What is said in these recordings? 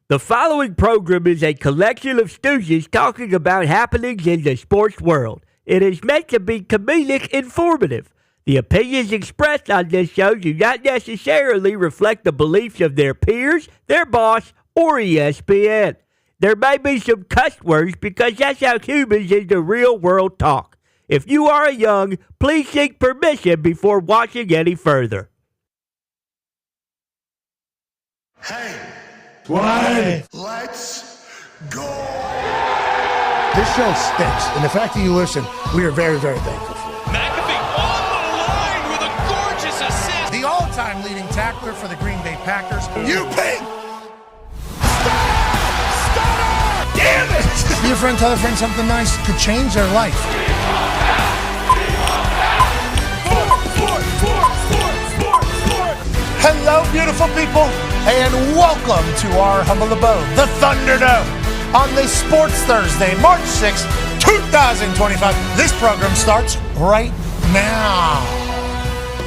The following program is a collection of stooges talking about happenings in the sports world. It is meant to be comedic informative. The opinions expressed on this show do not necessarily reflect the beliefs of their peers, their boss, or ESPN. There may be some cuss words because that's how humans in the real world talk. If you are young, please seek permission before watching any further. Hey. What? Let's go! This show stinks, and the fact that you listen, we are very, very thankful for. McAfee on the line with a gorgeous assist. The all-time leading tackler for the Green Bay Packers. You pig! Stop! Damn it! Be a friend, tell a friend something nice could change their life. Hello, beautiful people, and welcome to our humble abode, the Thunderdome, on this Sports Thursday, March 6th, 2025. This program starts right now.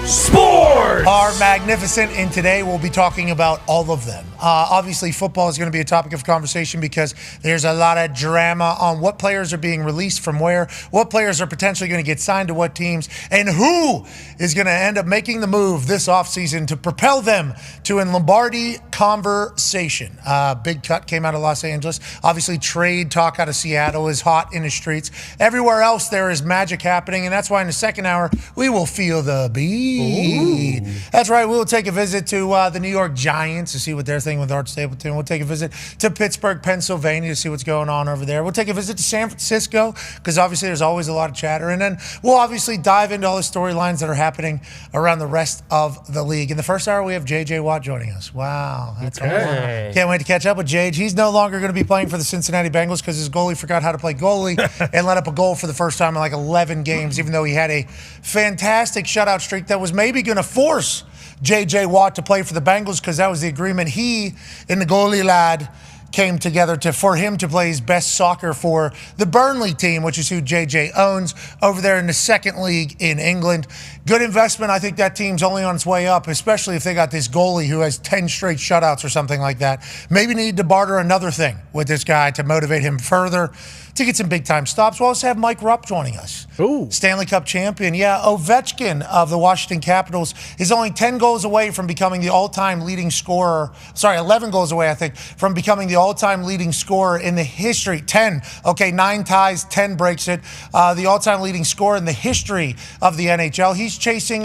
Sports! Are magnificent, and today we'll be talking about all of them. Obviously, football is going to be a topic of conversation because there's a lot of drama on what players are being released from where, what players are potentially going to get signed to what teams, and who is going to end up making the move this offseason to propel them to a Lombardi conversation. Big cut came out of Los Angeles. Obviously, trade talk out of Seattle is hot in the streets. Everywhere else, there is magic happening, and that's why in the second hour, we will feel the beat. Ooh. That's right. We will take a visit to the New York Giants to see what they're thinking with Art Stapleton. We'll take a visit to Pittsburgh, Pennsylvania to see what's going on over there. We'll take a visit to San Francisco because obviously there's always a lot of chatter. And then we'll obviously dive into all the storylines that are happening around the rest of the league. In the first hour, we have J.J. Watt joining us. Wow. That's awesome. Can't wait to catch up with J.J. He's no longer going to be playing for the Cincinnati Bengals because his goalie forgot how to play goalie and let up a goal for the first time in like 11 games, even though he had a fantastic shutout streak that was maybe going to force J.J. Watt to play for the Bengals because that was the agreement he and the goalie lad came together for him to play his best soccer for the Burnley team, which is who JJ owns over there in the second league in England. Good investment. I think that team's only on its way up, especially if they got this goalie who has 10 straight shutouts or something like that. Maybe need to barter another thing with this guy to motivate him further to get some big-time stops. We'll also have Mike Rupp joining us. Ooh. Stanley Cup champion. Yeah, Ovechkin of the Washington Capitals is only 10 goals away from becoming the all-time leading scorer. 11 goals away, I think, from becoming the all-time leading scorer in the history. 10. Okay, 9 ties, 10 breaks it. The all-time leading scorer in the history of the NHL. He's chasing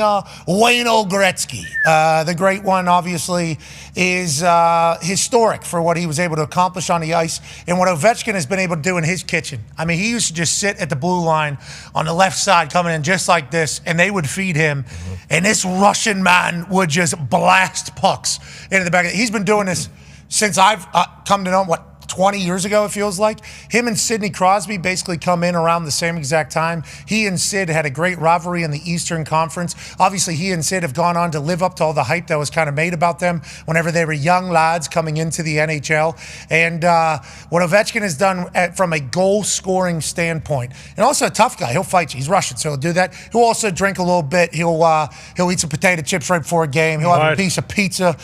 Wayne Gretzky. The great one, obviously, is historic for what he was able to accomplish on the ice and what Ovechkin has been able to do in his kitchen. I mean, he used to just sit at the blue line on the left side coming in just like this, and they would feed him, and this Russian man would just blast pucks into the back. He's been doing this since I've come to know him, 20 years ago, it feels like. Him and Sidney Crosby basically come in around the same exact time. He and Sid had a great rivalry in the Eastern Conference. Obviously, he and Sid have gone on to live up to all the hype that was kind of made about them whenever they were young lads coming into the NHL. And what Ovechkin has done from a goal-scoring standpoint, and also a tough guy. He'll fight you. He's Russian, so he'll do that. He'll also drink a little bit. He'll eat some potato chips right before a game. He'll have a piece of pizza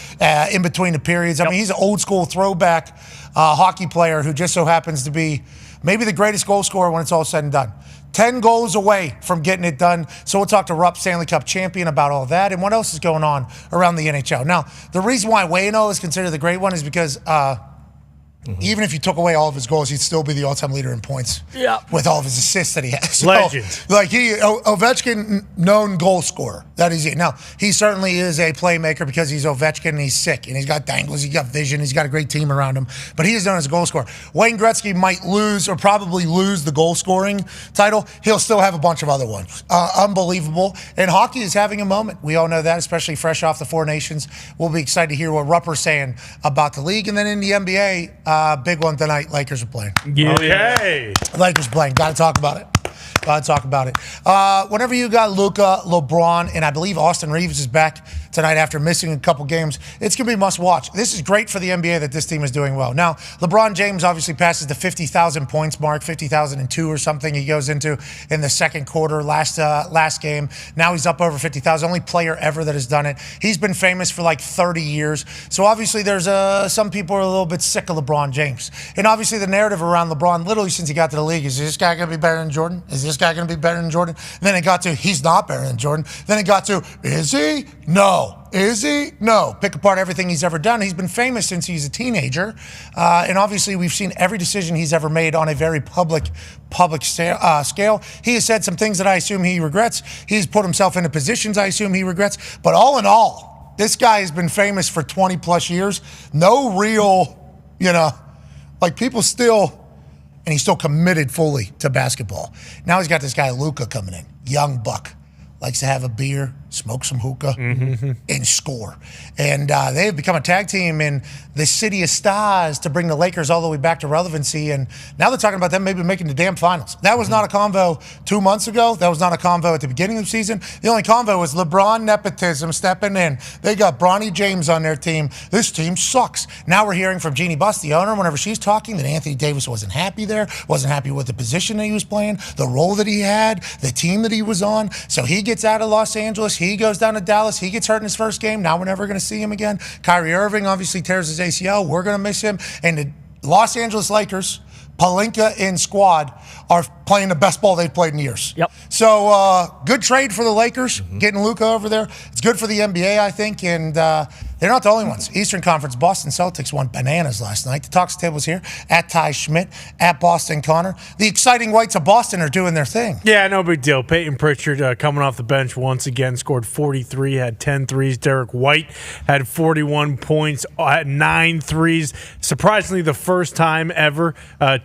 in between the periods. I mean, he's an old-school throwback hockey player who just so happens to be maybe the greatest goal scorer when it's all said and done. 10 goals away from getting it done. So we'll talk to Rupp, Stanley Cup champion, about all that and what else is going on around the NHL. Now, the reason why Wayno is considered the great one is because even if you took away all of his goals, he'd still be the all-time leader in points with all of his assists that he has. So, legend. Ovechkin, known goal scorer. That is it. Now, he certainly is a playmaker because he's Ovechkin and he's sick and he's got dangles, he's got vision, he's got a great team around him, but he is known as a goal scorer. Wayne Gretzky might lose or probably lose the goal scoring title. He'll still have a bunch of other ones. Unbelievable. And hockey is having a moment. We all know that, especially fresh off the Four Nations. We'll be excited to hear what Rupper's saying about the league. And then in the NBA, big one tonight, Lakers are playing. Yeah. Okay. Lakers playing. Got to talk about it. Whenever you got Luka, LeBron, and I believe Austin Reeves is back tonight after missing a couple games. It's going to be must-watch. This is great for the NBA that this team is doing well. Now, LeBron James obviously passes the 50,000 points mark, 50,002 or something he goes into in the second quarter last game. Now he's up over 50,000. Only player ever that has done it. He's been famous for like 30 years. So obviously there's some people are a little bit sick of LeBron James. And obviously the narrative around LeBron, literally since he got to the league, is this guy going to be better than Jordan? Is this guy going to be better than Jordan? And then it got to, he's not better than Jordan. Then it got to, is he? No. Is he? No. Pick apart everything he's ever done. He's been famous since he's a teenager. And obviously we've seen every decision he's ever made on a very public scale. He has said some things that I assume he regrets. He's put himself into positions I assume he regrets. But all in all, this guy has been famous for 20 plus years. No real, like people still, and he's still committed fully to basketball. Now he's got this guy Luka coming in, young buck, likes to have a beer, smoke some hookah, and score. And they've become a tag team in the city of stars to bring the Lakers all the way back to relevancy. And now they're talking about them maybe making the damn finals. That was not a convo 2 months ago. That was not a convo at the beginning of the season. The only convo was LeBron nepotism stepping in. They got Bronny James on their team. This team sucks. Now we're hearing from Jeannie Buss, the owner, whenever she's talking, that Anthony Davis wasn't happy there, wasn't happy with the position that he was playing, the role that he had, the team that he was on. So he gets out of Los Angeles. He goes down to Dallas. He gets hurt in his first game. Now we're never going to see him again. Kyrie Irving obviously tears his ACL. We're going to miss him. And the Los Angeles Lakers, Pelinka and squad, are playing the best ball they've played in years. Yep. So good trade for the Lakers, getting Luka over there. It's good for the NBA, I think, and they're not the only ones. Eastern Conference, Boston Celtics won bananas last night. The Talks table's here, at Ty Schmidt, at Boston Connor. The exciting Whites of Boston are doing their thing. Yeah, no big deal. Peyton Pritchard coming off the bench once again, scored 43, had 10 threes. Derek White had 41 points, had 9 threes. Surprisingly, the first time ever,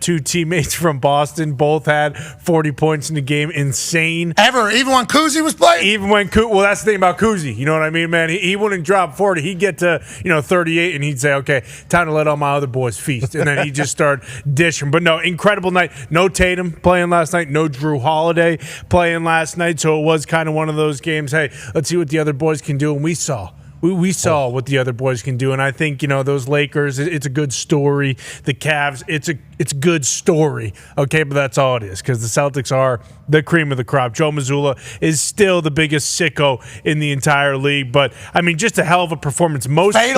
2 teammates from Boston both had 40 points in the game. Insane. Ever, even when Kuzi was playing? Even when well, that's the thing about Kuzi. You know what I mean, man? He wouldn't drop 40. He'd get to 38, and he'd say, okay, time to let all my other boys feast. And then he'd just start dishing. But no, incredible night. No Tatum playing last night. No Drew Holiday playing last night. So it was kind of one of those games, hey, let's see what the other boys can do. And we saw. We saw what the other boys can do, and I think those Lakers. It's a good story. The Cavs. It's a good story. Okay, but that's all it is because the Celtics are the cream of the crop. Joe Mazzulla is still the biggest sicko in the entire league, but I mean, just a hell of a performance. Most fade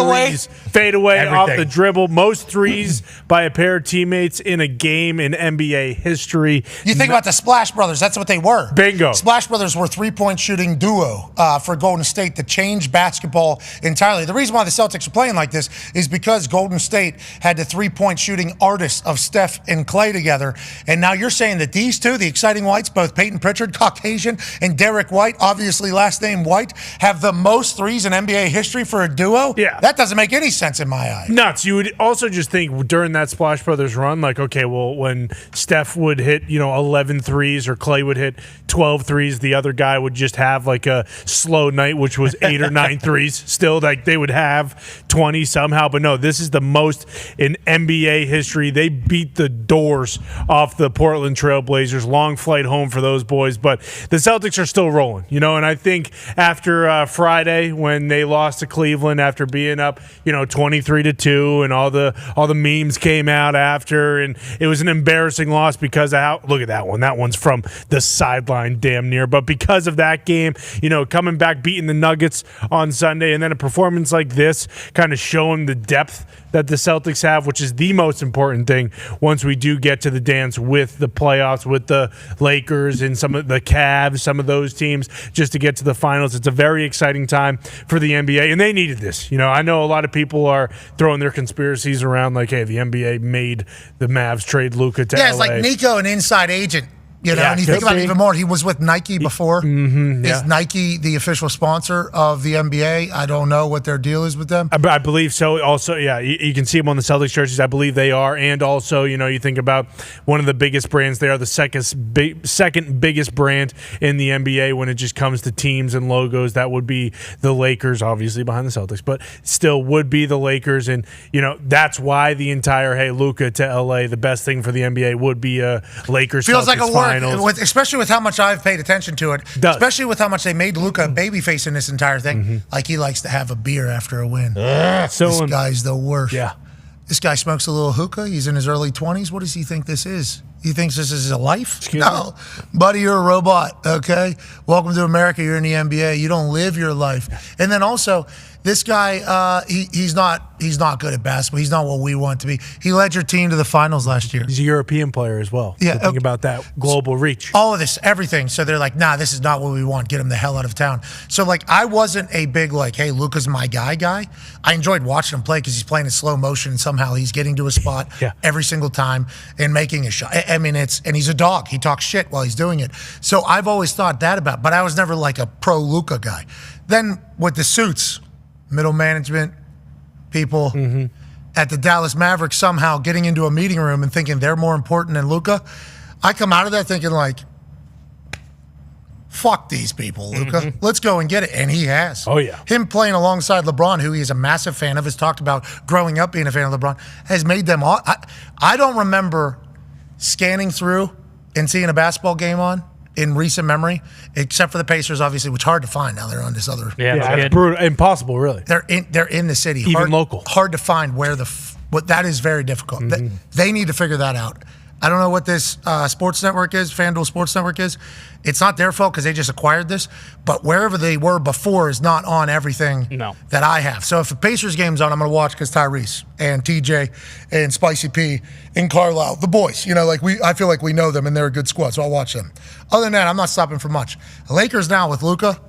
away off the dribble. Most threes by a pair of teammates in a game in NBA history. You think about the Splash Brothers. That's what they were. Bingo. Splash Brothers were 3-point shooting duo for Golden State to change basketball entirely. The reason why the Celtics are playing like this is because Golden State had the 3-point shooting artists of Steph and Clay together. And now you're saying that these two, the exciting Whites, both Peyton Pritchard, Caucasian, and Derek White, obviously last name White, have the most threes in NBA history for a duo? Yeah. That doesn't make any sense in my eyes. Nuts. You would also just think during that Splash Brothers run, like, okay, well, when Steph would hit, 11 threes or Clay would hit 12 threes, the other guy would just have like a slow night, which was 8 or 9 threes. Still, like they would have 20 somehow, but no, this is the most in NBA history. They beat the doors off the Portland Trail Blazers. Long flight home for those boys, but the Celtics are still rolling, and I think after Friday when they lost to Cleveland after being up, 23-2, and all the memes came out after, and it was an embarrassing loss because of how, look at that one. That one's from the sideline damn near, but because of that game, coming back, beating the Nuggets on Sunday, and then a performance like this kind of showing the depth that the Celtics have, which is the most important thing once we do get to the dance with the playoffs, with the Lakers and some of the Cavs, some of those teams, just to get to the finals. It's a very exciting time for the NBA, and they needed this. I know a lot of people are throwing their conspiracies around like, hey, the NBA made the Mavs trade Luka to LA. Yeah, it's like Nico, an inside agent. And you think about it even more, he was with Nike before. Is Nike the official sponsor of the NBA? I don't know what their deal is with them. I believe so. Also, yeah, you can see them on the Celtics jerseys. I believe they are. And also, you think about one of the biggest brands. They are the second biggest brand in the NBA when it just comes to teams and logos. That would be the Lakers, obviously behind the Celtics, but still would be the Lakers. And, that's why the entire, hey, Luka to LA, the best thing for the NBA would be a Lakers. Feels like a final. finals. Especially with how much I've paid attention to it. Especially with how much they made Luka babyface in this entire thing. Like he likes to have a beer after a win. This guy's the worst. Yeah. This guy smokes a little hookah. He's in his early 20s. What does he think this is? He thinks this is a life? No. Buddy, you're a robot, okay? Welcome to America. You're in the NBA. You don't live your life. And then also, this guy, he's not good at basketball. He's not what we want to be. He led your team to the finals last year. He's a European player as well. Yeah. So think about that global reach. All of this, everything. So they're like, nah, this is not what we want. Get him the hell out of town. So, like, I wasn't a big, like, hey, Luka's my guy. I enjoyed watching him play because he's playing in slow motion and somehow he's getting to a spot every single time and making a shot. I mean, and he's a dog. He talks shit while he's doing it. So I've always thought that about, but I was never like a pro Luka guy. Then with the suits, middle management people at the Dallas Mavericks somehow getting into a meeting room and thinking they're more important than Luka. I come out of that thinking like, fuck these people, Luka. Let's go and get it. And he has. Oh, yeah. Him playing alongside LeBron, who he is a massive fan of, has talked about growing up being a fan of LeBron, has made them all. I don't remember scanning through and seeing a basketball game on in recent memory, except for the Pacers, obviously, which is hard to find now. They're on this other. Yeah, it's brutal, impossible, really. They're in the city, even local. Hard to find where what that is very difficult. They need to figure that out. I don't know what this sports network is, FanDuel Sports Network is. It's not their fault because they just acquired this, but wherever they were before is not on everything that I have. So if the Pacers game's on, I'm going to watch because Tyrese and TJ and Spicy P and Carlisle, the boys, I feel like we know them and they're a good squad, so I'll watch them. Other than that, I'm not stopping for much. The Lakers now with Luka,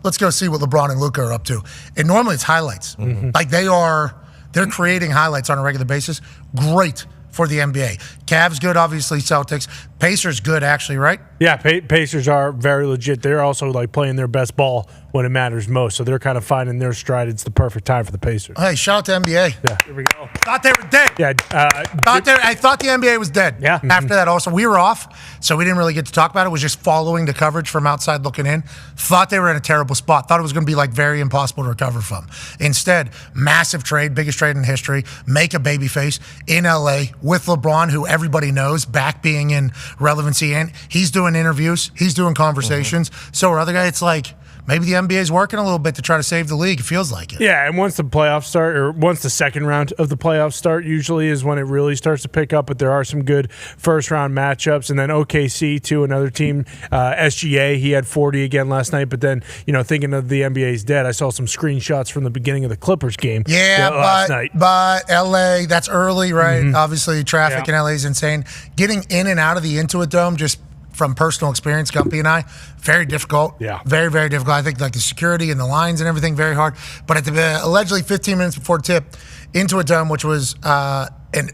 let's go see what LeBron and Luka are up to. And normally it's highlights. Like they're creating highlights on a regular basis. Great for the NBA. Cavs good, obviously. Celtics. Pacers good, actually, right? Yeah, Pacers are very legit. They're also like playing their best ball when it matters most. So they're kind of finding their stride. It's the perfect time for the Pacers. Hey, shout out to NBA. Yeah, here we go. Thought they were dead. Yeah, I thought the NBA was dead. Yeah. After that, also we were off, so we didn't really get to talk about it. It was just following the coverage from outside looking in. Thought they were in a terrible spot. Thought it was going to be like very impossible to recover from. Instead, massive trade, biggest trade in history. Make a babyface in LA with LeBron, who everybody knows, back being in relevancy, and he's doing interviews, he's doing conversations. So are other guys. It's like maybe the NBA is working a little bit to try to save the league. It feels like it. Yeah, and once the playoffs start, or once the second round of the playoffs start, usually is when it really starts to pick up. But there are some good first-round matchups. And then OKC, too, another team, SGA, he had 40 again last night. But then, thinking of the NBA's dead, I saw some screenshots from the beginning of the Clippers game last night. But LA, that's early, right? Obviously, traffic in LA is insane. Getting in and out of the Intuit Dome, just from personal experience, Gumpy and I, very difficult. Yeah. Very, very difficult. I think like the security and the lines and everything, very hard. But at the allegedly 15 minutes before tip, Intuit Dome, which was an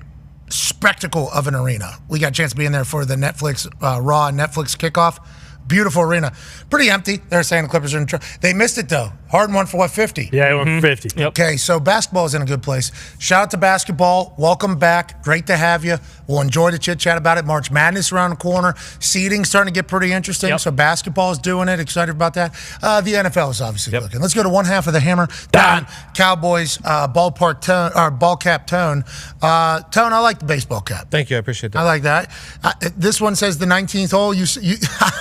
spectacle of an arena. We got a chance to be in there for the Netflix, Raw Netflix kickoff. Beautiful arena. Pretty empty. They're saying the Clippers are in trouble. They missed it, though. Harden won for, 50? Yeah, he won for 50. Yep. Okay, so basketball is in a good place. Shout out to basketball. Welcome back. Great to have you. We'll enjoy the chit-chat about it. March Madness around the corner. Seeding's starting to get pretty interesting, so basketball is doing it. Excited about that. The NFL is obviously looking. Let's go to one half of the hammer. Dahn. Cowboys ballpark tone, or ball cap tone. Tone, I like the baseball cap. Thank you. I appreciate that. I like that. This one says the 19th hole.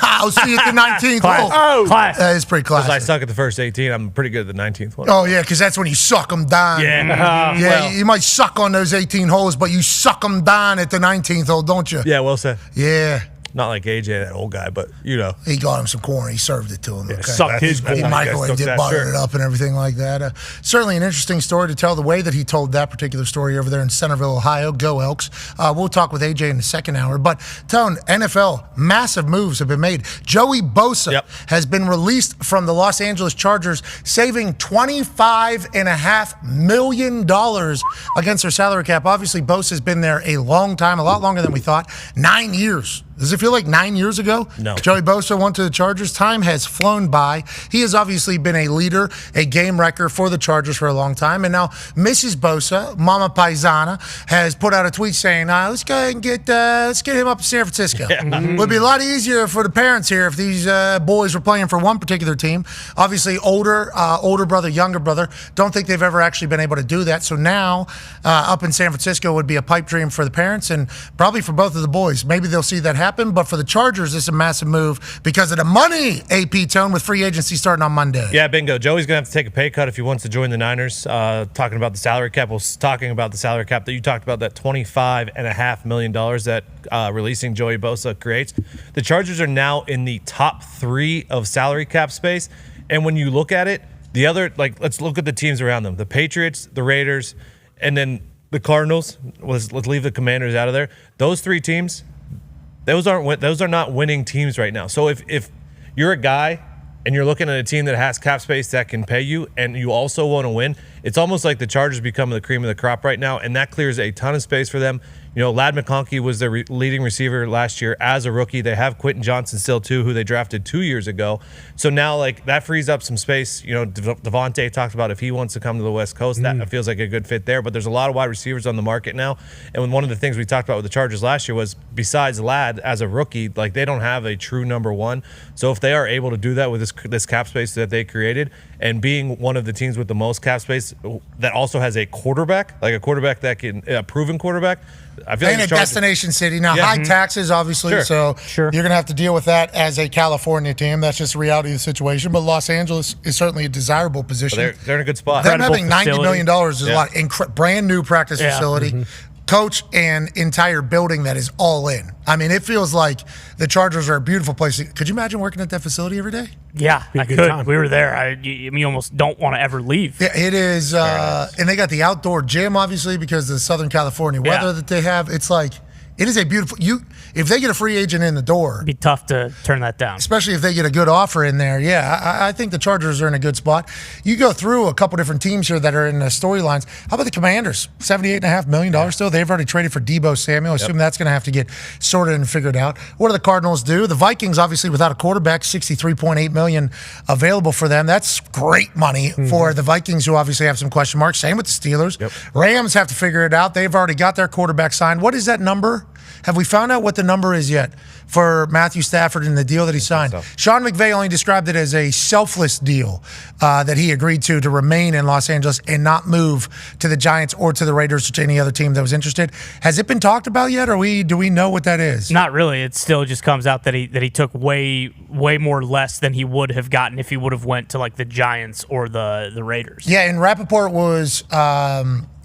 I'll see you at the 19th hole. Oh, class. It's pretty classic. I suck at the first 18. I'm pretty good at the 19th one. Oh, yeah, because that's when you suck them down. Yeah. You might suck on those 18 holes, but you suck them down at the 19th hole, don't you? Yeah, well said. Yeah. Not like AJ, that old guy, but He got him some corn. He served it to him. Okay. Sucked his corn. He microwaved it, buttered it up, and everything like that. Certainly an interesting story to tell. The way that he told that particular story over there in Centerville, Ohio. Go Elks. We'll talk with AJ in the second hour. But, Tone, NFL, massive moves have been made. Joey Bosa has been released from the Los Angeles Chargers, saving $25.5 million against their salary cap. Obviously, Bosa has been there a long time, a lot longer than we thought. 9 years. Does it feel like 9 years ago? No. Joey Bosa went to the Chargers. Time has flown by. He has obviously been a leader, a game wrecker for the Chargers for a long time. And now Mrs. Bosa, Mama Paisana, has put out a tweet saying, let's go ahead and get him up to San Francisco. Would be a lot easier for the parents here if these boys were playing for one particular team. Obviously, older brother, younger brother. Don't think they've ever actually been able to do that. So now, up in San Francisco would be a pipe dream for the parents and probably for both of the boys. Maybe they'll see that happen. happen. But for the Chargers, this is a massive move because of the money, AP Tone, with free agency starting on Monday. Yeah, bingo. Joey's going to have to take a pay cut if he wants to join the Niners. Talking about the salary cap. Talking about the salary cap that you talked about, that $25.5 million that releasing Joey Bosa creates. The Chargers are now in the top 3 of salary cap space. And when you look at it, the other, let's look at the teams around them. The Patriots, the Raiders, and then the Cardinals. Let's leave the Commanders out of there. Those 3 teams, those are not winning teams right now. So if you're a guy and you're looking at a team that has cap space that can pay you and you also want to win, it's almost like the Chargers become the cream of the crop right now, and that clears a ton of space for them. You know, Ladd McConkey was their leading receiver last year as a rookie. They have Quentin Johnson still, too, who they drafted 2 years ago. So now, that frees up some space. You know, Devontae talked about if he wants to come to the West Coast, that feels like a good fit there. But there's a lot of wide receivers on the market now. And one of the things we talked about with the Chargers last year was, besides Ladd as a rookie, they don't have a true number one. So if they are able to do that with this cap space that they created, and being one of the teams with the most cap space that also has a quarterback, like a quarterback that can, a proven quarterback, I feel and a destination city. Now, high taxes, obviously, so you're going to have to deal with that as a California team. That's just the reality of the situation. But Los Angeles is certainly a desirable position. Well, they're in a good spot. Them having $90 million is a lot. Brand new practice facility. Coach and entire building that is all in. I mean, it feels like the Chargers are a beautiful place. Could you imagine working at that facility every day? Yeah, I could. Time. We were there. You almost don't want to ever leave. Yeah, it is. And they got the outdoor gym, obviously, because of the Southern California weather that they have. It's like, it is a beautiful. If they get a free agent in the door, it'd be tough to turn that down. Especially if they get a good offer in there. Yeah, I think the Chargers are in a good spot. You go through a couple different teams here that are in the storylines. How about the Commanders? $78.5 million still. They've already traded for Deebo Samuel. I assume that's going to have to get sorted and figured out. What do the Cardinals do? The Vikings, obviously, without a quarterback, $63.8 million available for them. That's great money for the Vikings, who obviously have some question marks. Same with the Steelers. Rams have to figure it out. They've already got their quarterback signed. What is that number? Have we found out what the number is yet for Matthew Stafford and the deal that he signed? Sean McVay only described it as a selfless deal that he agreed to remain in Los Angeles and not move to the Giants or to the Raiders or to any other team that was interested. Has it been talked about yet, or do we know what that is? Not really. It still just comes out that he took way more less than he would have gotten if he would have went to the Giants or the Raiders. Yeah, and Rappaport was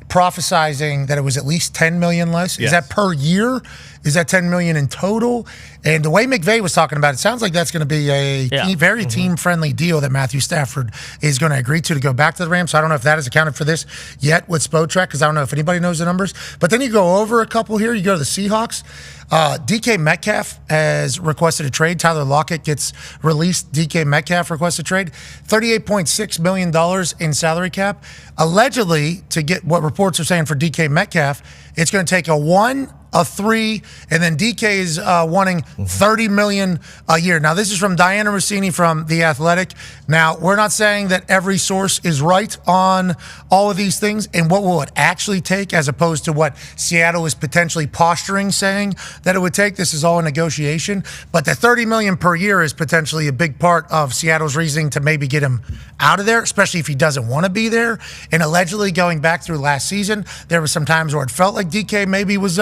prophesizing that it was at least $10 million less. Is that per year? Is that $10 million in total? And the way McVay was talking about it, sounds like that's going to be a very team-friendly deal that Matthew Stafford is going to agree to go back to the Rams. So I don't know if that has accounted for this yet with Spotrac, because I don't know if anybody knows the numbers. But then you go over a couple here. You go to the Seahawks. DK Metcalf has requested a trade. Tyler Lockett gets released. DK Metcalf requests a trade. $38.6 million in salary cap. Allegedly, to get what reports are saying for DK Metcalf, it's going to take a 1, a 3, and then DK is wanting $30 million a year. Now, this is from Diana Rossini from The Athletic. Now, we're not saying that every source is right on all of these things and what will it actually take, as opposed to what Seattle is potentially posturing, saying that it would take. This is all a negotiation. But the $30 million per year is potentially a big part of Seattle's reasoning to maybe get him out of there, especially if he doesn't want to be there. And allegedly, going back through last season, there were some times where it felt like DK maybe was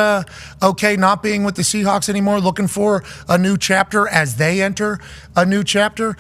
okay not being with the Seahawks anymore, looking for a new chapter as they enter a new chapter.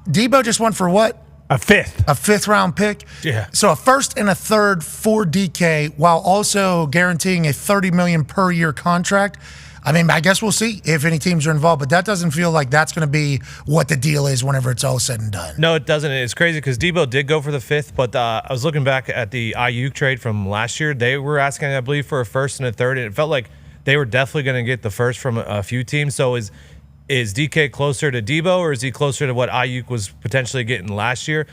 Deebo just went for what? A fifth-round pick. Yeah. So a first and a third for DK, while also guaranteeing a $30 million per year contract. I mean, I guess we'll see if any teams are involved, but that doesn't feel like that's going to be what the deal is whenever it's all said and done. No, it doesn't. It's crazy because Deebo did go for the fifth, but I was looking back at the Ayuk trade from last year. They were asking, I believe, for a first and a third, and it felt like they were definitely going to get the first from a few teams. So is DK closer to Deebo, or is he closer to what Ayuk was potentially getting last year?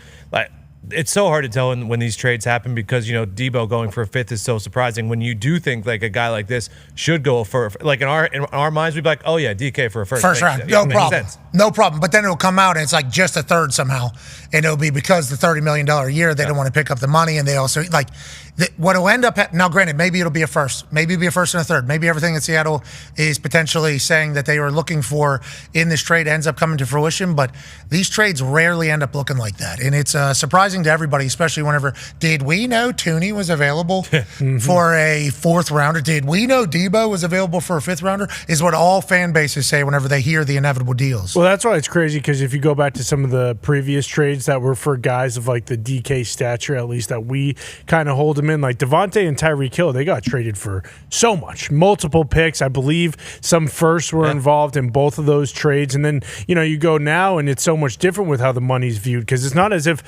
It's so hard to tell when these trades happen because, Deebo going for a fifth is so surprising. When you do think a guy like this should go for, in our minds, we'd be like, oh yeah, DK for a first round, no problem. No problem. But then it'll come out and it's just a third somehow. And it'll be because the $30 million a year, they don't want to pick up the money, and they also, what will end up, now granted, maybe it'll be a first. Maybe it'll be a first and a third. Maybe everything that Seattle is potentially saying that they were looking for in this trade ends up coming to fruition, but these trades rarely end up looking like that. And it's surprising surprising to everybody, especially whenever, did we know Tooney was available for a fourth rounder? Did we know Debo was available for a fifth rounder? Is what all fan bases say whenever they hear the inevitable deals. Well, that's why it's crazy, because if you go back to some of the previous trades that were for guys of like the DK stature, at least that we kind of hold them in, like Devontae and Tyreek Hill, they got traded for so much, multiple picks. I believe some firsts were involved in both of those trades. And then, you go now and it's so much different with how the money's viewed, because it's not as if,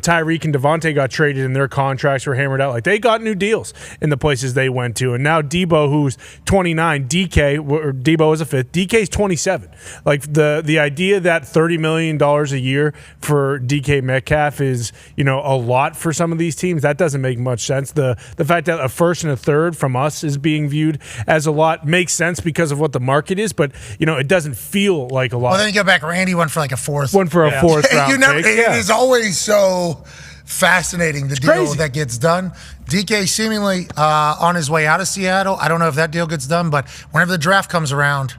Tyreek and Devontae got traded and their contracts were hammered out. Like, they got new deals in the places they went to. And now Debo, who's 29, Debo is a fifth, DK's 27. Like, the idea that $30 million a year for DK Metcalf is, a lot for some of these teams, that doesn't make much sense. The fact that a first and a third from us is being viewed as a lot makes sense because of what the market is, but, it doesn't feel like a lot. Well, then you go back, Randy went for like a fourth. One for a fourth round pick. It is always so fascinating, the deal that gets done. DK seemingly on his way out of Seattle. I don't know if that deal gets done, but whenever the draft comes around,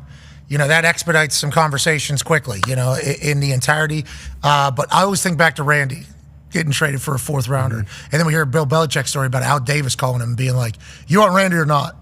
that expedites some conversations quickly, in the entirety. But I always think back to Randy getting traded for a fourth rounder. And then we hear a Bill Belichick story about Al Davis calling him and being like, you want Randy or not?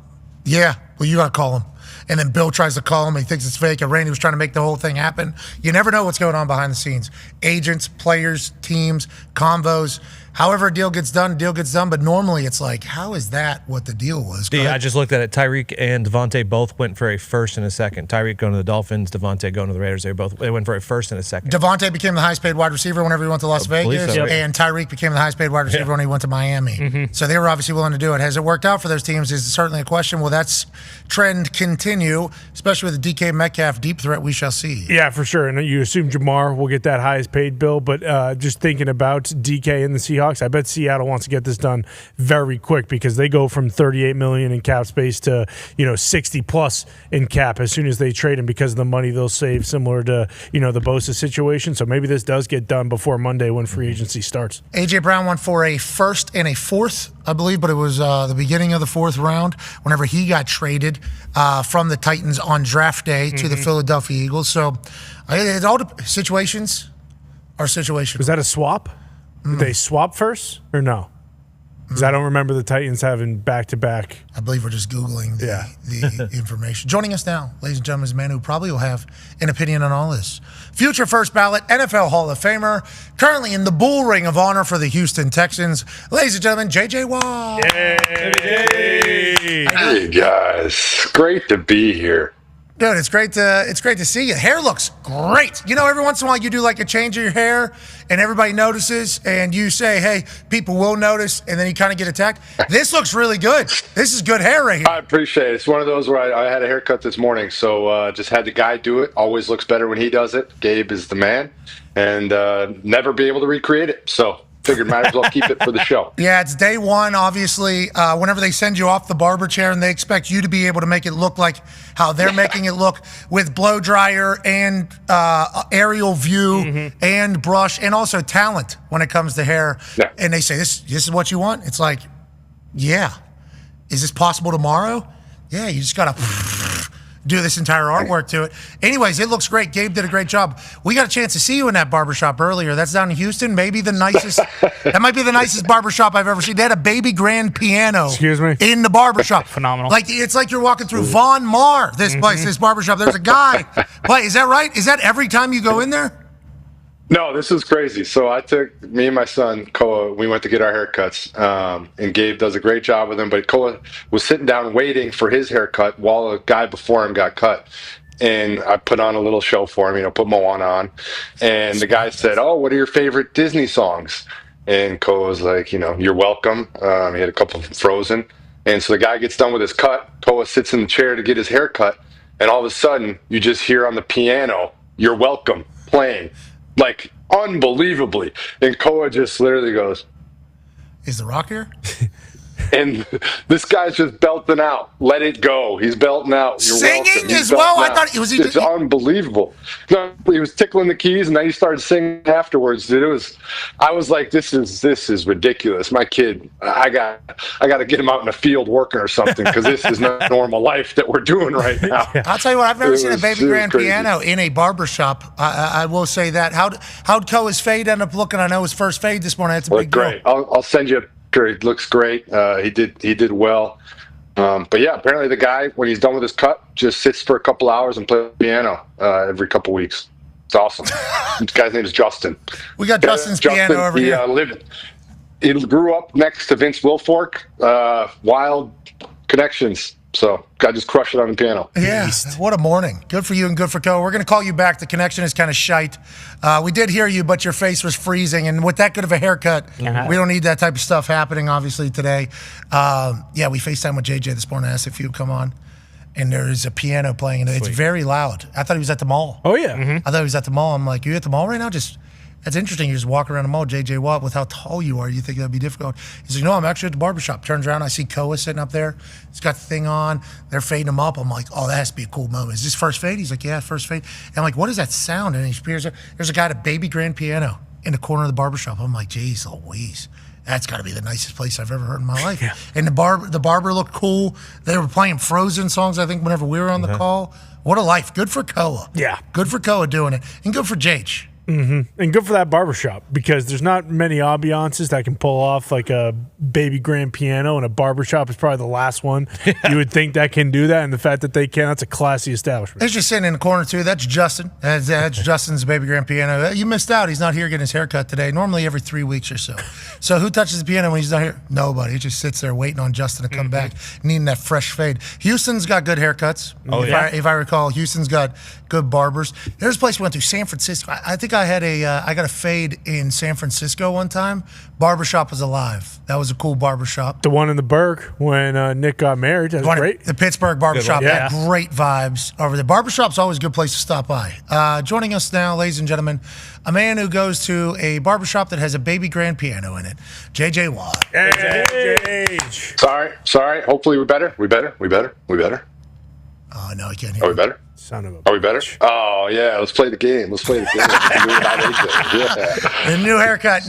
Yeah, well, you got to call him. And then Bill tries to call him. He thinks it's fake. And Randy was trying to make the whole thing happen. You never know what's going on behind the scenes. Agents, players, teams, convos. However a deal gets done, But normally it's like, how is that what the deal was? I just looked at it. Tyreek and Devontae both went for a first and a second. Tyreek going to the Dolphins, Devontae going to the Raiders. They went for a first and a second. Devontae became the highest paid wide receiver whenever he went to Las Vegas. So, and Tyreek became the highest paid wide receiver when he went to Miami. So they were obviously willing to do it. Has it worked out for those teams is certainly a question. Will that trend continue, especially with the DK Metcalf deep threat? We shall see. Yeah, for sure. And you assume Jamar will get that highest paid bill. But just thinking about DK and the Seahawks, I bet Seattle wants to get this done very quick, because they go from $38 million in cap space to 60 plus in cap as soon as they trade him, because of the money they'll save, similar to the Bosa situation. So maybe this does get done before Monday when free agency starts. AJ Brown went for a first and a fourth, I believe, but it was the beginning of the fourth round whenever he got traded from the Titans on draft day to the Philadelphia Eagles. So it all situations are situational. Was that a swap? Did they swap first or no? Because I don't remember the Titans having back-to-back. I believe we're just Googling the information. Joining us now, ladies and gentlemen, is a man who probably will have an opinion on all this. Future first ballot NFL Hall of Famer, currently in the bull ring of honor for the Houston Texans. Ladies and gentlemen, J.J. Watt. Hey, guys. Great to be here. Dude, it's great to see you. Hair looks great. Every once in a while you do like a change of your hair and everybody notices and you say, hey, people will notice, and then you kind of get attacked. This looks really good. This is good hair right here. I appreciate it. It's one of those where I had a haircut this morning, so just had the guy do it. Always looks better when he does it. Gabe is the man, and never be able to recreate it. So figured might as well keep it for the show. Yeah, it's day one, obviously. Whenever they send you off the barber chair and they expect you to be able to make it look like how they're making it look with blow dryer and aerial view and brush and also talent when it comes to hair. Yeah. And they say, this is what you want? It's like, yeah. Is this possible tomorrow? Yeah, you just got to do this entire artwork to it. Anyways, it looks great. Gabe did a great job. We got a chance to see you in that barbershop earlier. That's down in Houston. Maybe the nicest. That might be the nicest barbershop I've ever seen. They had a baby grand piano. Excuse me? In the barbershop. Phenomenal. It's like you're walking through Von Mar, this place, this barbershop. There's a guy. Wait, is that right? Is that every time you go in there? No, this is crazy. So me and my son, Koa, we went to get our haircuts, and Gabe does a great job with him, but Koa was sitting down waiting for his haircut while a guy before him got cut. And I put on a little show for him, put Moana on. And the guy said, oh, what are your favorite Disney songs? And Koa was like, You're Welcome. He had a couple from Frozen. And so the guy gets done with his cut. Koa sits in the chair to get his haircut. And all of a sudden, you just hear on the piano, You're Welcome, playing. Like, unbelievably. And Koa just literally goes, Is The Rock here? And this guy's just belting out. Let it go. He's belting out. You're Singing welcome. He's as well? belting I thought out. it was. It's unbelievable. No, he was tickling the keys, and then he started singing afterwards. Dude, I was like, this is ridiculous. My kid, I got to get him out in the field working or something, because this is not normal life that we're doing right now. I'll tell you what, I've never seen a baby grand piano in a barbershop. I will say that. How'd Koa's fade end up looking? I know his first fade this morning. That's a big great. deal. I'll send you a picture. It looks great. He did well. But yeah, apparently the guy, when he's done with his cut, just sits for a couple hours and plays piano every couple weeks. It's awesome. This guy's name is Justin. We got Justin's piano over here. He grew up next to Vince Wilfork. Wild connections. So, guy just crushed it on the piano. Yeah, what a morning. Good for you and good for Koa. We're going to call you back. The connection is kind of shite. We did hear you, but your face was freezing. And with that good of a haircut, we don't need that type of stuff happening, obviously, today. Yeah, we FaceTime with JJ this morning. I asked if he would come on. And there's a piano playing, and it's very loud. I thought he was at the mall. Oh, yeah. I thought he was at the mall. I'm like, you at the mall right now? That's interesting. You just walk around the mall, JJ Watt, with how tall you are. You think that'd be difficult. He's like, no, I'm actually at the barbershop. Turns around, I see Koa sitting up there. He's got the thing on. They're fading him up. I'm like, oh, that has to be a cool moment. Is this first fade? He's like, yeah, first fade. And I'm like, what is that sound? And he appears there's a guy at a baby grand piano in the corner of the barbershop. I'm like, geez Louise. That's got to be the nicest place I've ever heard in my life. Yeah. And the barber looked cool. They were playing Frozen songs, I think, whenever we were on the call. What a life. Good for Koa. Yeah. Good for Koa doing it. And good for Jage. Mm-hmm. And good for that barbershop, because there's not many ambiances that can pull off like a baby grand piano, and a barbershop is probably the last one you would think that can do that. And the fact that they can, that's a classy establishment. He's just sitting in the corner, too. That's Justin. That's Justin's baby grand piano. You missed out. He's not here getting his haircut today, normally every 3 weeks or so. So who touches the piano when he's not here? Nobody. He just sits there waiting on Justin to come back, needing that fresh fade. Houston's got good haircuts. If I recall, Houston's got good barbers. There's a place we went to, San Francisco. I think I got a fade in San Francisco one time. Barbershop was alive. That was a cool barbershop. The one in the Berg when Nick got married. That was great. The Pittsburgh barbershop had great vibes over there. Barbershop's always a good place to stop by. Joining us now, ladies and gentlemen, a man who goes to a barbershop that has a baby grand piano in it, JJ Watt. Hey. Sorry. Hopefully we're better. We better. Oh, no, I can't hear Are we better? Son of a Are we better? Oh, yeah. Let's play the game. We can do it without AJ. The new haircut.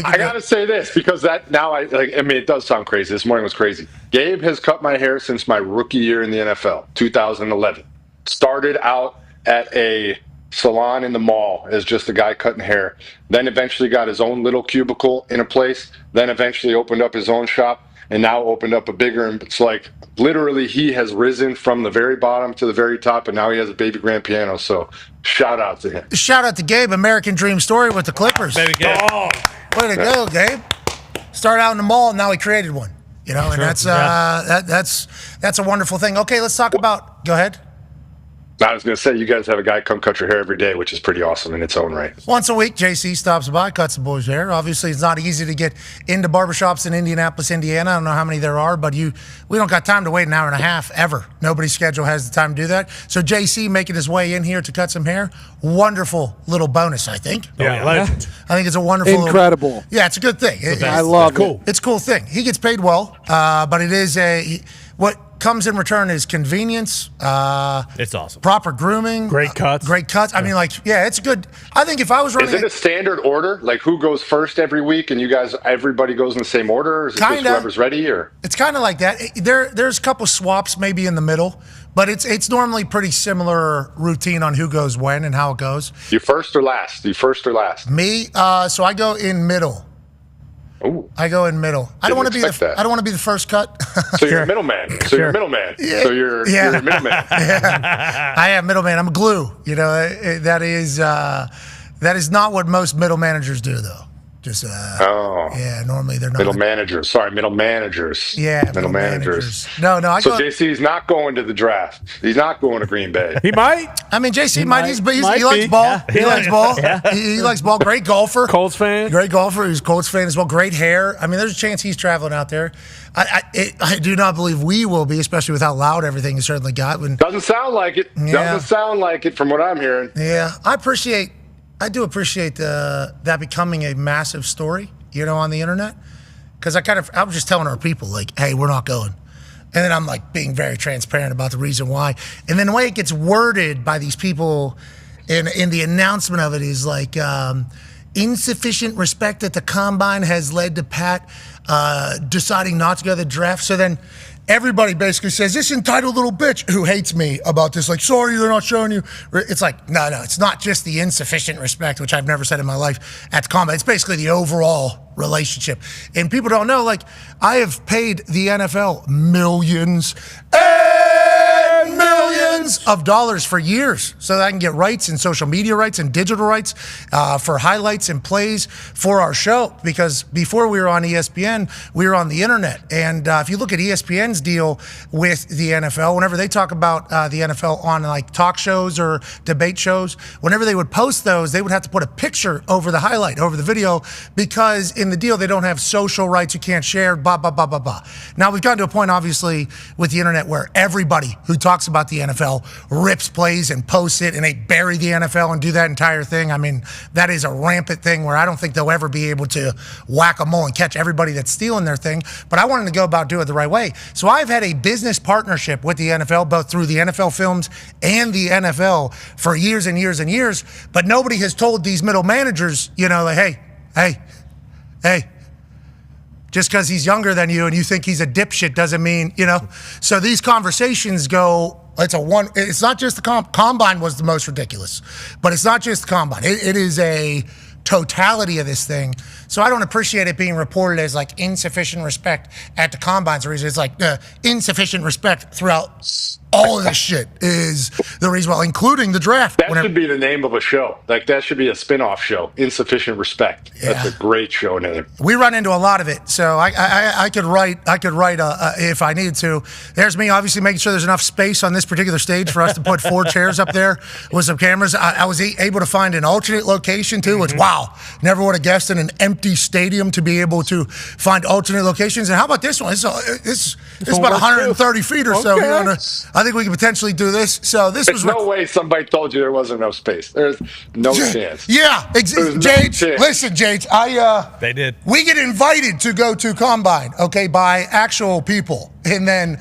I got to say this, because it does sound crazy. This morning was crazy. Gabe has cut my hair since my rookie year in the NFL, 2011. Started out at a salon in the mall as just a guy cutting hair. Then eventually got his own little cubicle in a place. Then eventually opened up his own shop. And now opened up a bigger, and it's like literally he has risen from the very bottom to the very top, and now he has a baby grand piano. So shout out to him. Shout out to Gabe, American Dream Story with the Clippers. Baby Gabe. Oh, way to go, Gabe. Started out in the mall, and now he created one. You know, and that's a wonderful thing. Okay, let's talk about. Go ahead. I was going to say, you guys have a guy come cut your hair every day, which is pretty awesome in its own right. Once a week, JC stops by, cuts the boys' hair. Obviously, it's not easy to get into barbershops in Indianapolis, Indiana. I don't know how many there are, but we don't got time to wait an hour and a half, ever. Nobody's schedule has the time to do that. So JC making his way in here to cut some hair, wonderful little bonus, I think. Yeah, legend. I think it's a wonderful. Incredible. Yeah, it's a good thing. I love it. It's a cool thing. He gets paid well, but it is what comes in return is convenience. It's awesome. Proper grooming. Great cuts. I mean, it's good. I think if I was running. Is it a standard order? Like who goes first every week, and everybody goes in the same order? Or is it just whoever's ready? Or it's kind of like that. There's a couple swaps maybe in the middle, but it's normally pretty similar routine on who goes when and how it goes. You first or last? Me, so I go in middle. Ooh. I go in middle. I don't want to be the first cut. So you're a middleman. You're a middleman. Yeah. So you're a middleman. Yeah. I am middleman. I'm a glue. You know, that is not what most middle managers do, though. Just yeah, normally they're not. Middle managers. Sorry, middle managers. Yeah, middle managers. No. So JC's not going to the draft. He's not going to Green Bay. He might. I mean, JC might. He likes ball. Yeah. He likes ball. Yeah. He likes ball. Great golfer. Colts fan. Great golfer. He's a Colts fan as well. Great hair. I mean, there's a chance he's traveling out there. I do not believe we will be, especially with how loud everything has certainly got. Doesn't sound like it. Yeah. Doesn't sound like it from what I'm hearing. Yeah, I do appreciate that becoming a massive story, on the internet. because I was just telling our people, like, hey, we're not going. And then I'm like being very transparent about the reason why. And then the way it gets worded by these people in the announcement of it is like, insufficient respect at the combine has led to Pat deciding not to go to the draft. So then everybody basically says, this entitled little bitch who hates me about this, like, sorry, they're not showing you. It's like, no, it's not just the insufficient respect, which I've never said in my life at the combine. It's basically the overall relationship. And people don't know, like, I have paid the NFL millions and millions of dollars for years so that I can get rights and social media rights and digital rights for highlights and plays for our show. Because before we were on ESPN, we were on the internet. And if you look at ESPN's deal with the NFL, whenever they talk about the NFL on like talk shows or debate shows, whenever they would post those, they would have to put a picture over the highlight, over the video, because in the deal they don't have social rights, you can't share, blah, blah, blah, blah, blah. Now we've gotten to a point, obviously, with the internet where everybody who talks about the NFL rips plays and posts it, and they bury the NFL and do that entire thing. I mean, that is a rampant thing where I don't think they'll ever be able to whack a mole and catch everybody that's stealing their thing. But I wanted to go about doing it the right way. So I've had a business partnership with the NFL, both through the NFL Films and the NFL for years and years and years. But nobody has told these middle managers, you know, like, hey, just because he's younger than you and you think he's a dipshit doesn't mean, you know. So these conversations go, it's not just the combine was the most ridiculous, but it's not just the combine. It is a totality of this thing. So I don't appreciate it being reported as like insufficient respect at the combines. The reason it's like insufficient respect throughout all of this shit is the reason why, including the draft. That should be the name of a show. Like that should be a spin-off show. Insufficient Respect. Yeah. That's a great show name. We run into a lot of it, so I could write if I needed to. There's me obviously making sure there's enough space on this particular stage for us to put 4 chairs up there with some cameras. I was able to find an alternate location too, which wow, never would have guessed in an empty stadium to be able to find alternate locations. And how about this one? It's about 130 feet or so. I think we could potentially do this. So this There's no way somebody told you there wasn't enough space. There's no chance. Yeah, Jades. Listen, Jades. They did. We get invited to go to combine, okay, by actual people, and then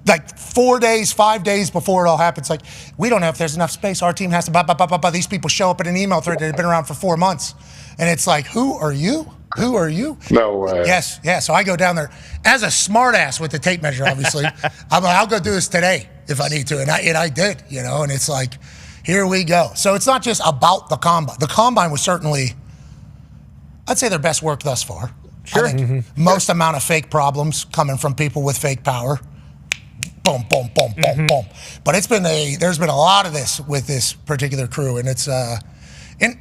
like 4 days, 5 days before it all happens, like we don't know if there's enough space. Our team has to. Blah, blah, blah, blah, blah. These people show up in an email thread that have been around for 4 months, and it's like, who are you? Who are you? No way. Yes, yeah. So I go down there as a smartass with the tape measure, obviously. I'm like, I'll go do this today if I need to. And I did, you know, and it's like, here we go. So it's not just about the combine. The combine was certainly, I'd say, their best work thus far. Sure. I think most amount of fake problems coming from people with fake power. Boom, boom, boom, boom, boom. But there's been a lot of this with this particular crew, and it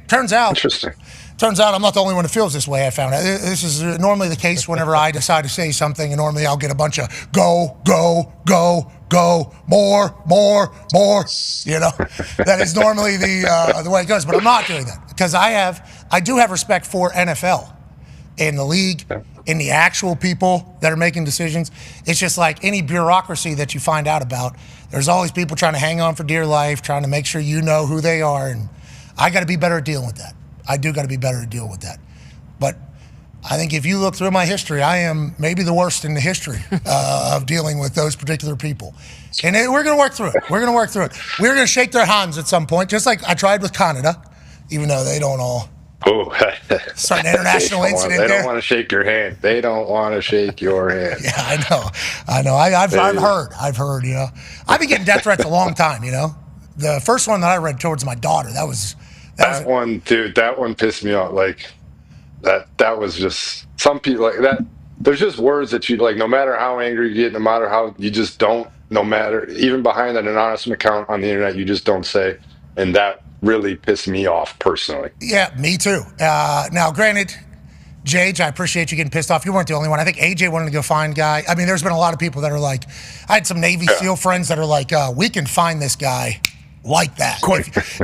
turns out. Interesting. Turns out I'm not the only one who feels this way, I found out. This is normally the case whenever I decide to say something, and normally I'll get a bunch of go, more, you know. That is normally the way it goes, but I'm not doing that because I do have respect for NFL in the league, in the actual people that are making decisions. It's just like any bureaucracy that you find out about, there's always people trying to hang on for dear life, trying to make sure you know who they are, and I got to be better at dealing with that. I do got to be better to deal with that. But I think if you look through my history, I am maybe the worst in the history of dealing with those particular people. And we're going to work through it. We're going to shake their hands at some point, just like I tried with Canada, even though they don't all start an international incident there. They don't want to shake your hand. They don't want to shake your hand. Yeah, I know. I've heard, you know. I've been getting death threats a long time, you know. The first one that I read towards my daughter, that one pissed me off. Like that was just some people like that. There's just words that you like, no matter how angry you get, no matter how you just don't, no matter even behind an anonymous account on the internet, you just don't say. And that really pissed me off personally. Yeah, me too. Now, granted, Jage, I appreciate you getting pissed off. You weren't the only one. I think AJ wanted to go find guy. I mean, there's been a lot of people that are like, I had some Navy SEAL friends that are like, we can find this guy like that.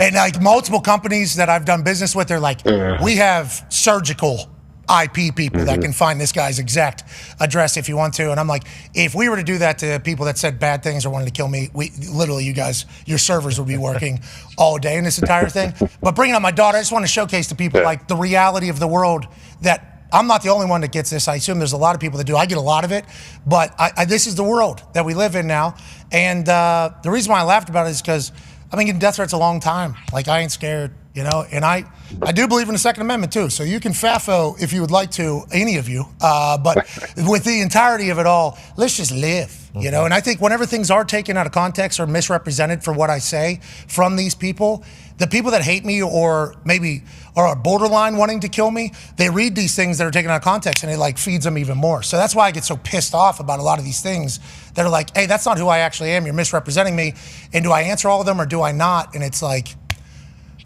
And like multiple companies that I've done business with, they're like, we have surgical IP people that can find this guy's exact address if you want to. And I'm like, if we were to do that to people that said bad things or wanted to kill me, literally, you guys, your servers would be working all day in this entire thing. But bringing on my daughter, I just want to showcase to people like the reality of the world that I'm not the only one that gets this. I assume there's a lot of people that do. I get a lot of it, but this is the world that we live in now. And the reason why I laughed about it is because I've been getting death threats a long time. Like, I ain't scared, you know? And I do believe in the Second Amendment, too. So you can FAFO if you would like to, any of you. But with the entirety of it all, let's just live, you know? And I think whenever things are taken out of context or misrepresented for what I say from these people, the people that hate me or maybe are borderline wanting to kill me, they read these things that are taken out of context and it like feeds them even more. So that's why I get so pissed off about a lot of these things that are like, hey, that's not who I actually am. You're misrepresenting me. And do I answer all of them or do I not? And it's like,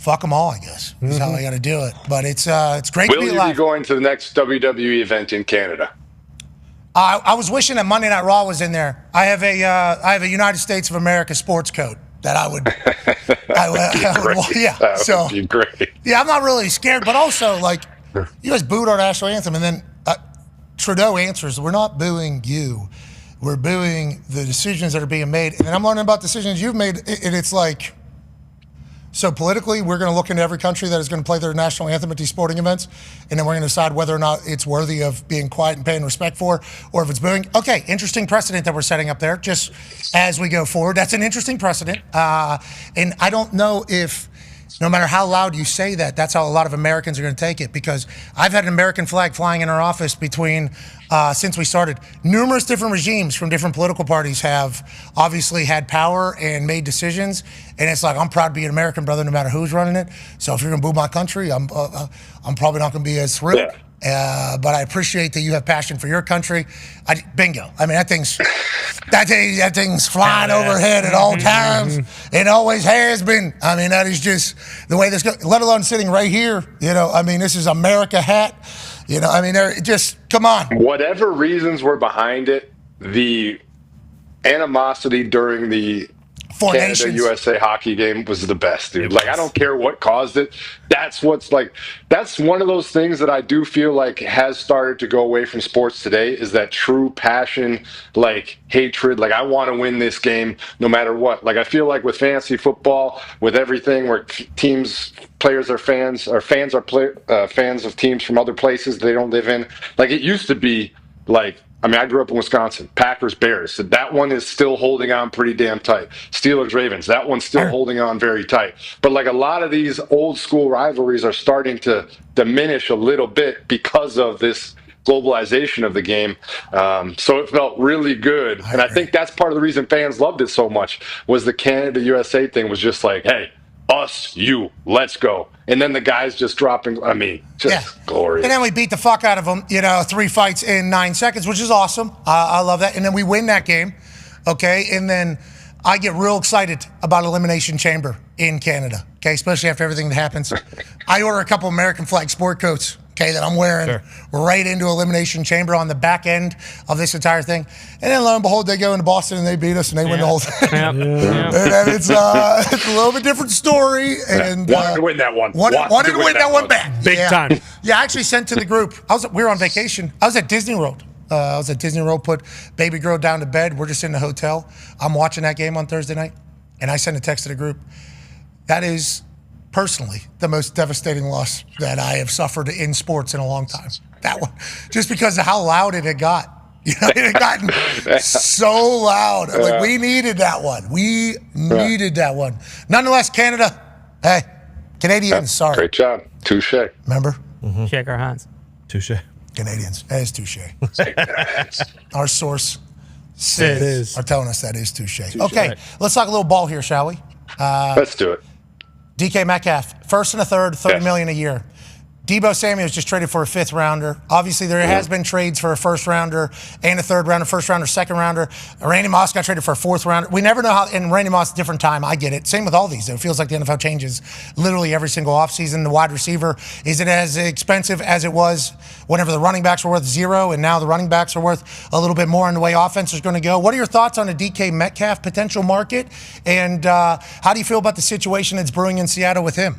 fuck them all, I guess. That's how I got to do it. But it's great to be alive. Will you be going to the next WWE event in Canada? I was wishing that Monday Night Raw was in there. I have a United States of America sports coat that I would, yeah. So would be great. Yeah, I'm not really scared, but also like, you guys booed our national anthem, and then Trudeau answers, "We're not booing you, we're booing the decisions that are being made." And then I'm learning about decisions you've made, and it's like, so politically, we're going to look into every country that is going to play their national anthem at these sporting events, and then we're going to decide whether or not it's worthy of being quiet and paying respect for, or if it's booing. Okay, interesting precedent that we're setting up there, just as we go forward. That's an interesting precedent. And I don't know if, no matter how loud you say that, that's how a lot of Americans are going to take it, because I've had an American flag flying in our office since we started. Numerous different regimes from different political parties have obviously had power and made decisions, and it's like, I'm proud to be an American, brother, no matter who's running it. So if you're going to boo my country, I'm probably not going to be as thrilled. Yeah. But I appreciate that you have passion for your country. Bingo. I mean, that thing's flying overhead at all times. It always has been. I mean, that is just the way this goes, let alone sitting right here. You know, I mean, this is America hat. You know, I mean, just, come on. Whatever reasons were behind it, the animosity during the Canada-USA hockey game was the best, dude. Like, I don't care what caused it. That's one of those things that I do feel like has started to go away from sports today, is that true passion, like hatred. Like, I want to win this game no matter what. Like, I feel like with fantasy football, with everything where players are fans, or fans are fans of teams from other places they don't live in. Like, it used to be like, I mean, I grew up in Wisconsin. Packers, Bears. So that one is still holding on pretty damn tight. Steelers, Ravens. That one's still holding on very tight. But like, a lot of these old school rivalries are starting to diminish a little bit because of this globalization of the game. So it felt really good. And I think that's part of the reason fans loved it so much, was the Canada-USA thing was just like, hey, us, you, let's go. And then the guys just dropping, I mean, just glorious. And then we beat the fuck out of them, 3 fights in 9 seconds, which is awesome. I love that. And then we win that game, okay? And then I get real excited about Elimination Chamber in Canada, okay? Especially after everything that happens. I order a couple American flag sport coats, okay, that I'm wearing right into Elimination Chamber on the back end of this entire thing. And then lo and behold, they go into Boston and they beat us and they win the whole thing. And then it's a little bit different story. And wanted to win that one. Wanted to win that one back. Big time. Yeah, I actually sent to the group. We were on vacation. I was at Disney World. Put baby girl down to bed. We're just in the hotel. I'm watching that game on Thursday night. And I sent a text to the group. That is personally the most devastating loss that I have suffered in sports in a long time. That one, just because of how loud it had got. It had gotten so loud. Like, we needed that one. We needed that one. Nonetheless, Canada, hey, Canadians, sorry. Great job. Touche. Remember? Shake our hands. Touche. Canadians. That is touche. Our source are telling us that is touche. Okay, let's talk a little ball here, shall we? Let's do it. DK Metcalf, first and a third, $30 million a year. Debo Samuel's just traded for a 5th rounder. Obviously, there has been trades for a 1st rounder and a 3rd rounder, 1st rounder, 2nd rounder. Randy Moss got traded for a 4th rounder. We never know how, and Randy Moss, different time. I get it. Same with all these. It feels like the NFL changes literally every single offseason. The wide receiver, is it as expensive as it was whenever the running backs were worth 0, and now the running backs are worth a little bit more in the way offense is going to go? What are your thoughts on a DK Metcalf potential market? And how do you feel about the situation that's brewing in Seattle with him?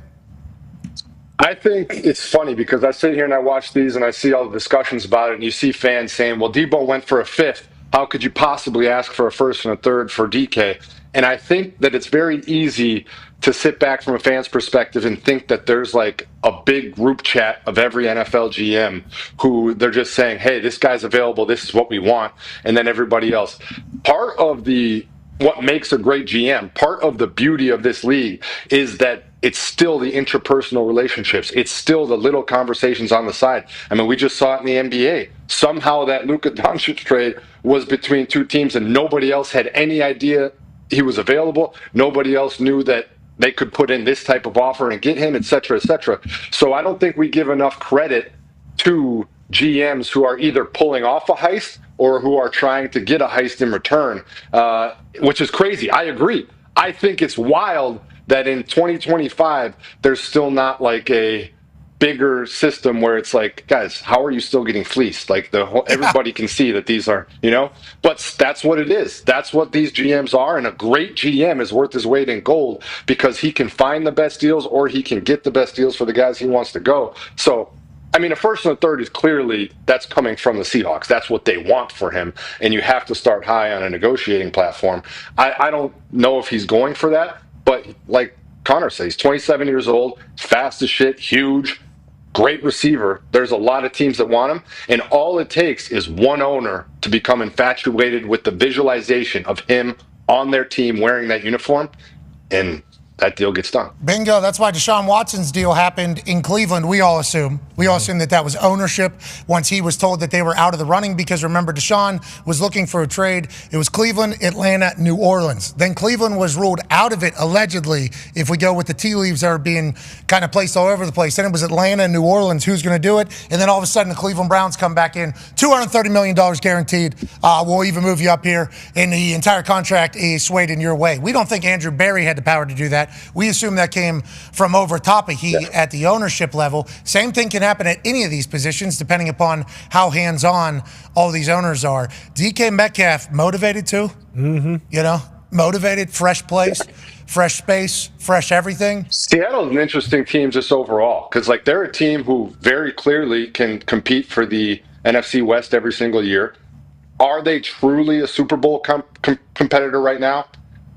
I think it's funny because I sit here and I watch these and I see all the discussions about it, and you see fans saying, well, Debo went for a 5th. how could you possibly ask for a first and a third for DK? And I think that it's very easy to sit back from a fan's perspective and think that there's like a big group chat of every NFL GM who they're just saying, hey, this guy's available, this is what we want, and then everybody else. Part of what makes a great GM, part of the beauty of this league is that it's still the interpersonal relationships. It's still the little conversations on the side. I mean, we just saw it in the NBA. Somehow that Luka Doncic trade was between two teams and nobody else had any idea he was available. Nobody else knew that they could put in this type of offer and get him, et cetera, et cetera. So I don't think we give enough credit to GMs who are either pulling off a heist or who are trying to get a heist in return, which is crazy. I agree. I think it's wild that in 2025, there's still not like a bigger system where it's like, guys, how are you still getting fleeced? Like everybody can see that these are, but that's what it is. That's what these GMs are. And a great GM is worth his weight in gold because he can find the best deals or he can get the best deals for the guys he wants to go. So, I mean, a first and a third is clearly that's coming from the Seahawks. That's what they want for him. And you have to start high on a negotiating platform. I don't know if he's going for that, but like Connor says, he's 27 years old, fast as shit, huge, great receiver. There's a lot of teams that want him. And all it takes is one owner to become infatuated with the visualization of him on their team wearing that uniform. And that deal gets done. Bingo. That's why Deshaun Watson's deal happened in Cleveland, we all assume. We all assume that was ownership once he was told that they were out of the running because, remember, Deshaun was looking for a trade. It was Cleveland, Atlanta, New Orleans. Then Cleveland was ruled out of it, allegedly, if we go with the tea leaves that are being kind of placed all over the place. Then it was Atlanta and New Orleans. Who's going to do it? And then all of a sudden, the Cleveland Browns come back in. $230 million guaranteed. We'll even move you up here. And the entire contract is swayed in your way. We don't think Andrew Berry had the power to do that. We assume that came from over top of at the ownership level. Same thing can happen at any of these positions, depending upon how hands-on all these owners are. DK Metcalf, motivated too? Motivated, fresh place, fresh space, fresh everything. Seattle's an interesting team just overall because, like, they're a team who very clearly can compete for the NFC West every single year. Are they truly a Super Bowl competitor right now?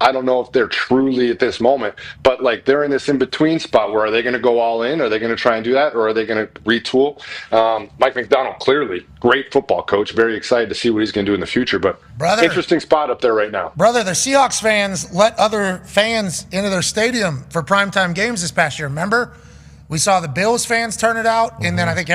I don't know if they're truly at this moment, but like they're in this in-between spot where are they going to go all in? Are they going to try and do that? Or are they going to retool? Mike McDonald, clearly great football coach. Very excited to see what he's going to do in the future, but interesting spot up there right now. Brother, the Seahawks fans let other fans into their stadium for primetime games this past year. Remember? We saw the Bills fans turn it out, and then I think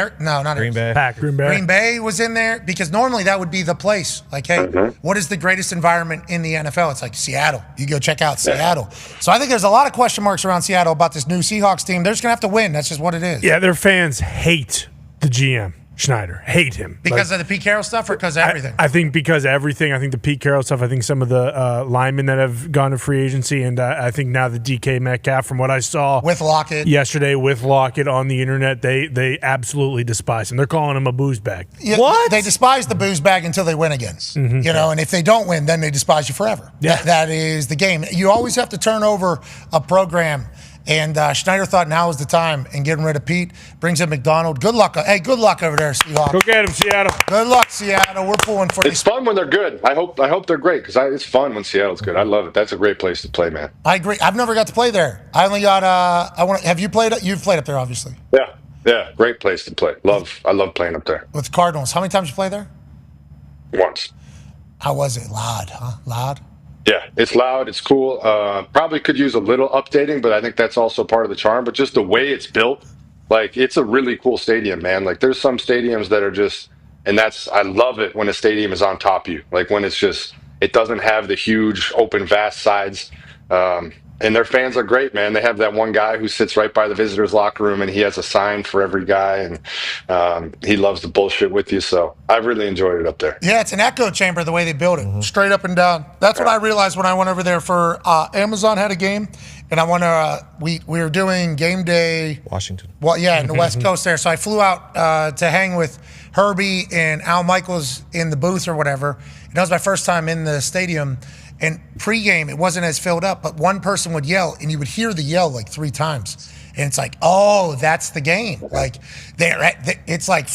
Green Bay was in there because normally that would be the place. Like, hey, what is the greatest environment in the NFL? It's like Seattle. You go check out Seattle. So I think there's a lot of question marks around Seattle about this new Seahawks team. They're just gonna have to win. That's just what it is. Yeah, their fans hate the GM. Schneider. Hate him. Because of the Pete Carroll stuff or because of everything? I think because of everything. I think the Pete Carroll stuff. I think some of the linemen that have gone to free agency. And I think now the DK Metcalf, from what I saw with Lockett yesterday with Lockett on the internet, they absolutely despise him. They're calling him a booze bag. Yeah, what? They despise the booze bag until they win again. And if they don't win, then they despise you forever. Yeah. That is the game. You always have to turn over a program. And Schneider thought now was the time, and getting rid of Pete brings in McDonald. Good luck. Hey, good luck over there, Seahawks. Go get him, Seattle. Good luck, Seattle. We're pulling for you. It's fun when they're good. I hope they're great because it's fun when Seattle's good. I love it. That's a great place to play, man. I agree. I've never got to play there. I only got. Have you played? You've played up there, obviously. Yeah. Great place to play. I love playing up there. With the Cardinals, how many times you play there? Once. How was it? Loud, huh? Loud. Yeah, it's loud. It's cool. Probably could use a little updating, but I think that's also part of the charm. But just the way it's built, like, it's a really cool stadium, man. Like, there's some stadiums that are just, and I love it when a stadium is on top of you. Like, when it's just, it doesn't have the huge, open, vast sides. And their fans are great, man. They have that one guy who sits right by the visitors' locker room, and he has a sign for every guy, and he loves to bullshit with you. So I really enjoyed it up there. Yeah, it's an echo chamber the way they built it, straight up and down. That's what I realized when I went over there for Amazon had a game, and I went to we were doing game day Washington. Well, yeah, in the West Coast there. So I flew out to hang with Herbie and Al Michaels in the booth or whatever. And that was my first time in the stadium. And pregame, it wasn't as filled up, but one person would yell, and you would hear the yell like 3 times. And it's like, oh, that's the game. Like, it's like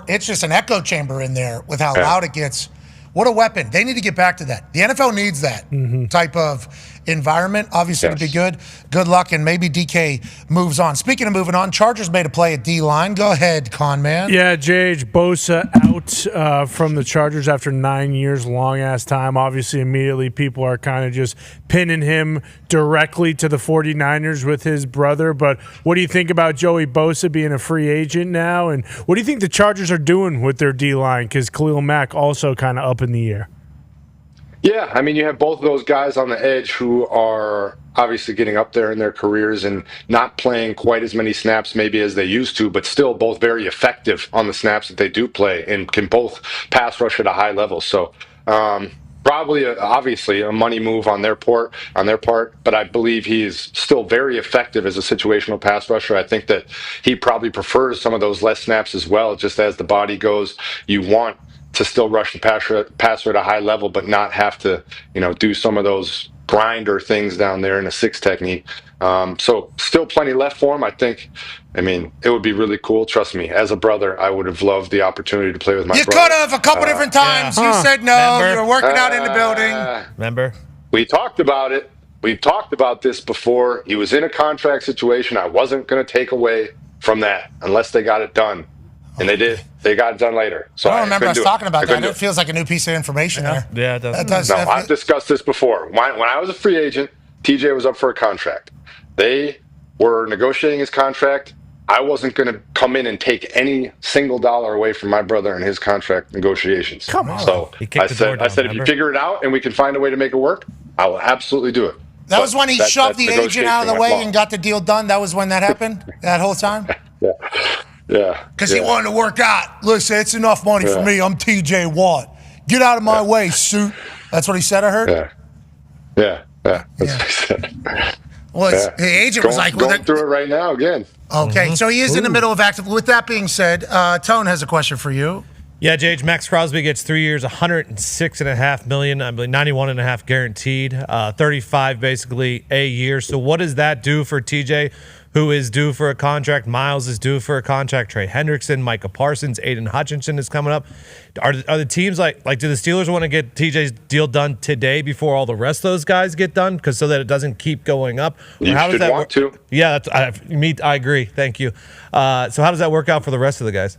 it's just an echo chamber in there with how loud it gets What a weapon. They need to get back to that. The NFL needs that type of environment. Obviously, to be good. Good luck, and maybe DK moves on. Speaking of moving on, Chargers made a play at D-line. Go ahead, con man. Yeah, JH Bosa out from the Chargers after 9 years, long-ass time. Obviously, immediately people are kind of just pinning him directly to the 49ers with his brother. But what do you think about Joey Bosa being a free agent now? And what do you think the Chargers are doing with their D-line? Because Khalil Mack also kind of up in the air. Yeah, I mean, you have both of those guys on the edge who are obviously getting up there in their careers and not playing quite as many snaps maybe as they used to, but still both very effective on the snaps that they do play and can both pass rush at a high level. So probably, obviously, a money move on their part, but I believe he's still very effective as a situational pass rusher. I think that he probably prefers some of those less snaps as well. Just as the body goes, you want to still rush the passer at a high level, but not have to, do some of those grinder things down there in a 6 technique. So still plenty left for him. I mean, it would be really cool. Trust me, as a brother, I would have loved the opportunity to play with my brother. You could have a couple different times. You said no. You were working out in the building. Remember? We talked about it. We've talked about this before. He was in a contract situation. I wasn't going to take away from that unless they got it done. And they did. They got it done later. So I don't remember us talking about that. It it. feels like a new piece of information there. Yeah, it does. No, I've discussed this before. When I was a free agent, TJ was up for a contract. They were negotiating his contract. I wasn't going to come in and take any single dollar away from my brother and his contract negotiations. Come on. So I said, if you figure it out and we can find a way to make it work, I will absolutely do it. That was when he shoved the agent out of the way and got the deal done. That was when that happened? That whole time? Yeah. Because he wanted to work out. Listen, it's enough money for me. I'm TJ Watt. Get out of my way, suit. That's what he said, I heard? Yeah. That's what he said. Well, the agent was like... Going through it right now again. Okay, so he is in the middle of active. With that being said, Tone has a question for you. Yeah, JH, Maxx Crosby gets 3 years, $106.5 million, I believe $91.5 guaranteed, 35 basically a year. So what does that do for TJ, who is due for a contract? Miles is due for a contract. Trey Hendrickson, Micah Parsons, Aiden Hutchinson is coming up. Are the teams like do the Steelers want to get TJ's deal done today before all the rest of those guys get done, because so that it doesn't keep going up? You should want to. Yeah, I agree. Thank you. So how does that work out for the rest of the guys?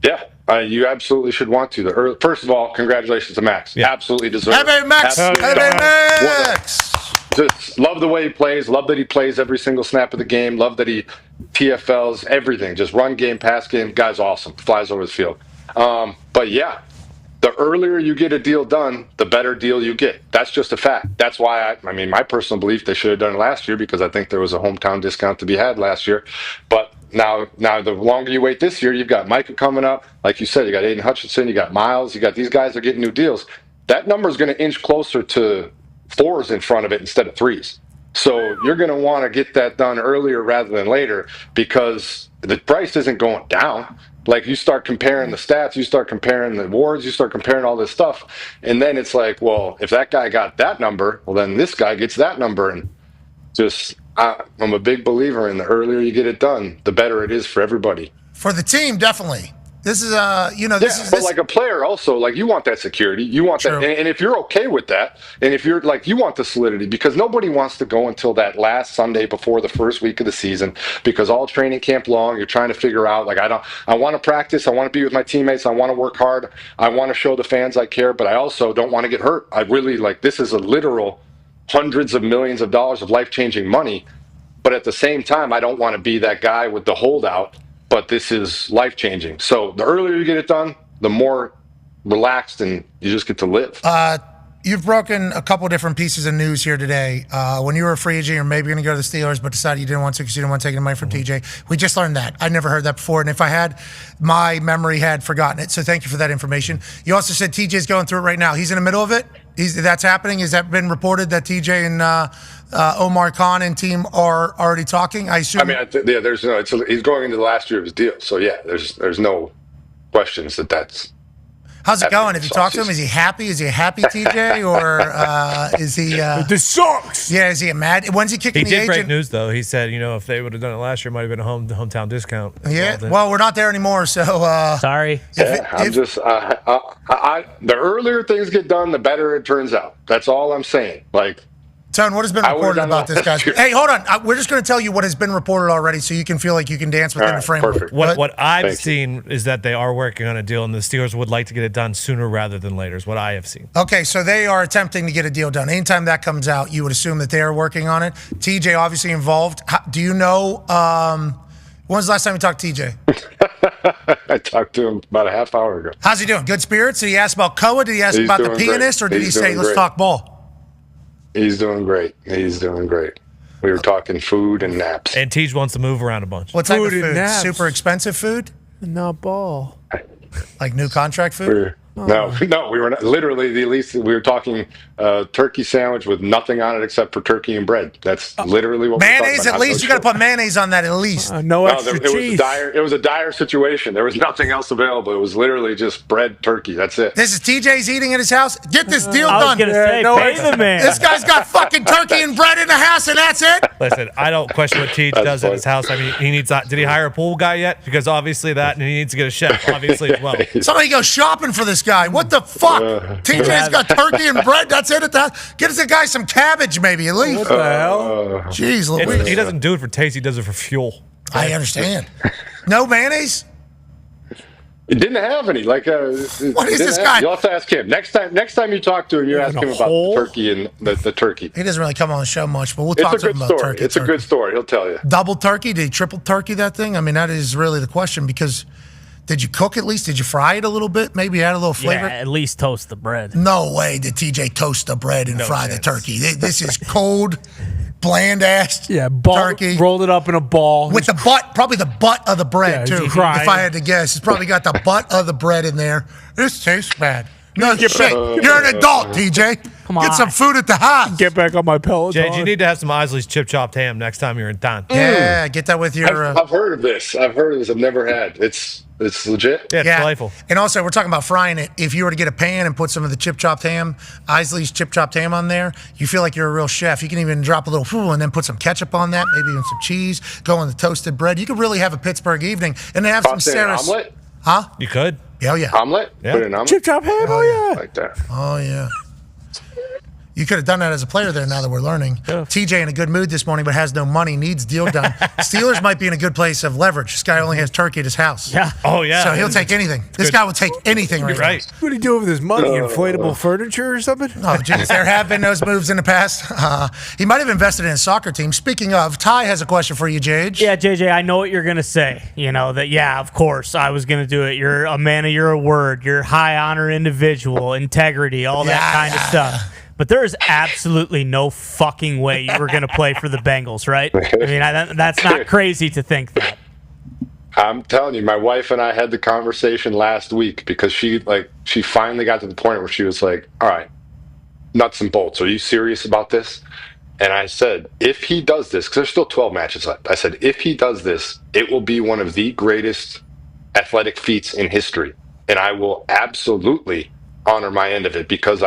Yeah. You absolutely should want to. First of all, congratulations to Max. Yeah. Absolutely deserved. Hey, baby, Max. Hey, baby, Max. Just love the way he plays. Love that he plays every single snap of the game. Love that he TFLs everything. Just run game, pass game. Guy's awesome. Flies over the field. But yeah, the earlier you get a deal done, the better deal you get. That's just a fact. That's why I mean, my personal belief, they should have done it last year, because I think there was a hometown discount to be had last year. But Now, the longer you wait this year, you've got Micah coming up. Like you said, you got Aiden Hutchinson, you got Miles, you got these guys are getting new deals. That number is going to inch closer to 4s in front of it instead of 3s. So you're going to want to get that done earlier rather than later, because the price isn't going down. Like, you start comparing the stats, you start comparing the awards, you start comparing all this stuff, and then it's like, well, if that guy got that number, well, then this guy gets that number. And just, I'm a big believer in the earlier you get it done, the better it is for everybody. For the team, definitely. This is but like a player also, like, you want that security, you want that, and if you're okay with that, and if you're like, you want the solidity, because nobody wants to go until that last Sunday before the first week of the season, because all training camp long, you're trying to figure out, like, I want to practice, I want to be with my teammates, I want to work hard, I want to show the fans I care, but I also don't want to get hurt. I really, like, this is a literal hundreds of millions of dollars of life-changing money, but at the same time, I don't want to be that guy with the holdout. But this is life-changing. So the earlier you get it done, the more relaxed and you just get to live. You've broken a couple different pieces of news here today. When you were a free agent, you're maybe going to go to the Steelers, but decided you didn't want to because you didn't want to take any money from TJ. We just learned that. I never heard that before, and if I had, my memory had forgotten it. So thank you for that information. You also said TJ's going through it right now. He's in the middle of it? That's happening? Has that been reported that TJ and Omar Khan and team are already talking? I assume. I mean, there's no. He's going into the last year of his deal, so yeah, there's no questions that's. How's it going? Have you talked to him? Is he happy? Is he a happy TJ, or is he? This sucks. Yeah, is he a mad? When's he kicking the He did agent? break news though. He said, if they would have done it last year, it might have been a hometown discount. Yeah. Well, we're not there anymore, so sorry. The earlier things get done, the better it turns out. That's all I'm saying. Like, Tone, what has been reported about this guy? Hey, hold on. We're just going to tell you what has been reported already, so you can feel like you can dance within the framework. Perfect. What I've seen is that they are working on a deal, and the Steelers would like to get it done sooner rather than later. Is what I have seen. Okay, so they are attempting to get a deal done. Anytime that comes out, you would assume that they are working on it. TJ obviously involved. Do you know? When was the last time you talked to TJ? I talked to him about a half hour ago. How's he doing? Good spirits? Did he ask about Koa? Did he ask about the pianist, or did he say, "Let's talk ball"? He's doing great. He's doing great. We were talking food and naps. And Tej wants to move around a bunch. What type Food of and food? naps. Super expensive food? Not ball. Like new contract food? No, we were not. Literally, at least we were talking turkey sandwich with nothing on it except for turkey and bread. That's literally what mayonnaise. we're talking about. At least you got to put mayonnaise on that. At least No extra cheese. It was a dire situation. There was nothing else available. It was literally just bread, turkey. That's it. This is TJ's eating at his house. Get this deal I was done. gonna say, pay the man. This guy's got fucking turkey and bread in the house, and that's it. Listen, I don't question what Tej does at his house. I mean, he needs. Did he hire a pool guy yet? Because obviously that, and he needs to get a chef, obviously as well. Somebody go shopping for this guy. What the fuck? TJ's got turkey and bread. That's it at the house. Get this guy some cabbage, maybe at least. What the hell? Jeez, Louise. He doesn't do it for taste. He does it for fuel. I understand. No mayonnaise? It didn't have any. Like, what is this guy? You'll have to ask him next time you talk to him. You ask him about the turkey and the turkey. He doesn't really come on the show much, but we'll talk to him about turkey. It's a good story. He'll tell you. Double turkey? Did he triple turkey that thing? I mean, that is really the question, because did you cook at least? Did you fry it a little bit? Maybe add a little flavor? Yeah, at least toast the bread. No way did TJ toast the bread and fry the turkey. This is cold, bland-ass turkey. Rolled it up in a ball. With the butt, probably the butt of the bread, too. If I had to guess. It's probably got the butt of the bread in there. This tastes bad. No shit. You're an adult, TJ. Come on. Get some food at the house. Get back on my Peloton. Jay, you need to have some Isley's chip chopped ham next time you're in Dahn. Yeah, get that with your... I've heard of this. I've never had. It's legit. Yeah, it's delightful. And also, we're talking about frying it. If you were to get a pan and put some of the chip chopped ham, Isley's chip chopped ham on there, you feel like you're a real chef. You can even drop a little fool and then put some ketchup on that, maybe even some cheese, go on the toasted bread. You could really have a Pittsburgh evening and then have some Sarah's. Omelet? Huh? You could. Yeah, yeah. Omelet? Yeah. Put it in omelet? Chip chop ham? Oh, yeah. Like that. Oh, yeah. You could have done that as a player there now that we're learning. Yeah. TJ in a good mood this morning, but has no money, needs deal done. Steelers might be in a good place of leverage. This guy only has turkey at his house. Yeah. Oh, yeah. So he'll take anything. This guy will take anything right You're right. now. What are you doing with his money? Inflatable furniture or something? Oh, geez. There have been those moves in the past. He might have invested in a soccer team. Speaking of, Ty has a question for you, JJ. Yeah, JJ, I know what you're going to say. You know, that, yeah, of course, I was going to do it. You're a man of your word. You're high honor individual, integrity, all that kind of stuff. But there is absolutely no fucking way you were going to play for the Bengals, right? I mean, that's not crazy to think that. I'm telling you, my wife and I had the conversation last week because she finally got to the point where she was like, all right, nuts and bolts, are you serious about this? And I said, if he does this, because there's still 12 matches left, I said, if he does this, it will be one of the greatest athletic feats in history. And I will absolutely honor my end of it because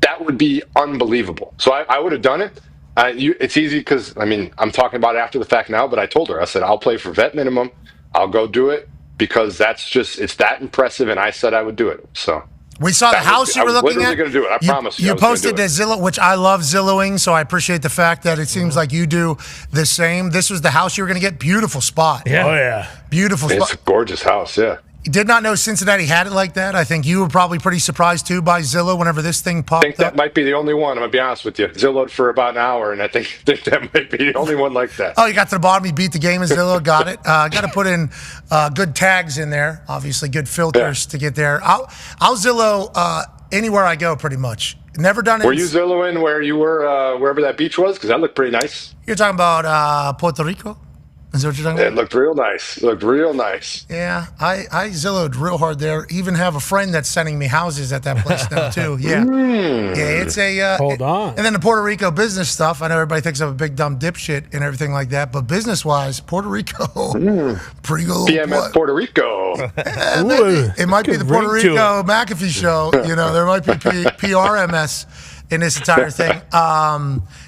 that would be unbelievable. So I would have done it. It's easy because, I'm talking about it after the fact now, but I told her, I said, I'll play for vet minimum. I'll go do it because it's that impressive, and I said I would do it. So we saw the house you were looking at. I was literally going to do it. I promise you. You posted the Zillow, which I love Zillowing, so I appreciate the fact that it seems like you do the same. This was the house you were going to get. Beautiful spot. Yeah. Oh, yeah. Beautiful spot. It's a gorgeous house, yeah. Did not know Cincinnati had it like that. I think you were probably pretty surprised, too, by Zillow whenever this thing popped up. I think that might be the only one. I'm going to be honest with you. Zillowed for about an hour, and I think that might be the only one like that. Oh, you got to the bottom. You beat the game in Zillow. Got it. Got to put in good tags in there. Obviously, good filters to get there. I'll Zillow anywhere I go, pretty much. Never done it. Were you Zillowing where you were, wherever that beach was? Because that looked pretty nice. You're talking about Puerto Rico? Is that what you're talking It about? looked real nice. It looked real nice. Yeah, I Zillowed real hard there. Even have a friend that's sending me houses at that place now too. Yeah, yeah. It's a Hold on. And then the Puerto Rico business stuff. I know everybody thinks I'm a big dumb dipshit and everything like that, but business wise, Puerto Rico, pretty good. PMS Puerto Rico. Maybe. It might be the Puerto ring to Rico McAfee Show. You know, there might be PRMS in this entire thing.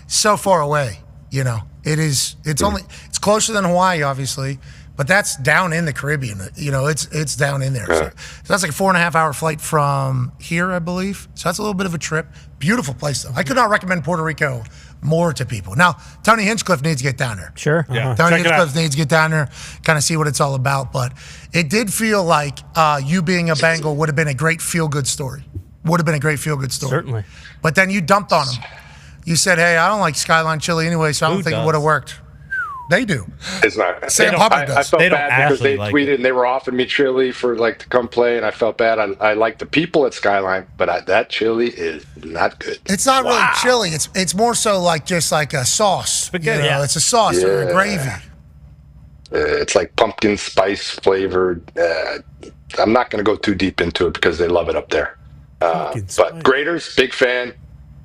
So far away. You know, it's closer than Hawaii, obviously, but that's down in the Caribbean. You know, it's down in there. So that's like a 4.5 hour flight from here, I believe. So that's a little bit of a trip. Beautiful place, though. I could not recommend Puerto Rico more to people. Now, Tony Hinchcliffe needs to get down there. Sure. Yeah. Tony Check it out. Hinchcliffe needs to get down there, kind of see what it's all about. But it did feel like you being a Bengal would have been a great feel-good story. Would have been a great feel-good story. Certainly. But then you dumped on him. You said, hey, I don't like Skyline Chili anyway, so I don't Who think it does? would have worked. They do. It's not. Sam I Hubbard does. felt They don't bad because actually they like tweeted it. and they were offering me chili for to come play, and I felt bad. I like the people at Skyline, but that chili is not good. It's not really chili. It's more so like just like a sauce. Spaghetti. You know, it's a sauce or a gravy. It's like pumpkin spice flavored. I'm not going to go too deep into it because they love it up there. Pumpkin spice. But Graders, big fan.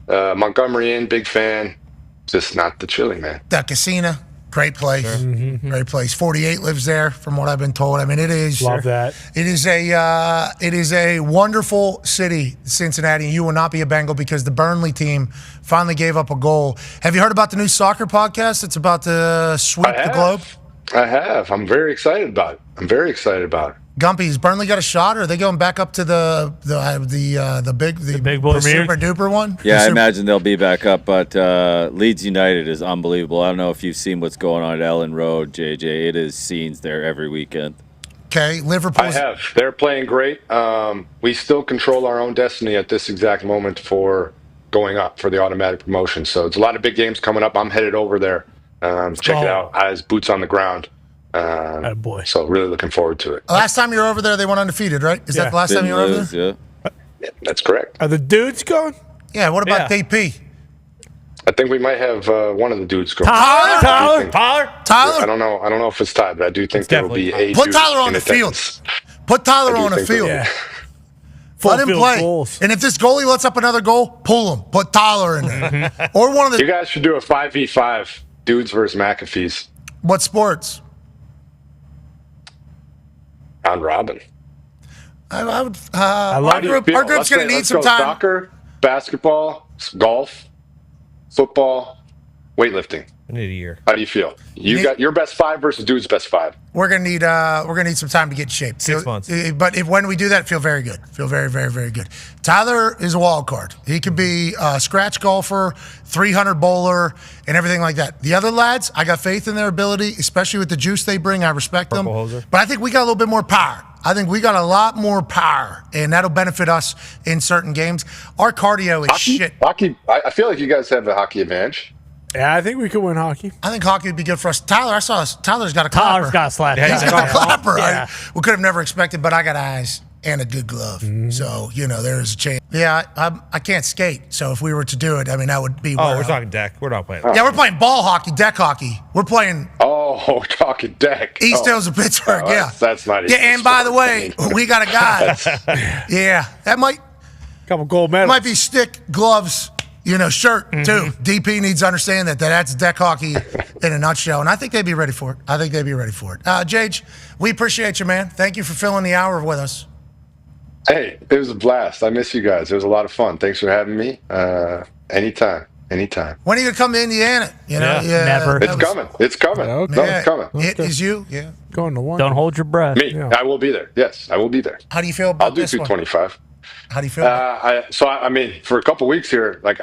Montgomery Inn, big fan. Just not the chili, man. The Casino, great place. Great place. 48 lives there, from what I've been told. I mean, it is. Love that. It is a wonderful city, Cincinnati. You will not be a Bengal because the Burnley team finally gave up a goal. Have you heard about the new soccer podcast? It's about to sweep the globe. I have. I'm very excited about it. Gumpy, has Burnley got a shot, or are they going back up to the big boy super duper one? Yeah, I The super- imagine they'll be back up, but Leeds United is unbelievable. I don't know if you've seen what's going on at Ellen Road, JJ. It is scenes there every weekend. Okay, Liverpool. I have. They're playing great. We still control our own destiny at this exact moment for going up for the automatic promotion. So it's a lot of big games coming up. I'm headed over there. Check it out. Eyes, boots on the ground. Boy. So really looking forward to it. Last time you were over there, they went undefeated, right? Is that the last time you were over there? Yeah. Yeah, that's correct. Are the dudes going? Yeah. What about DP? I think we might have one of the dudes go. Tyler? I don't know if it's tied, but I do think there will be a Put dude Tyler on in the field. attendance. Put Tyler I do on the think so. field. Yeah. Let him Full-field play. goals. And if this goalie lets up another goal, pull him. Put Tyler in there. Or one of You the guys should do a 5v5, dudes versus McAfee's. what sports? Round robin. I would. love Our it. group, Feel- our group's let's going say- to need let's some go time. Soccer, basketball, golf, football, weightlifting. I need a year. How do you feel? You got your best five versus dude's best five. We're gonna need some time to get in shape. 6 months. But when we do that, feel very good. Feel very, very, very good. Tyler is a wild card. He could be a scratch golfer, 300 bowler, and everything like that. The other lads, I got faith in their ability, especially with the juice they bring. I respect them. Purple hoser. But I think we got a little bit more power. I think we got a lot more power, and that'll benefit us in certain games. Our cardio is shit. Hockey. I feel like you guys have a hockey advantage. Yeah, I think we could win hockey. I think hockey would be good for us. Tyler, I saw Tyler's got a clapper. Tyler's got a slap. He's got a clapper. Yeah. We could have never expected, but I got eyes and a good glove. So, there's a chance. Yeah, I can't skate. So if we were to do it, I mean, that would be. Oh, we're talking deck. We're not playing. Yeah, we're playing ball hockey, deck hockey. We're playing Oh, talking deck. East Hills of Pittsburgh. Oh, yeah. that's not Yeah, even and by the sport. way, we got a guy. Yeah, that might Couple gold medals. be stick, gloves, shirt too. DP needs to understand that's deck hockey in a nutshell, and I think they'd be ready for it. Jage, we appreciate you, man. Thank you for filling the hour with us. Hey, it was a blast. I miss you guys. It was a lot of fun. Thanks for having me. Anytime. When are you gonna come to Indiana? Never. It's coming. It's coming. Okay. No, it's coming. It is you. Yeah. Going to one. Don't hold your breath. Me. I will be there. Yes, I will be there. How do you feel about I'll do this one? 225. How do you feel? I mean, for a couple weeks here, like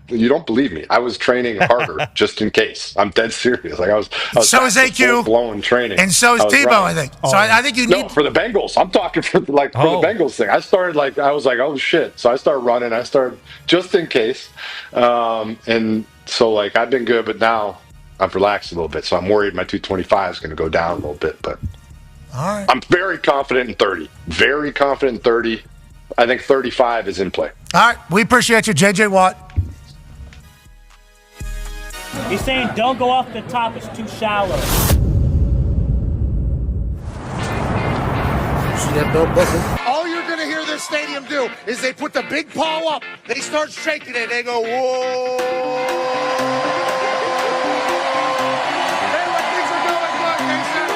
you don't believe me. I was training harder just in case. I'm dead serious. Like I was So is AQ. blowing training, and so is Tebow, I think. So I think you need. No, for the Bengals. I'm talking for the Bengals thing. I started I was like, oh shit. So I started running. I started just in case, and so I've been good, but now I've relaxed a little bit. So I'm worried my 225 is going to go down a little bit, but All right. I'm very confident in 30. Very confident in 30. I think 35 is in play. All right. We appreciate you, JJ Watt. He's saying don't go off the top, it's too shallow. should have no bucket. All you're going to hear this stadium do is they put the big paw up. They start shaking it. They go, whoa. Hey, what things are going? Look, they said,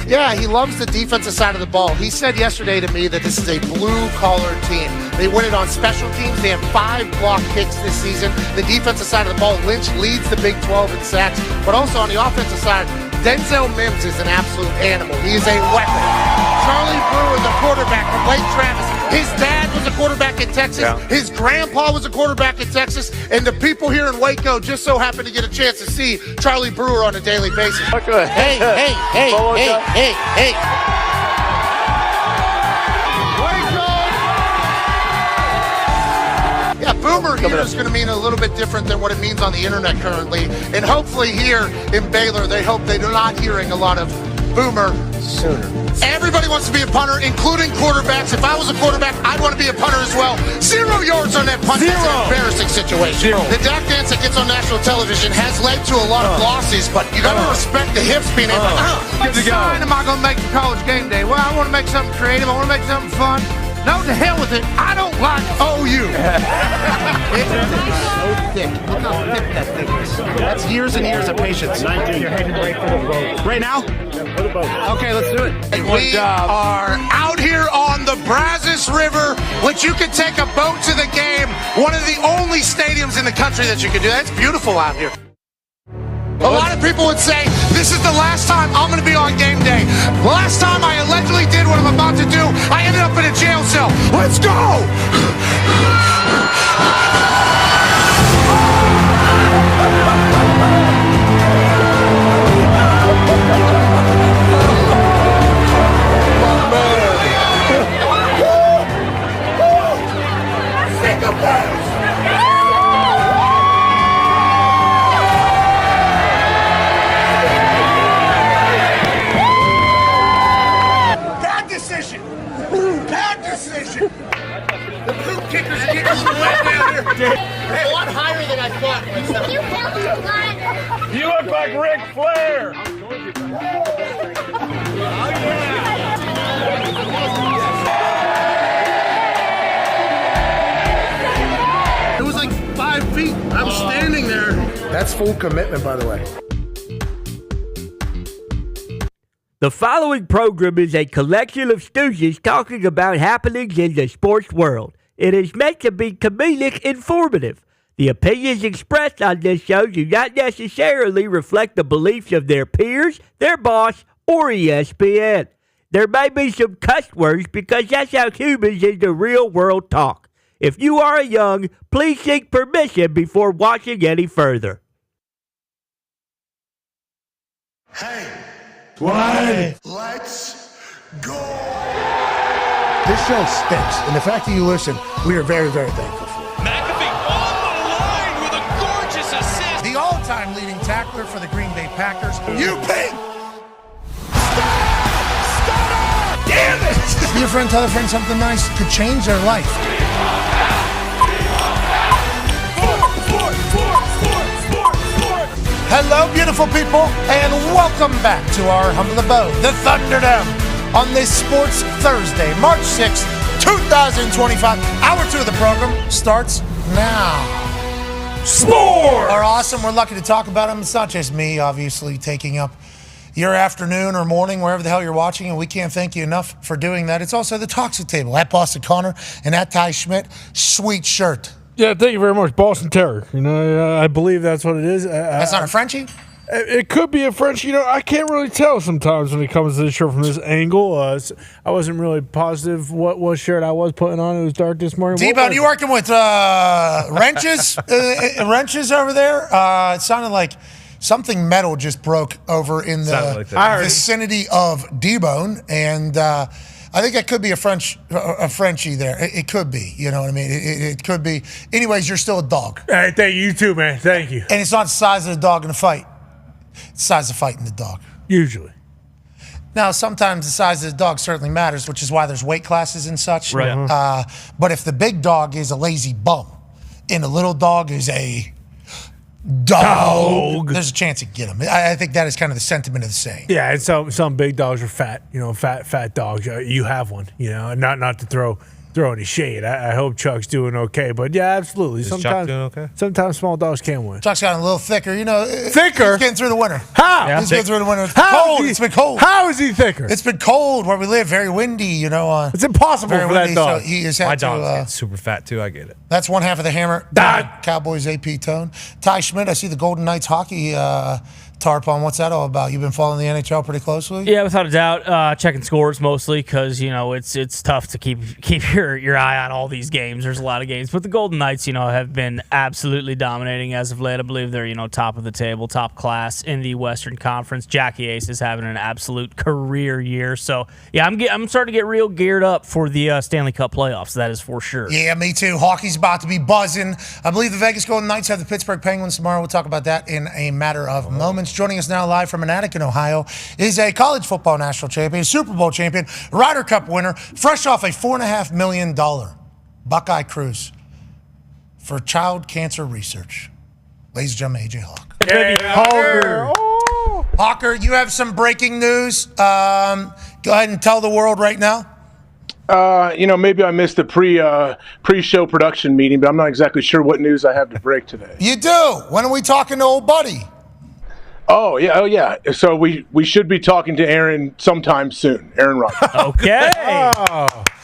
Yeah, he loves the defensive side of the ball. He said yesterday to me that this is a blue-collar team. They win it on special teams. They have 5 block kicks this season. The defensive side of the ball, Lynch leads the Big 12 in sacks. But also on the offensive side, Denzel Mims is an absolute animal. He is a weapon. Charlie Brewer, the quarterback from Lake Travis. His dad was a quarterback in Texas. Yeah. His grandpa was a quarterback in Texas. And the people here in Waco just so happen to get a chance to see Charlie Brewer on a daily basis. Hey. Yeah, boomer here is going to mean a little bit different than what it means on the internet currently. And hopefully here in Baylor, they hope they're not hearing a lot of boomer sooner. Everybody wants to be a punter, including quarterbacks. If I was a quarterback, I'd want to be a punter as well. 0 yards on that punt. That's an embarrassing situation. The Dak dance that gets on national television has led to a lot of losses, but you got to respect the hips being able to. What sign am I going to make for college game day? Well, I want to make something creative. I want to make something fun. No, to hell with it. I don't like OU. It's so thick. Look how thick that thing is. That's years and years of patience. You're headed right for the boat. Right now? Okay, let's do it. We are out here on the Brazos River, which you can take a boat to the game. One of the only stadiums in the country that you can do that. It's beautiful out here. A lot of people would say, this is the last time I'm going to be on game day. The last time I allegedly did what I'm about to do, I ended up in a jail cell. Let's go! The poop kicker's getting a lot higher than I thought. You look like Ric Flair. It was like 5 feet. I was standing there. That's full commitment, by the way. The following program is a collection of stooges talking about happenings in the sports world. It is meant to be comedic informative. The opinions expressed on this show do not necessarily reflect the beliefs of their peers, their boss, or ESPN. There may be some cuss words because that's how humans in the real world talk. If you are young, please seek permission before watching any further. Hey. Why? Let's go. This show stinks, and the fact that you listen, we are very, very thankful for. McAfee on the line with a gorgeous assist. The all-time leading tackler for the Green Bay Packers. You pink. Damn it! Your friend tell a friend something nice could change their life. Hello, beautiful people, and welcome back to our humble abode, the Thunderdome, on this Sports Thursday, March 6th, 2025. Hour 2 of the program starts now. Sports are awesome. We're lucky to talk about them. It's not just me, obviously, taking up your afternoon or morning, wherever the hell you're watching, and we can't thank you enough for doing that. It's also the Toxic Table, at Boston Connor and at Ty Schmidt. Sweet shirt. Yeah, thank you very much, Boston Terror. You know, I believe that's what it is. That's not a Frenchie? It could be a French. You know, I can't really tell sometimes when it comes to this shirt from this angle. I wasn't really positive what shirt I was putting on. It was dark this morning. D-Bone, you working with wrenches? Wrenches over there? It sounded like something metal just broke over in the vicinity of D-Bone, and I think it could be a Frenchie there. It could be. You know what I mean? It could be. Anyways, you're still a dog. Hey, thank you too, man. Thank you. And it's not the size of the dog in the fight. It's the size of fighting the dog. Usually. Now, sometimes the size of the dog certainly matters, which is why there's weight classes and such. Right. But if the big dog is a lazy bum and the little dog is a Dog. There's a chance you get him. I think that is kind of the sentiment of the saying. Yeah, and some big dogs are fat. Fat dogs. You have one. And not to throw any shade. I hope Chuck's doing okay. But yeah, absolutely. Chuck doing okay? Sometimes small dogs can win. Chuck's gotten a little thicker. Thicker? He's getting through the winter. How? Yeah, he's getting through the winter. It's been cold. How is he thicker? It's been cold where we live. Very windy. It's impossible for that dog. So he has had My dog's getting super fat too. I get it. That's one half of the hammer. Cowboys AP tone. Ty Schmidt, I see the Golden Knights hockey tarp on. What's that all about? You've been following the NHL pretty closely? Yeah, without a doubt. Checking scores mostly because, it's tough to keep your eye on all these games. There's a lot of games. But the Golden Knights, have been absolutely dominating as of late. I believe they're, top of the table, top class in the Western Conference. Jackie Ace is having an absolute career year. So, yeah, I'm starting to get real geared up for the Stanley Cup playoffs. That is for sure. Yeah, me too. Hockey's about to be buzzing. I believe the Vegas Golden Knights have the Pittsburgh Penguins tomorrow. We'll talk about that in a matter of moments. Joining us now live from Vatican, Ohio, is a college football national champion, Super Bowl champion, Ryder Cup winner, fresh off a $4.5 million Buckeye cruise for child cancer research. Ladies and gentlemen, AJ Hawk. Hey, Hawker. Hawker, you have some breaking news. Go ahead and tell the world right now. Maybe I missed the pre-show production meeting, but I'm not exactly sure what news I have to break today. You do. When are we talking to old buddy? Oh yeah. So we should be talking to Aaron sometime soon. Aaron Rodgers. Okay.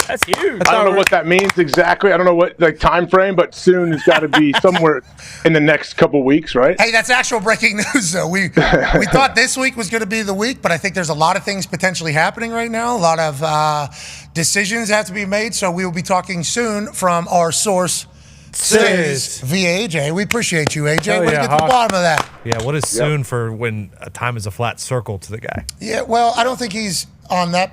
That's huge. I don't know what that means exactly. I don't know what time frame, but soon has got to be somewhere in the next couple weeks, right? Hey, that's actual breaking news, though. We thought this week was going to be the week, but I think there's a lot of things potentially happening right now. A lot of decisions have to be made, so we will be talking soon from our source, Sis via AJ. We appreciate you, AJ. We'll get to the bottom of that. Yeah, what is soon for when a time is a flat circle to the guy? Yeah, well, I don't think he's on that.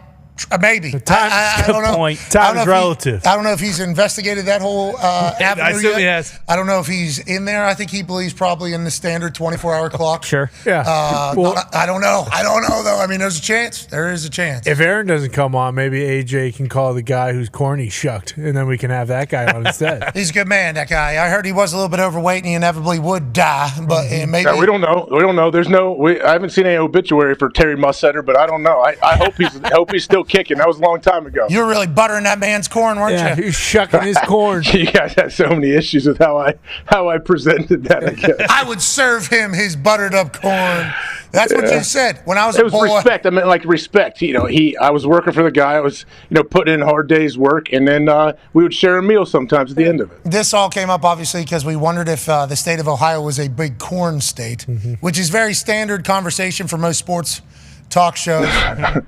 Maybe. I don't know. Point. Time is relative. I don't know if he's investigated that whole avenue I assume he has. I don't know if he's in there. I think he believes probably in the standard 24-hour clock. Sure. Yeah. I don't know. I don't know, though. I mean, there's a chance. There is a chance. If Aaron doesn't come on, maybe AJ can call the guy who's corny shucked, and then we can have that guy on instead. He's a good man, that guy. I heard he was a little bit overweight, and he inevitably would die. But maybe yeah, we don't know. We don't know. There's I haven't seen any obituary for Terry Mussetter, but I don't know. I hope he's still kicking. That was a long time ago. You were really buttering that man's corn, weren't you? He was shucking his corn. You guys had so many issues with how I presented that, I guess. I would serve him his buttered up corn. That's what you said. When I was a boy. It was respect. I meant like respect. I was working for the guy. I was, putting in hard days work, and then we would share a meal sometimes at the end of it. This all came up, obviously, because we wondered if the state of Ohio was a big corn state, which is very standard conversation for most sports talk shows.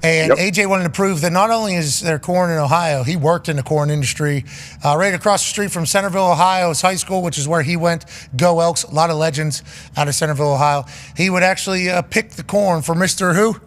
And AJ wanted to prove that not only is there corn in Ohio, he worked in the corn industry. Right across the street from Centerville, Ohio, is high school, which is where he went. Go Elks, a lot of legends out of Centerville, Ohio. He would actually pick the corn for Mr. Who?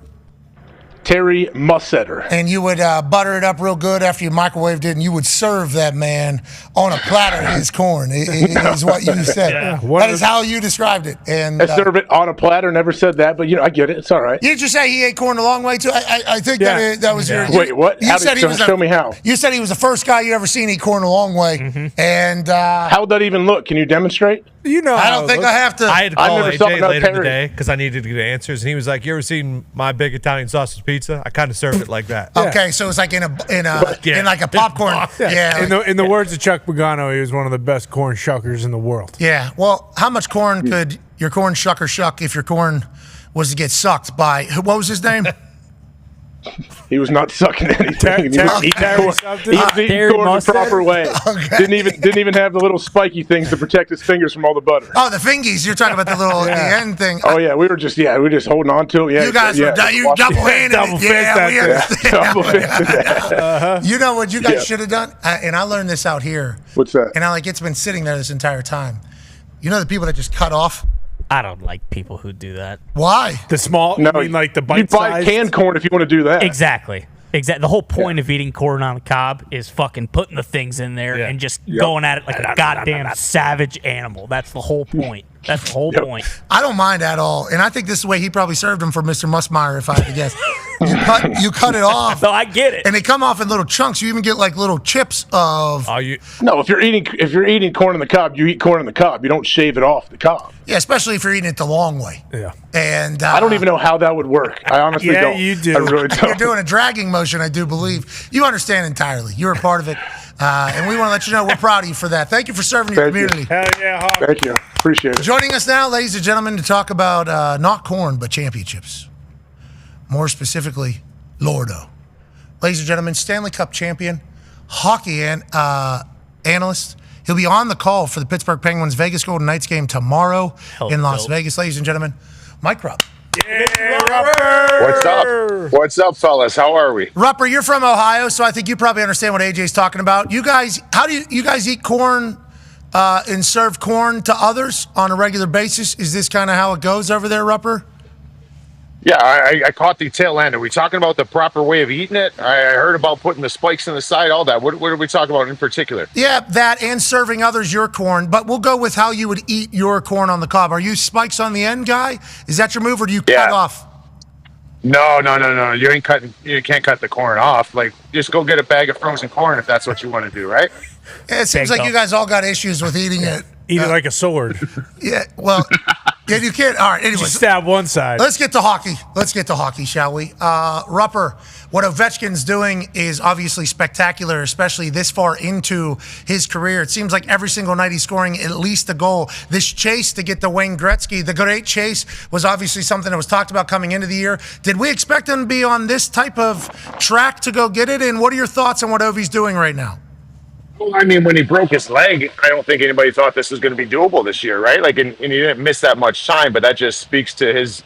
Terry Mussetter. And you would butter it up real good after you microwaved it, and you would serve that man on a platter his corn, is what you said. That is how you described it. And I serve it on a platter, never said that, but I get it. It's all right. You just say he ate corn the long way, too? I think that was your... Wait, what? Show me how. You said he was the first guy you ever seen eat corn the long way. And how would that even look? Can you demonstrate? I don't think I have to. I had to call AJ later in the day because I needed to get answers, and he was like, "You ever seen my big Italian sausage pizza? I kind of served it like that." Okay, so it's like in like a popcorn. In the words of Chuck Pagano, he was one of the best corn shuckers in the world. Yeah. Well, how much corn could your corn shucker shuck if your corn was to get sucked by what was his name? He was not sucking anything. He was eating corn the proper way. Okay. Didn't even have the little spiky things to protect his fingers from all the butter. Oh, the fingies. You're talking about the little the end thing. Oh yeah, we were just holding on to it. Yeah, you guys were double-handed. Double-fisted. You know what you guys should have done? And I learned this out here. What's that? And it's been sitting there this entire time. You know the people that just cut off? I don't like people who do that. Why? The small, no, like the bite you buy canned corn if you want to do that. Exactly. The whole point of eating corn on the cob is fucking putting the things in there and just going at it like a goddamn savage animal. That's the whole point. That's the whole point. I don't mind at all. And I think this is the way he probably served him for Mr. Musmeyer, if I had to guess. you cut it off. So I get it. And they come off in little chunks. You even get like little chips of. No, if you're eating corn on the cob, you eat corn on the cob. You don't shave it off the cob. Yeah, especially if you're eating it the long way. Yeah. And I don't even know how that would work. I honestly don't. You do. I really don't. You're doing a dragging motion, I do believe. You understand entirely. You're a part of it. And we want to let you know we're proud of you for that. Thank you for serving your community. Hell yeah, Hawk. Thank you. Appreciate it. Joining us now, ladies and gentlemen, to talk about not corn, but championships. More specifically, Lordo. Ladies and gentlemen, Stanley Cup champion, hockey analyst. He'll be on the call for the Pittsburgh Penguins Vegas Golden Knights game tomorrow in Las Vegas. Ladies and gentlemen, Mike Rupp. What's up? What's up, fellas? How are we? Rupper, you're from Ohio, so I think you probably understand what AJ's talking about. You guys, how do you guys eat corn and serve corn to others on a regular basis? Is this kind of how it goes over there, Rupper? Yeah, I caught the tail end. Are we talking about the proper way of eating it? I heard about putting the spikes in the side, all that. What are we talking about in particular? Yeah, that and serving others your corn. But we'll go with how you would eat your corn on the cob. Are you spikes on the end guy? Is that your move, or do you cut off? No. You can't cut the corn off. Like, just go get a bag of frozen corn if that's what you want to do, right? Yeah, it seems like you guys all got issues with eating it. Eat it like a sword. Yeah, well, yeah, you can't. All right, anyways. Just stab one side. Let's get to hockey, shall we? Rupper, what Ovechkin's doing is obviously spectacular, especially this far into his career. It seems like every single night he's scoring at least a goal. This chase to get to Wayne Gretzky, the great chase, was obviously something that was talked about coming into the year. Did we expect him to be on this type of track to go get it? And what are your thoughts on what Ovi's doing right now? Well, I mean, when he broke his leg, I don't think anybody thought this was going to be doable this year, right? Like, and he didn't miss that much time, but that just speaks to his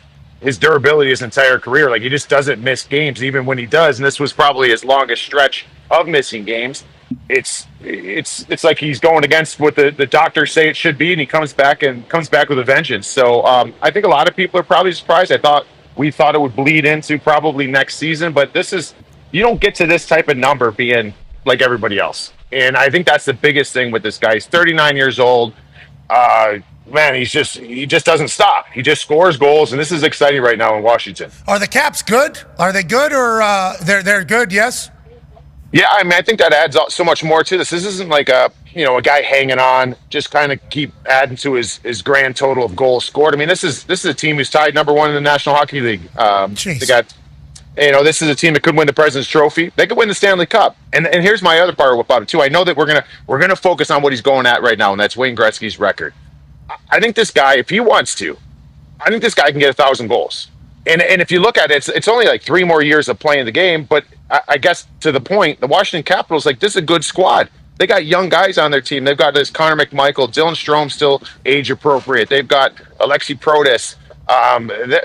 durability his entire career. Like, he just doesn't miss games, even when he does. And this was probably his longest stretch of missing games. It's like he's going against what the doctors say it should be, and he comes back with a vengeance. So I think a lot of people are probably surprised. We thought it would bleed into probably next season, but you don't get to this type of number being like everybody else. And I think that's the biggest thing with this guy. He's 39 years old. Man, he just doesn't stop. He just scores goals, and this is exciting right now in Washington. Are the Caps good? Are they good, or they're good? Yes. Yeah, I mean, I think that adds so much more to this. This isn't like a guy hanging on, just kind of keep adding to his grand total of goals scored. I mean, this is a team who's tied number one in the National Hockey League. They got. This is a team that could win the President's Trophy. They could win the Stanley Cup. And here's my other part about it too. I know that we're gonna focus on what he's going at right now, and that's Wayne Gretzky's record. I think this guy, if he wants to, I think this guy can get 1,000 goals. And if you look at it, it's only like 3 more years of playing the game. But I guess to the point, the Washington Capitals, like, this is a good squad. They got young guys on their team. They've got this Connor McMichael, Dylan Strome, still age appropriate. They've got Alexei Protas.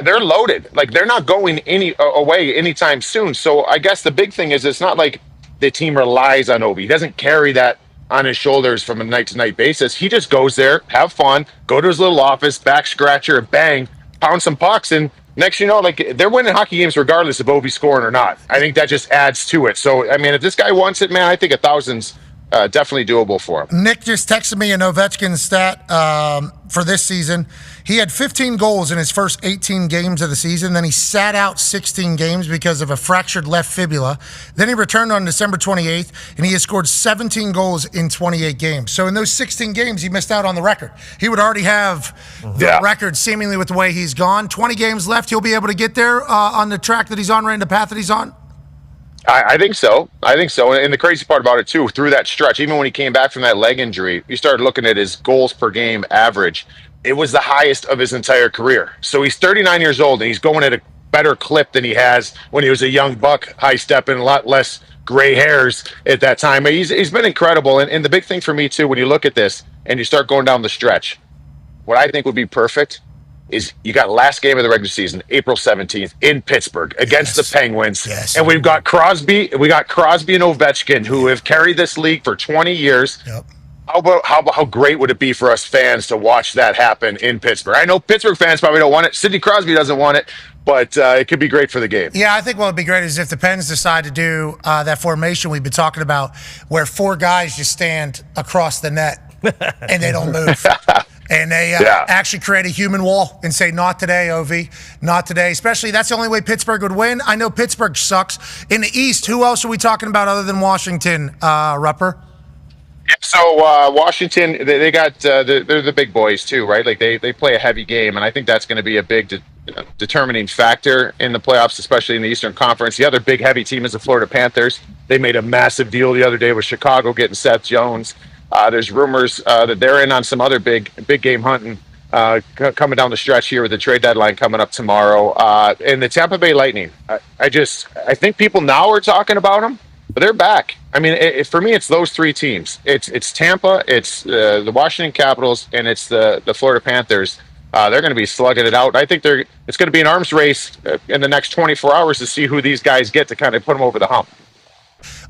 They're loaded. Like, they're not going away anytime soon. So I guess the big thing is it's not like the team relies on Ovi. He doesn't carry that on his shoulders from a night-to-night basis. He just goes there, have fun, go to his little office, back scratcher, bang, pound some pucks, and next you know, like, they're winning hockey games regardless of Ovi scoring or not. I think that just adds to it. So, I mean, if this guy wants it, man, I think 1,000's definitely doable for him. Nick just texted me an Ovechkin stat for this season. He had 15 goals in his first 18 games of the season. Then he sat out 16 games because of a fractured left fibula. Then he returned on December 28th, and he has scored 17 goals in 28 games. So in those 16 games, he missed out on the record. He would already have the record, seemingly, with the way he's gone. 20 games left. He'll be able to get there on the track that he's on, right in the path that he's on. I think so. And the crazy part about it, too, through that stretch, even when he came back from that leg injury, you started looking at his goals per game average. It was the highest of his entire career. So he's 39 years old, and he's going at a better clip than he has when he was a young buck, high-stepping, a lot less gray hairs at that time. But he's been incredible. And the big thing for me, too, when you look at this and you start going down the stretch, what I think would be perfect is you got last game of the regular season, April 17th, in Pittsburgh against the Penguins. Yes. And we've got Crosby and Ovechkin, who have carried this league for 20 years. Yep. How great would it be for us fans to watch that happen in Pittsburgh? I know Pittsburgh fans probably don't want it. Sidney Crosby doesn't want it, but it could be great for the game. Yeah, I think what would be great is if the Pens decide to do that formation we've been talking about, where 4 guys just stand across the net and they don't move. And they actually create a human wall and say, not today, Ovi, not today. Especially, that's the only way Pittsburgh would win. I know Pittsburgh sucks. In the East, who else are we talking about other than Washington, Rupper? So Washington, they got they're the big boys too, right? Like they play a heavy game, and I think that's going to be a big determining factor in the playoffs, especially in the Eastern Conference. The other big heavy team is the Florida Panthers. They made a massive deal the other day with Chicago getting Seth Jones. There's rumors that they're in on some other big game hunting coming down the stretch here with the trade deadline coming up tomorrow. And the Tampa Bay Lightning, I think people now are talking about them, but they're back. I mean, for me, it's those three teams. It's Tampa, it's the Washington Capitals, and it's the Florida Panthers. They're going to be slugging it out. I think it's going to be an arms race in the next 24 hours to see who these guys get to kind of put them over the hump.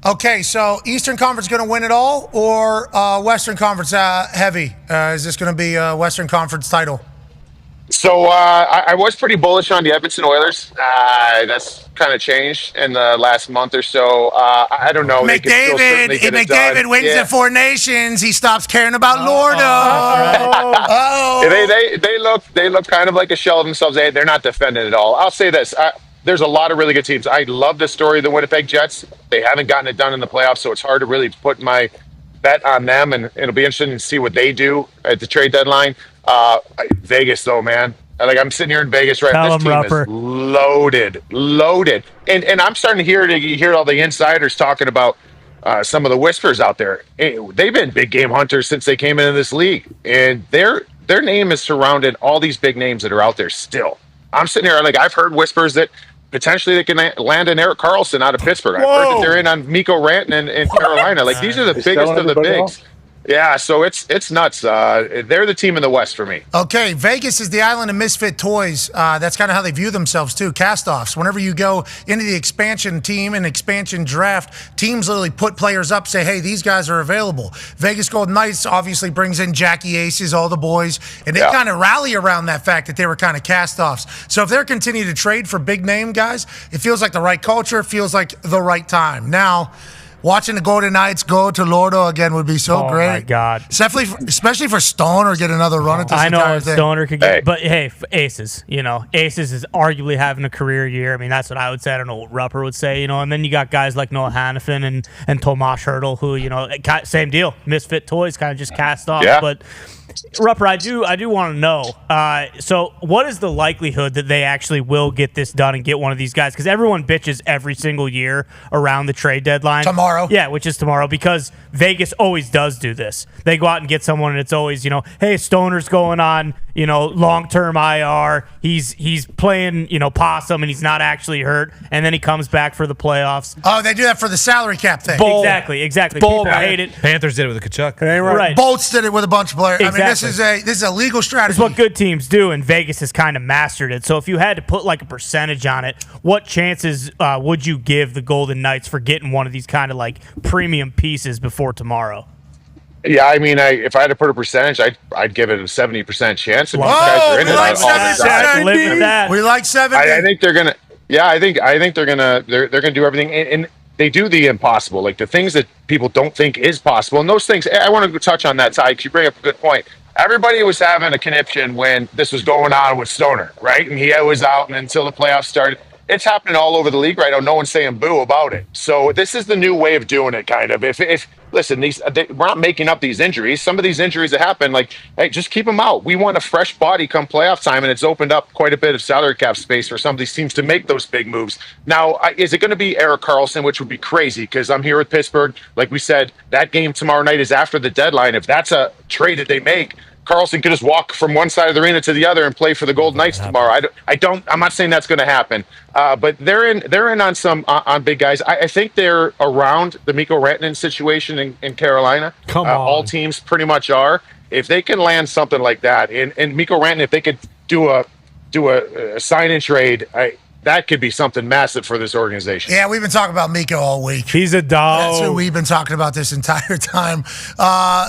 Okay, so Eastern Conference going to win it all, or Western Conference heavy? Is this going to be a Western Conference title? So I was pretty bullish on the Edmonton Oilers. That's kind of changed in the last month or so. I don't know. McDavid wins the Four Nations. He stops caring about Lordo. They look kind of like a shell of themselves. They're not defending at all. I'll say this. There's a lot of really good teams. I love the story of the Winnipeg Jets. They haven't gotten it done in the playoffs, so it's hard to really put my bet on them, and it'll be interesting to see what they do at the trade deadline. Vegas, though, man. Like, I'm sitting here in Vegas right now. This team is loaded. And I'm starting to hear all the insiders talking about some of the whispers out there. They've been big game hunters since they came into this league, and their name is surrounded all these big names that are out there still. I'm sitting here, like, I've heard whispers that potentially they can land an Eric Carlson out of Pittsburgh. I've heard that they're in on Mikko Rantanen in Carolina. Like, these are the biggest of the bigs. Yeah, so it's nuts. They're the team in the West for me. Okay, Vegas is the island of misfit toys. That's kind of how they view themselves, too. Cast-offs. Whenever you go into the expansion team and expansion draft, teams literally put players up, say, hey, these guys are available. Vegas Golden Knights obviously brings in Jackie Aces, all the boys, and they kind of rally around that fact that they were kind of cast-offs. So if they're continuing to trade for big-name guys, it feels like the right culture, feels like the right time. Now, watching the Golden Knights go to Lordo again would be so great. Oh, my God. Especially for Stoner get another run at this entire thing. Stoner could get, but hey, Aces, Aces is arguably having a career year. I mean, that's what I would say. I don't know what Rupper would say, and then you got guys like Noah Hannafin and Tomas Hertl who, same deal. Misfit toys kind of just cast off. Yeah. But Rupper, I do want to know. So, what is the likelihood that they actually will get this done and get one of these guys? Because everyone bitches every single year around the trade deadline. Tomorrow. Yeah, which is tomorrow, because Vegas always does do this. They go out and get someone, and it's always, hey, Stoner's going on, long-term IR. He's playing, possum, and he's not actually hurt, and then he comes back for the playoffs. Oh, they do that for the salary cap thing. Exactly. People hate it. Panthers did it with Kachuk. Right. Bolts did it with a bunch of players. Exactly. I mean, this is a legal strategy. It's what good teams do, and Vegas has kind of mastered it. So if you had to put like a percentage on it, what chances would you give the Golden Knights for getting one of these kind of like premium pieces before tomorrow? Yeah, I mean, if I had to put a percentage, I'd give it a 70% chance. Whoa, we like 70%. We like 70%. I think they're gonna. Yeah, I think they're gonna do everything, and they do the impossible, like the things that people don't think is possible, and those things. I want to touch on that side because you bring up a good point. Everybody was having a conniption when this was going on with Stoner, right? And he was out, and until the playoffs started. It's happening all over the league right now. No one's saying boo about it. So this is the new way of doing it, kind of. If listen, we're not making up these injuries. Some of these injuries that happen, like, hey, just keep them out. We want a fresh body come playoff time, and it's opened up quite a bit of salary cap space for some of these teams to make those big moves. Now, is it going to be Eric Carlson, which would be crazy because I'm here with Pittsburgh. Like we said, that game tomorrow night is after the deadline. If that's a trade that they make, Carlson could just walk from one side of the arena to the other and play for the Golden Knights tomorrow. I'm not saying that's going to happen, but they're in on some on big guys. I think they're around the Mikko Rantanen situation in Carolina. Come on, all teams pretty much are. If they can land something like that, and Mikko Rantanen, if they could do a sign and trade, that could be something massive for this organization. Yeah, we've been talking about Mikko all week. He's a dog. That's who we've been talking about this entire time.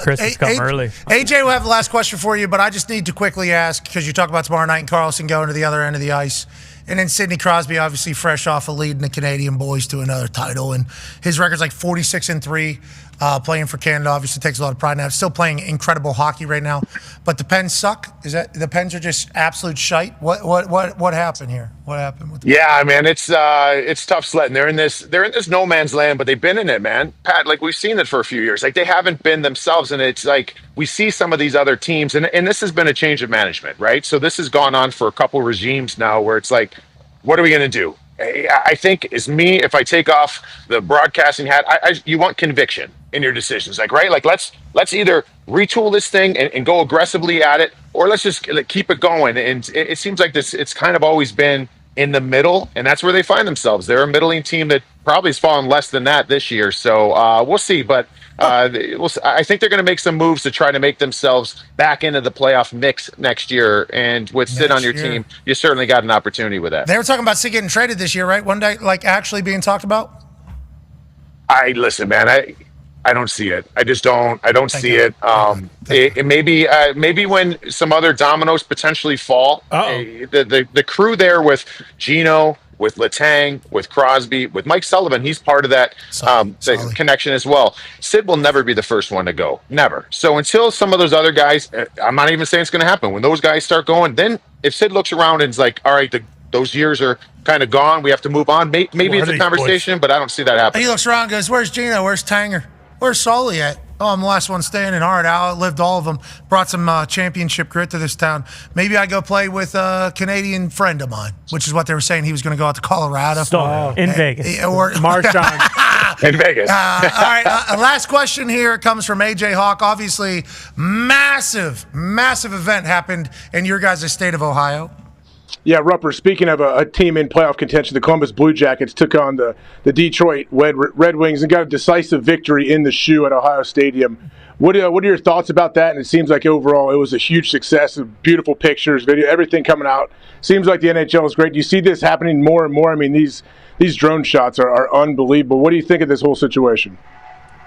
Chris has come early. AJ will have the last question for you, but I just need to quickly ask, because you talk about tomorrow night and Carlson going to the other end of the ice. And then Sidney Crosby, obviously fresh off of leading the Canadian boys to another title. And his record's like 46-3. playing for Canada. Obviously takes a lot of pride in that. Still playing incredible hockey right now. But the Pens suck? Is that the Pens are just absolute shite? What happened here? What happened with Yeah, man, it's tough sledding. They're in this no man's land, but they've been in it, man. Pat, like we've seen it for a few years. Like they haven't been themselves, and it's like we see some of these other teams, and this has been a change of management, right? So this has gone on for a couple regimes now, where it's like, what are we going to do? I think if I take off the broadcasting hat, you want conviction in your decisions, like, right? Like let's either retool this thing and go aggressively at it, or let's just keep it going. And it seems like it's kind of always been in the middle, and that's where they find themselves. They're a middling team that probably has fallen less than that this year. So we'll see, but I think they're going to make some moves to try to make themselves back into the playoff mix next year. And with Sid on your team, you certainly got an opportunity with that. They were talking about Sid getting traded this year, right? One day, like actually being talked about? Listen, man, I don't see it. I just don't. I don't see it. It maybe when some other dominoes potentially fall. The crew there with Gino, with Letang, with Crosby, with Mike Sullivan, he's part of that connection as well. Sid will never be the first one to go. Never. So until some of those other guys, I'm not even saying it's going to happen. When those guys start going, then if Sid looks around and is like, all right, those years are kind of gone, we have to move on. Maybe it's a conversation, but I don't see that happening. He looks around and goes, where's Gino? Where's Tanger? Where's Sully at? Oh, I'm the last one standing. All right, I outlived all of them. Brought some championship grit to this town. Maybe I go play with a Canadian friend of mine, which is what they were saying. He was going to go out to Colorado. In Vegas. Marshawn. In Vegas. All right, last question here comes from AJ Hawk. Obviously, massive event happened in your guys' state of Ohio. Yeah, Rupper, speaking of a team in playoff contention, the Columbus Blue Jackets took on the Detroit Red Wings and got a decisive victory in the shoe at Ohio Stadium. What are your thoughts about that? And it seems like overall it was a huge success, beautiful pictures, video, everything coming out. Seems like the NHL is great. Do you see this happening more and more? I mean, these drone shots are unbelievable. What do you think of this whole situation?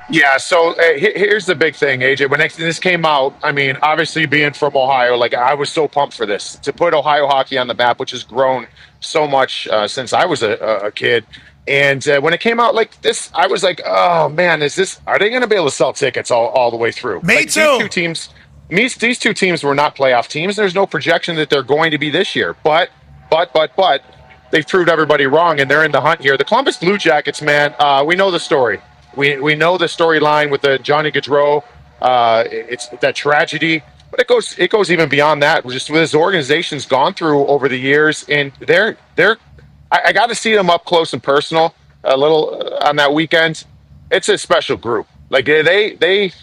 Yeah, so here's the big thing, AJ. When this came out, I mean, obviously being from Ohio, like I was so pumped for this, to put Ohio hockey on the map, which has grown so much since I was a kid. And when it came out like this, I was like, oh man, are they going to be able to sell tickets all the way through? Me too. These two teams were not playoff teams. There's no projection that they're going to be this year. But they've proved everybody wrong, and they're in the hunt here. The Columbus Blue Jackets, man, we know the story. We know the storyline with the Johnny Gaudreau. It's that tragedy, but it goes even beyond that. Just what this organization's gone through over the years, and I got to see them up close and personal a little on that weekend. It's a special group. Like they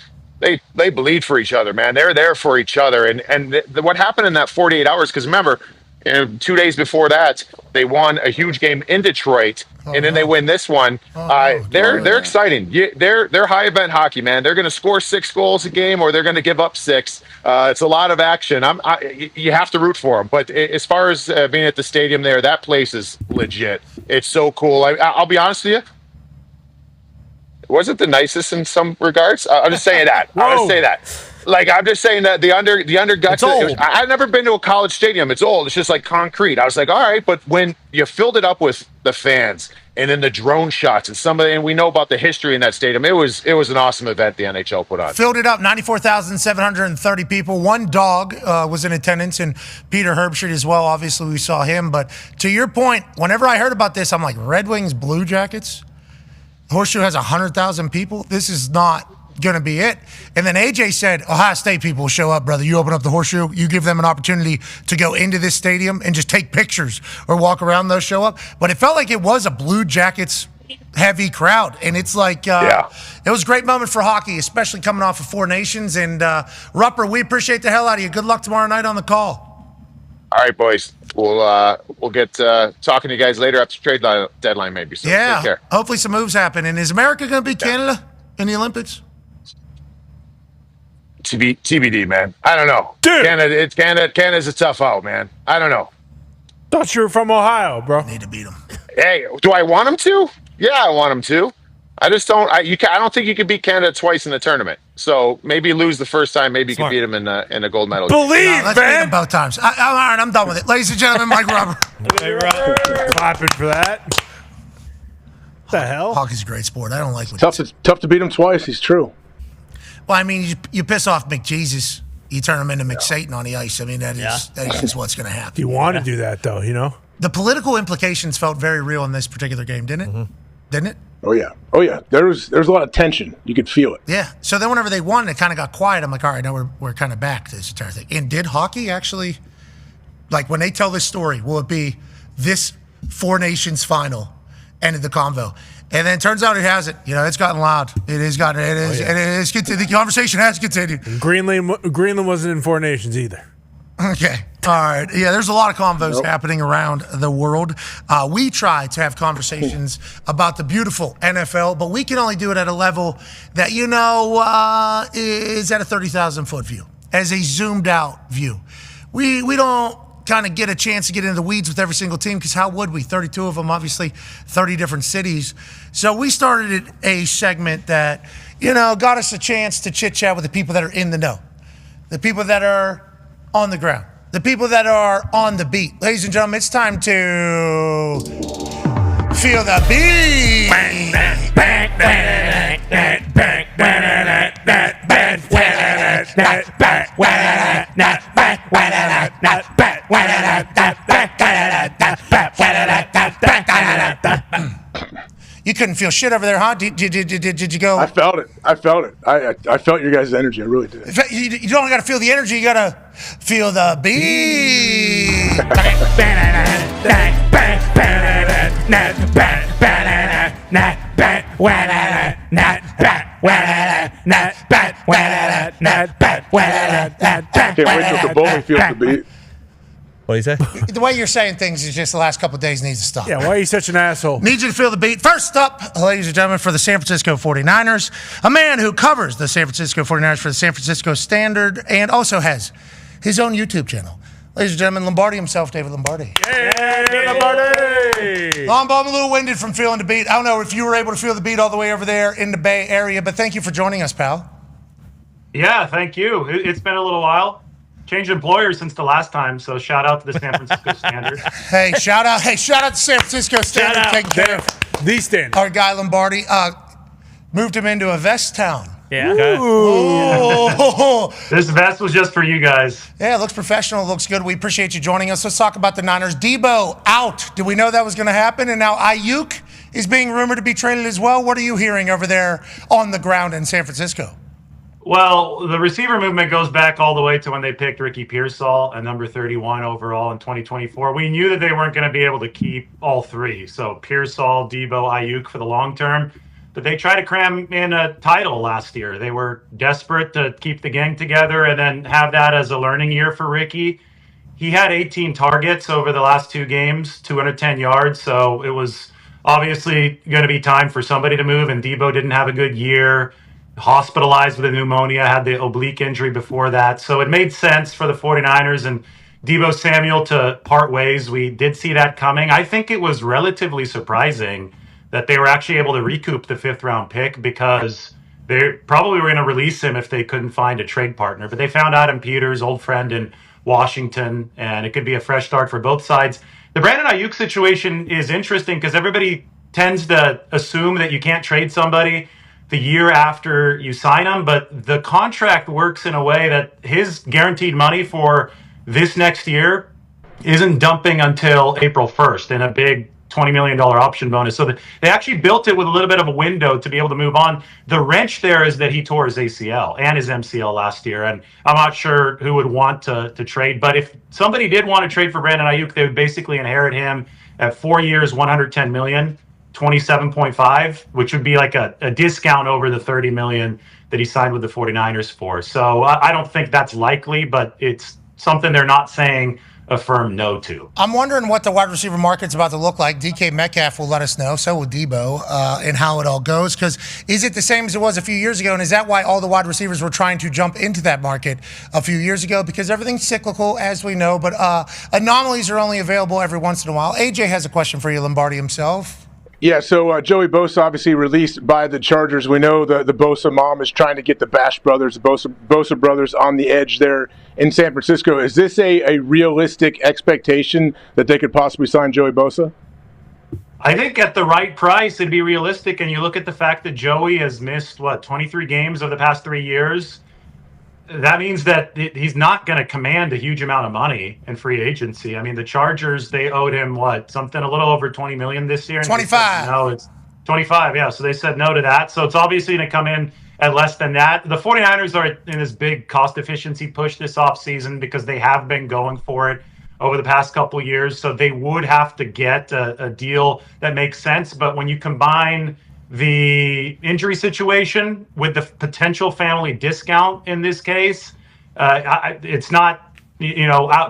bleed for each other, man. They're there for each other, and what happened in that 48 hours? Because remember, 2 days before that, they won a huge game in Detroit, and then they win this one. They're exciting. They're high event hockey, man. They're going to score 6 goals a game, or they're going to give up 6. It's a lot of action. You have to root for them. But as far as being at the stadium there, that place is legit. It's so cool. I'll be honest with you. It wasn't the nicest in some regards. I'm just saying that. I'll just say that. Like, I'm just saying that the under guts. I've never been to a college stadium. It's old. It's just like concrete. I was like, all right, but when you filled it up with the fans and then the drone shots and we know about the history in that stadium, it was an awesome event the NHL put on. Filled it up, 94,730 people. One dog was in attendance, and Peter Herbstreit as well. Obviously, we saw him. But to your point, whenever I heard about this, I'm like, Red Wings, Blue Jackets? Horseshoe has 100,000 people? This is not going to be it. And then AJ said, Ohio State people show up, brother. You open up the Horseshoe, you give them an opportunity to go into this stadium and just take pictures or walk around, those show up. But it felt like it was a Blue Jackets heavy crowd. And it's like, it was a great moment for hockey, especially coming off of 4 Nations. And Rupper, we appreciate the hell out of you. Good luck tomorrow night on the call. All right, boys. We'll get talking to you guys later after trade deadline, maybe. So take care. Hopefully some moves happen. And is America going to beat Canada in the Olympics? TBD, man. I don't know. Dude. Canada's a tough out, man. I don't know. Thought you were from Ohio, bro. Need to beat them. Hey, do I want them to? Yeah, I want them to. I just don't. I don't think you can beat Canada twice in the tournament. So maybe lose the first time. Maybe you can beat them in a gold medal. Let's beat them both times. All right, I'm done with it. Ladies and gentlemen, Mike Rubber. Hey, Rob. Clapping for that. The hell? Hockey's a great sport. I don't like what Tough to beat him twice. He's true. Well, I mean, you piss off McJesus, you turn him into McSatan on the ice. I mean, that is just what's going to happen. You want to do that, though, you know? The political implications felt very real in this particular game, didn't it? Mm-hmm. Didn't it? Oh yeah. There was a lot of tension. You could feel it. Yeah. So then whenever they won, it kind of got quiet. I'm like, all right, now we're kind of back to this entire thing. And did hockey actually, like when they tell this story, will it be this Four Nations final ended the convo? And then it turns out it hasn't. You know, it's gotten loud. It is. The conversation has continued. And Greenland wasn't in Four Nations either. Okay. All right. Yeah, there's a lot of convos happening around the world. We try to have conversations about the beautiful NFL, but we can only do it at a level that, is at a 30,000-foot view, as a zoomed-out view. We don't kind of get a chance to get into the weeds with every single team, because how would we? 32 of them, obviously, 30 different cities. So we started a segment that, got us a chance to chit-chat with the people that are in the know, the people that are on the ground, the people that are on the beat. Ladies and gentlemen, it's time to feel the beat. You couldn't feel shit over there, huh? Did you go? I felt it. I felt your guys' energy. I really did. You don't got to feel the energy. You got to feel the beat. Can't wait till Kaboly feels the beat. What do you say? The way you're saying things is just the last couple of days needs to stop. Yeah, why are you such an asshole? Need you to feel the beat. First up, ladies and gentlemen, for the San Francisco 49ers, a man who covers the San Francisco 49ers for the San Francisco Standard and also has his own YouTube channel. Ladies and gentlemen, Lombardi himself, David Lombardi. Hey, Lombardi! I'm a little winded from feeling the beat. I don't know if you were able to feel the beat all the way over there in the Bay Area, but thank you for joining us, pal. Yeah, thank you. It's been a little while. Changed employers since the last time, so shout out to the San Francisco Standard. Hey, shout out to San Francisco Standard taking care of the Standard. Our guy Lombardi moved him into a vest town. Yeah. Okay. Oh. This vest was just for you guys. Yeah, it looks professional. It looks good. We appreciate you joining us. Let's talk about the Niners. Debo out. Did we know that was going to happen? And now Ayuk is being rumored to be traded as well. What are you hearing over there on the ground in San Francisco? Well, the receiver movement goes back all the way to when they picked Ricky Pearsall at number 31 overall in 2024. We knew that they weren't going to be able to keep all three. So Pearsall, Debo, Ayuk for the long term. But they tried to cram in a title last year. They were desperate to keep the gang together and then have that as a learning year for Ricky. He had 18 targets over the last two games, 210 yards. So it was obviously going to be time for somebody to move. And Debo didn't have a good year. Hospitalized with a pneumonia, had the oblique injury before that. So it made sense for the 49ers and Debo Samuel to part ways. We did see that coming. I think it was relatively surprising that they were actually able to recoup the 5th-round pick because they probably were going to release him if they couldn't find a trade partner. But they found Adam Peters, old friend in Washington, and it could be a fresh start for both sides. The Brandon Ayuk situation is interesting because everybody tends to assume that you can't trade somebody the year after you sign him, but the contract works in a way that his guaranteed money for this next year isn't dumping until April 1st in a big $20 million option bonus. So they actually built it with a little bit of a window to be able to move on. The wrench there is that he tore his ACL and his MCL last year, and I'm not sure who would want to trade, but if somebody did want to trade for Brandon Ayuk, they would basically inherit him at 4 years, $110 million. 27.5, which would be like a discount over the 30 million that he signed with the 49ers for. So I don't think that's likely, but it's something they're not saying a firm no to. I'm wondering what the wide receiver market's about to look like. DK Metcalf will let us know, so will Debo, and how it all goes. Because is it the same as it was a few years ago? And is that why all the wide receivers were trying to jump into that market a few years ago? Because everything's cyclical, as we know, but anomalies are only available every once in a while. AJ has a question for you, Lombardi himself. Yeah, so Joey Bosa obviously released by the Chargers. We know the Bosa mom is trying to get the Bash brothers, the Bosa brothers on the edge there in San Francisco. Is this a realistic expectation that they could possibly sign Joey Bosa? I think at the right price, it'd be realistic. And you look at the fact that Joey has missed, 23 games over the past 3 years. That means that he's not going to command a huge amount of money in free agency. I mean, the Chargers, they owed him, something a little over $20 million this year? 25. No, it's 25, yeah. So they said no to that. So it's obviously going to come in at less than that. The 49ers are in this big cost efficiency push this offseason because they have been going for it over the past couple of years. So they would have to get a deal that makes sense. But when you combine the injury situation with the potential family discount in this case, it's not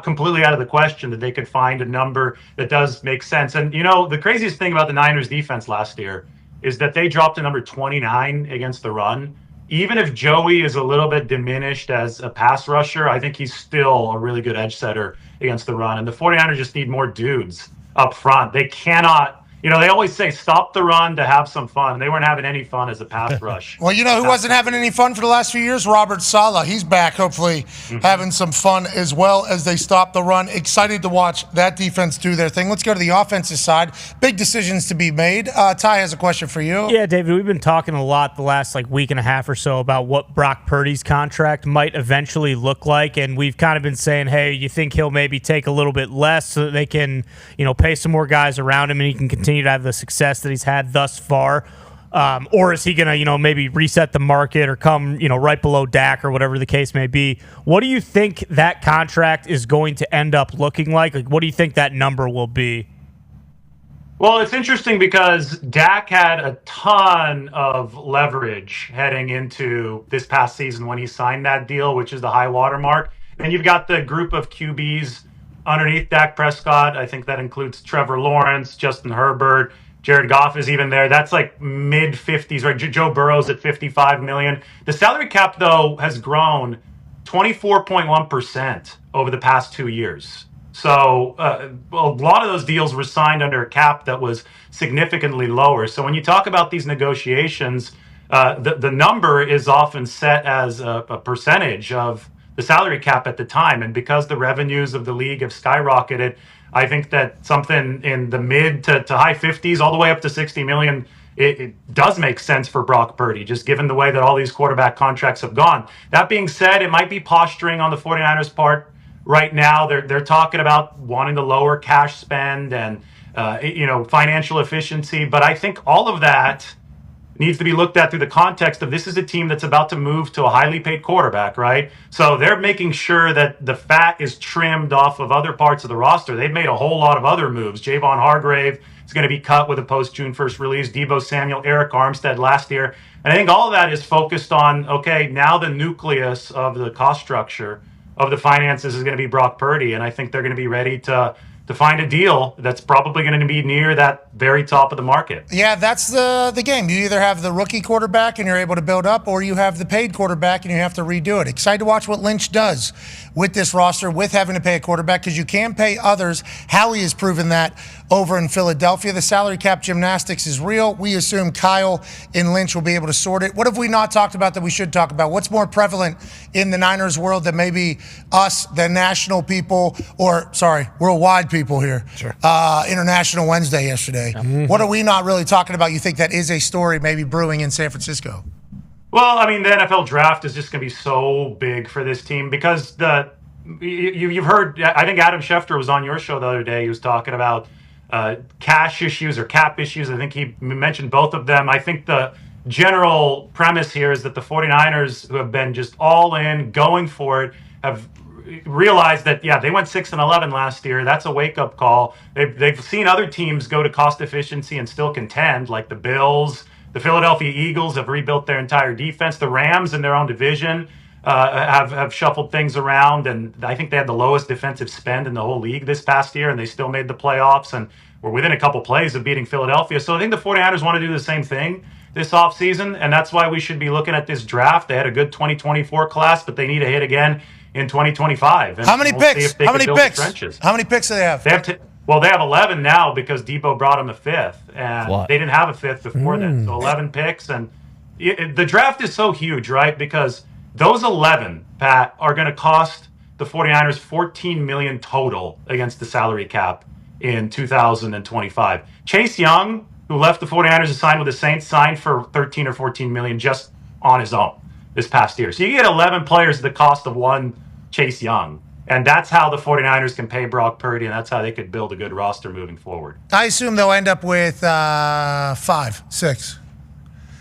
completely out of the question that they could find a number that does make sense. And the craziest thing about the Niners defense last year is that they dropped to number 29 against the run. Even if Joey is a little bit diminished as a pass rusher, I think he's still a really good edge setter against the run. And the 49ers just need more dudes up front. They cannot. They always say stop the run to have some fun. They weren't having any fun as a pass rush. Well, who wasn't having any fun for the last few years? Robert Saleh. He's back, hopefully having some fun as well as they stop the run. Excited to watch that defense do their thing. Let's go to the offensive side. Big decisions to be made. Ty has a question for you. Yeah, David, we've been talking a lot the last week and a half or so about what Brock Purdy's contract might eventually look like, and we've kind of been saying, hey, you think he'll maybe take a little bit less so that they can, pay some more guys around him and he can continue to have the success that he's had thus far, or is he gonna maybe reset the market or come right below Dak or whatever the case may be? What do you think that contract is going to end up looking like? What do you think that number will be? Well, it's interesting because Dak had a ton of leverage heading into this past season when he signed that deal, which is the high water mark. And you've got the group of QBs underneath Dak Prescott. I think that includes Trevor Lawrence, Justin Herbert, Jared Goff is even there. That's mid-50s, right? Joe Burrow's at $55 million. The salary cap, though, has grown 24.1% over the past 2 years. So a lot of those deals were signed under a cap that was significantly lower. So when you talk about these negotiations, the number is often set as a percentage of the salary cap at the time. And because the revenues of the league have skyrocketed, I think that something in the mid to high 50s, all the way up to 60 million, it does make sense for Brock Purdy, just given the way that all these quarterback contracts have gone. That being said, it might be posturing on the 49ers' part right now. They're talking about wanting to lower cash spend and financial efficiency. But I think all of that needs to be looked at through the context of this is a team that's about to move to a highly paid quarterback, right? So they're making sure that the fat is trimmed off of other parts of the roster. They've made a whole lot of other moves. Javon Hargrave is going to be cut with a post-June 1st release. Deebo Samuel, Eric Armstead last year. And I think all of that is focused on, okay, now the nucleus of the cost structure of the finances is going to be Brock Purdy. And I think they're going to be ready to find a deal that's probably going to be near that very top of the market. Yeah, that's the game. You either have the rookie quarterback and you're able to build up, or you have the paid quarterback and you have to redo it. Excited to watch what Lynch does with this roster, with having to pay a quarterback, because you can pay others. Howie has proven that over in Philadelphia. The salary cap gymnastics is real. We assume Kyle and Lynch will be able to sort it. What have we not talked about that we should talk about? What's more prevalent in the Niners world than maybe us, the national people, worldwide people here? Sure. International Wednesday yesterday. Mm-hmm. What are we not really talking about? You think that is a story maybe brewing in San Francisco? Well, I mean, the NFL draft is just going to be so big for this team because you've heard, I think Adam Schefter was on your show the other day. He was talking about cash issues or cap issues. I think he mentioned both of them. I think the general premise here is that the 49ers, who have been just all in, going for it, have realized that, they went 6-11 last year. That's a wake-up call. They've seen other teams go to cost efficiency and still contend, like the Bills. The Philadelphia Eagles have rebuilt their entire defense. The Rams in their own division have shuffled things around, and I think they had the lowest defensive spend in the whole league this past year, and they still made the playoffs and were within a couple plays of beating Philadelphia. So I think the 49ers want to do the same thing this offseason, and that's why we should be looking at this draft. They had a good 2024 class, but they need a hit again in 2025. And How many picks? How many picks? How many picks do they have? They have 11 now because Debo brought them the fifth, and they didn't have a fifth before then. So 11 picks, and the draft is so huge, right? Because those 11, Pat, are going to cost the 49ers $14 million total against the salary cap in 2025. Chase Young, who left the 49ers and signed with the Saints, signed for 13 or 14 million just on his own this past year. So you get 11 players at the cost of one Chase Young. And that's how the 49ers can pay Brock Purdy, and that's how they could build a good roster moving forward. I assume they'll end up with 5, 6.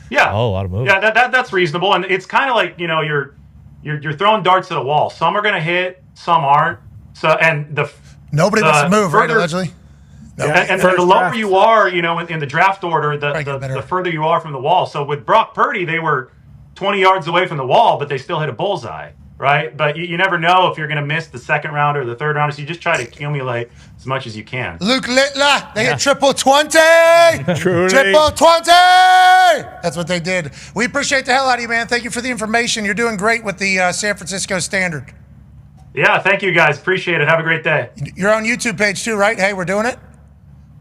Yeah. Oh, a lot of moves. Yeah, that's reasonable. And it's kind of like, you're throwing darts at a wall. Some are going to hit, some aren't. So nobody wants to move, right, allegedly? And the lower you are, in the draft order, the further you are from the wall. So with Brock Purdy, they were 20 yards away from the wall, but they still hit a bullseye. Right, but you never know if you're going to miss the second round or the third round, so you just try to accumulate as much as you can. Luke Littler, they hit triple 20! Truly. Triple 20! That's what they did. We appreciate the hell out of you, man. Thank you for the information. You're doing great with the San Francisco Standard. Yeah, thank you, guys. Appreciate it. Have a great day. You're on YouTube page, too, right? Hey, we're doing it?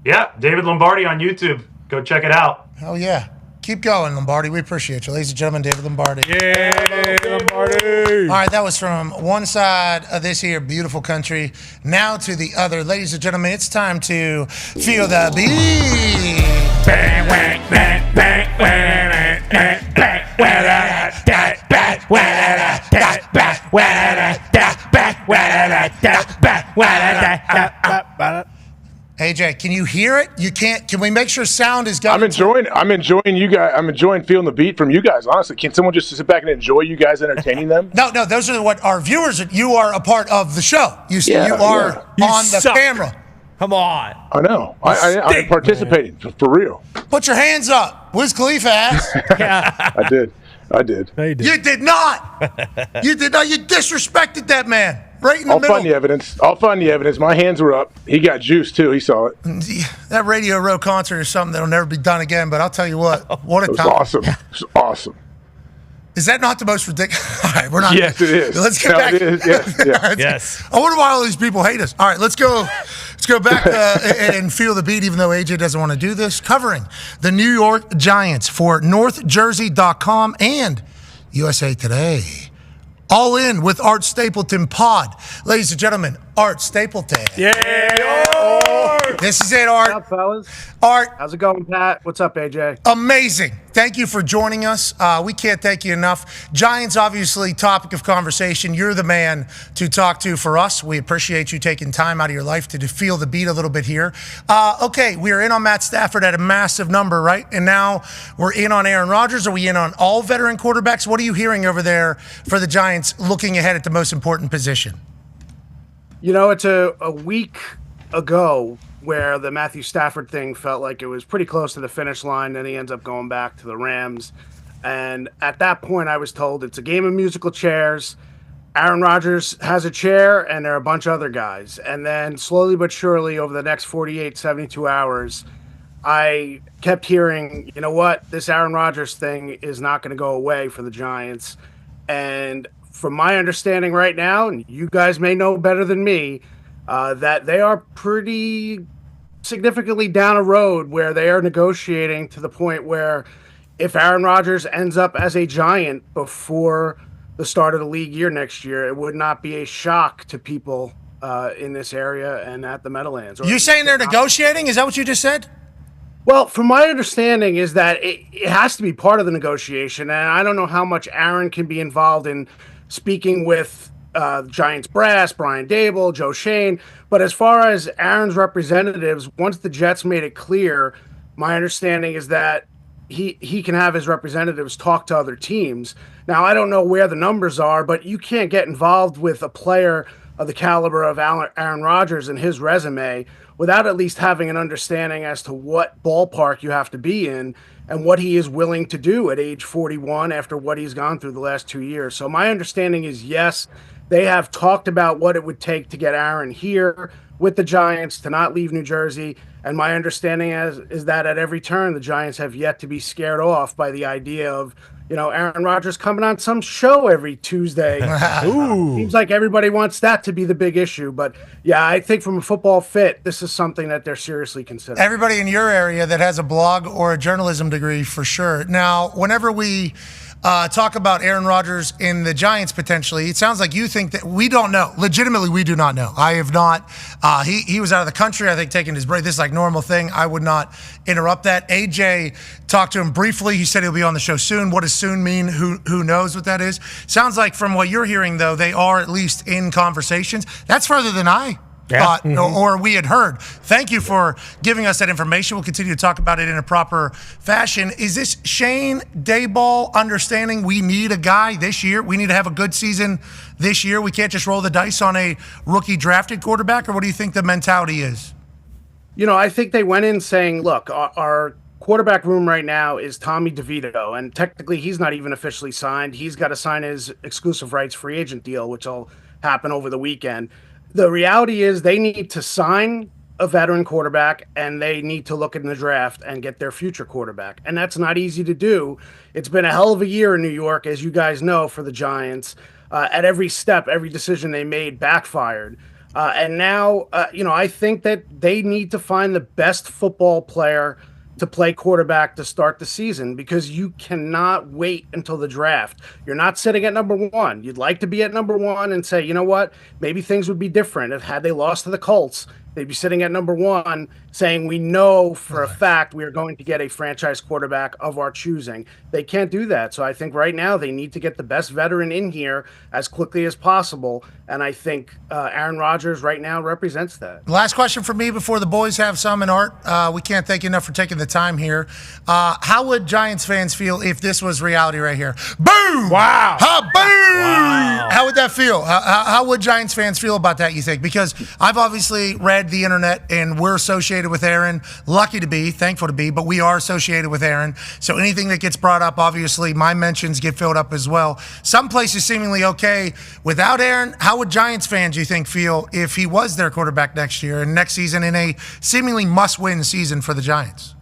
Yeah, David Lombardi on YouTube. Go check it out. Hell yeah. Keep going, Lombardi. We appreciate you. Ladies and gentlemen, David Lombardi. Yeah, Lombardi. All right, that was from one side of this here beautiful country. Now to the other. Ladies and gentlemen, it's time to feel the beat. AJ, can you hear it? You can't. Can we make sure sound is going? I'm enjoying you guys. I'm enjoying feeling the beat from you guys. Honestly, can someone just sit back and enjoy you guys entertaining them? No. Those are what our viewers. You are a part of the show. You are on the camera. Come on. I know. I'm participating for real. Put your hands up. Wiz Khalifa ass. Yeah. I did. You did not. You did not. You disrespected that man. Right in the middle. I'll find the evidence. My hands were up. He got juice, too. He saw it. That Radio Row concert is something that'll never be done again, but I'll tell you what a time. It was awesome. Is that not the most ridiculous? All right, we're not. Yes, it is. Let's get back. It is. Yes. I wonder why all these people hate us. All right, let's go back and feel the beat, even though AJ doesn't want to do this. Covering the New York Giants for NorthJersey.com and USA Today. All in with Art Stapleton Pod. Ladies and gentlemen, Art Stapleton. Yeah. This is it, Art. What's up, fellas? Art. How's it going, Pat? What's up, AJ? Amazing. Thank you for joining us. We can't thank you enough. Giants, obviously, topic of conversation. You're the man to talk to for us. We appreciate you taking time out of your life to feel the beat a little bit here. Okay, we are in on Matt Stafford at a massive number, right? And now we're in on Aaron Rodgers. Are we in on all veteran quarterbacks? What are you hearing over there for the Giants looking ahead at the most important position? It's a week ago where the Matthew Stafford thing felt like it was pretty close to the finish line. Then he ends up going back to the Rams. And at that point, I was told it's a game of musical chairs. Aaron Rodgers has a chair, and there are a bunch of other guys. And then slowly but surely, over the next 48, 72 hours, I kept hearing, you know what, this Aaron Rodgers thing is not going to go away for the Giants. And from my understanding right now, and you guys may know better than me, that they are pretty significantly down a road where they are negotiating to the point where if Aaron Rodgers ends up as a Giant before the start of the league year next year, it would not be a shock to people in this area and at the Meadowlands. You're saying they're negotiating? Is that what you just said? Well, from my understanding is that it has to be part of the negotiation, and I don't know how much Aaron can be involved in speaking with Giants brass, Brian Dable, Joe Shane. But as far as Aaron's representatives, once the Jets made it clear, my understanding is that he can have his representatives talk to other teams. Now, I don't know where the numbers are, but you can't get involved with a player of the caliber of Aaron Rodgers and his resume without at least having an understanding as to what ballpark you have to be in and what he is willing to do at age 41 after what he's gone through the last 2 years. So my understanding is, yes, they have talked about what it would take to get Aaron here with the Giants, to not leave New Jersey. And my understanding is that at every turn, the Giants have yet to be scared off by the idea of, Aaron Rodgers coming on some show every Tuesday. Seems like everybody wants that to be the big issue. But, yeah, I think from a football fit, this is something that they're seriously considering. Everybody in your area that has a blog or a journalism degree, for sure. Now, whenever we talk about Aaron Rodgers in the Giants potentially. It sounds like you think that we don't know. Legitimately, we do not know. I have not. He was out of the country, I think, taking his break. This is like normal thing. I would not interrupt that. AJ talked to him briefly. He said he'll be on the show soon. What does soon mean? Who knows what that is? Sounds like from what you're hearing, though, they are at least in conversations. That's further than I thought or we had heard. Thank you for giving us that information. We'll continue to talk about it in a proper fashion. Is this Shane Dayball understanding we need a guy this year? We need to have a good season this year. We can't just roll the dice on a rookie drafted quarterback, or what do you think the mentality is? I think they went in saying, look, our quarterback room right now is Tommy DeVito, and technically he's not even officially signed. He's got to sign his exclusive rights free agent deal, which will happen over the weekend. The reality is they need to sign a veteran quarterback, and they need to look in the draft and get their future quarterback. And that's not easy to do. It's been a hell of a year in New York, as you guys know, for the Giants. At every step, every decision they made backfired. And now, I think that they need to find the best football player to play quarterback to start the season, because you cannot wait until the draft. You're not sitting at number one. You'd like to be at number one and say, you know what, maybe things would be different if had they lost to the Colts. They'd be sitting at number one saying, we know for a fact we are going to get a franchise quarterback of our choosing. They can't do that. So I think right now they need to get the best veteran in here as quickly as possible. And I think Aaron Rodgers right now represents that. Last question for me before the boys have some in Art. We can't thank you enough for taking the time here. How would Giants fans feel if this was reality right here? Boom! Wow! Boom! Wow. How would that feel? How would Giants fans feel about that, you think? Because I've obviously read the internet, and we're associated with Aaron. Lucky to be, thankful to be, but we are associated with Aaron. So anything that gets brought up, obviously, my mentions get filled up as well. Some places seemingly okay without Aaron. How would Giants fans, you think, feel if he was their quarterback next year and next season in a seemingly must-win season for the Giants?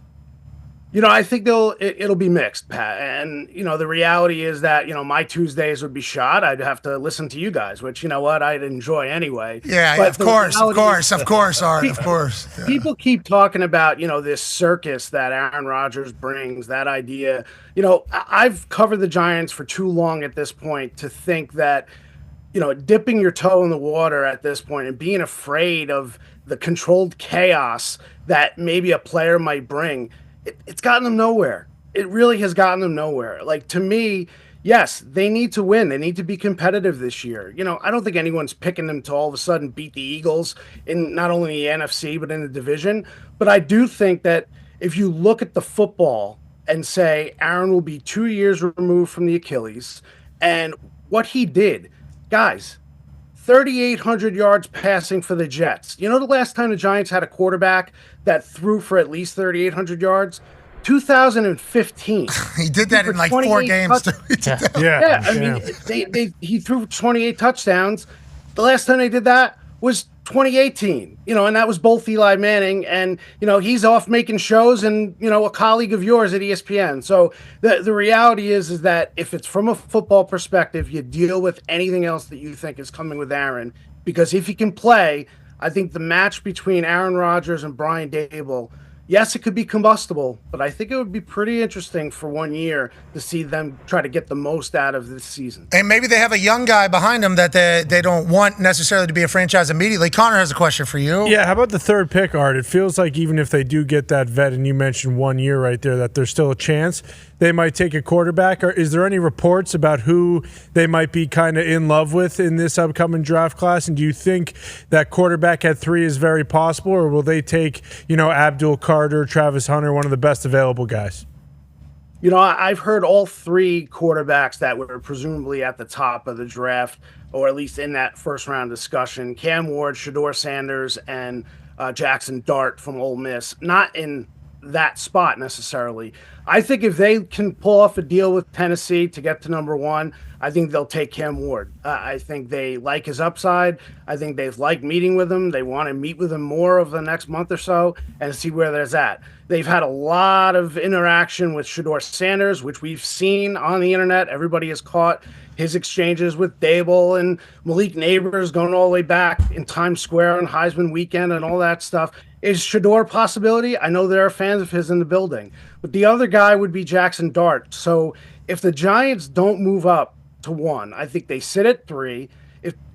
I think it'll be mixed, Pat. And, the reality is that, my Tuesdays would be shot. I'd have to listen to you guys, which, I'd enjoy anyway. Yeah, but of course, Art, of course. Yeah. People keep talking about, this circus that Aaron Rodgers brings, that idea. I've covered the Giants for too long at this point to think that, dipping your toe in the water at this point and being afraid of the controlled chaos that maybe a player might bring, it's gotten them nowhere. It really has gotten them nowhere. Like, to me, yes, they need to win. They need to be competitive this year. I don't think anyone's picking them to all of a sudden beat the Eagles in not only the NFC, but in the division. But I do think that if you look at the football and say Aaron will be 2 years removed from the Achilles, and what he did, guys, 3,800 yards passing for the Jets. The last time the Giants had a quarterback that threw for at least 3,800 yards? 2015. He did that in like 4 games. He threw 28 touchdowns. The last time they did that was 2018, and that was both Eli Manning and, he's off making shows and, a colleague of yours at ESPN. So the reality is that if it's from a football perspective, you deal with anything else that you think is coming with Aaron, because if he can play, I think the match between Aaron Rodgers and Brian Daboll, yes, it could be combustible, but I think it would be pretty interesting for 1 year to see them try to get the most out of this season. And maybe they have a young guy behind them that they don't want necessarily to be a franchise immediately. Connor has a question for you. Yeah, how about the third pick, Art? It feels like even if they do get that vet, and you mentioned 1 year right there, that there's still a chance they might take a quarterback. Or is there any reports about who they might be kind of in love with in this upcoming draft class? And do you think that quarterback at 3 is very possible, or will they take, Abdul Carter, Travis Hunter, one of the best available guys? I've heard all 3 quarterbacks that were presumably at the top of the draft, or at least in that first round discussion: Cam Ward, Shador Sanders, and Jackson Dart from Ole Miss. Not in that spot necessarily. I think if they can pull off a deal with Tennessee to get to number 1, I think they'll take Cam Ward. I think they like his upside. I think they've liked meeting with him. They want to meet with him more over the next month or so and see where there's at. They've had a lot of interaction with Shador Sanders, which we've seen on the internet. Everybody has caught his exchanges with Daboll and Malik Neighbors going all the way back in Times Square on Heisman weekend and all that stuff. Is Shador a possibility? I know there are fans of his in the building. But the other guy would be Jackson Dart. So if the Giants don't move up to 1, I think they sit at 3.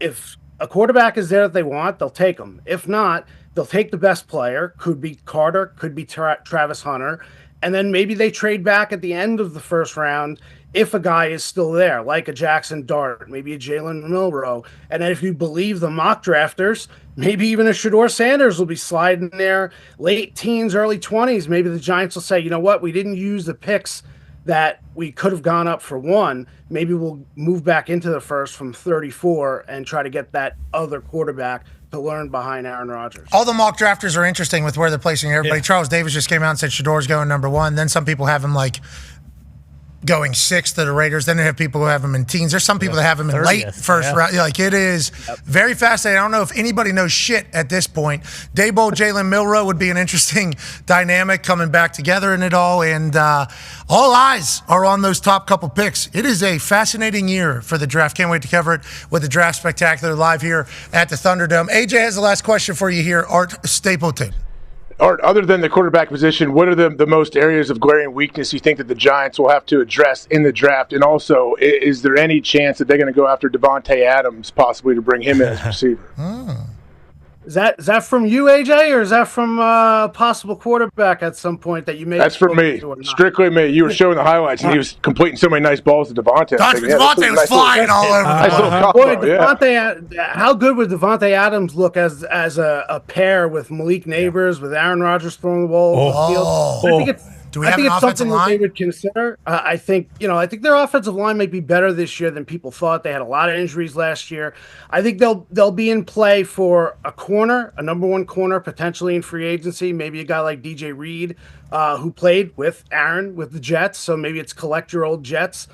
If a quarterback is there that they want, they'll take him. If not, they'll take the best player. Could be Carter, could be Travis Hunter, and then maybe they trade back at the end of the first round if a guy is still there, like a Jackson Dart, maybe a Jalen Milroe. And then if you believe the mock drafters, maybe even a Shador Sanders will be sliding there late teens, early 20s. Maybe the Giants will say, you know what, we didn't use the picks that we could have gone up for 1. Maybe we'll move back into the first from 34 and try to get that other quarterback to learn behind Aaron Rodgers. All the mock drafters are interesting with where they're placing everybody. Yeah. Charles Davis just came out and said Shador's going number 1. Then some people have him like going 6th to the Raiders. Then they have people who have him in teens. There's some people that have him in 30th, late first round. Like, it is very fascinating. I don't know if anybody knows shit at this point. Dable, Jalen Milroe would be an interesting dynamic coming back together in it all. And all eyes are on those top couple picks. It is a fascinating year for the draft. Can't wait to cover it with the Draft Spectacular live here at the Thunderdome. AJ has the last question for you here, Art Stapleton. Art, other than the quarterback position, what are the most areas of glaring weakness you think that the Giants will have to address in the draft? And also, is there any chance that they're going to go after Davante Adams possibly to bring him in as receiver? Is that from you, AJ, or is that from possible quarterback at some point that you made? That's from me. Strictly me. You were showing the highlights, and he was completing so many nice balls to Davante. Davante was flying all over. Boy, how good would Davante Adams look as a pair with Malik Neighbors, with Aaron Rodgers throwing the ball over the field? I think it's Do we have an it's offensive something line? that they would consider. I think their offensive line might be better this year than people thought. They had a lot of injuries last year. I think they'll be in play for a corner, a number 1 corner, potentially in free agency. Maybe a guy like DJ Reed, who played with Aaron with the Jets. So maybe it's collect your old Jets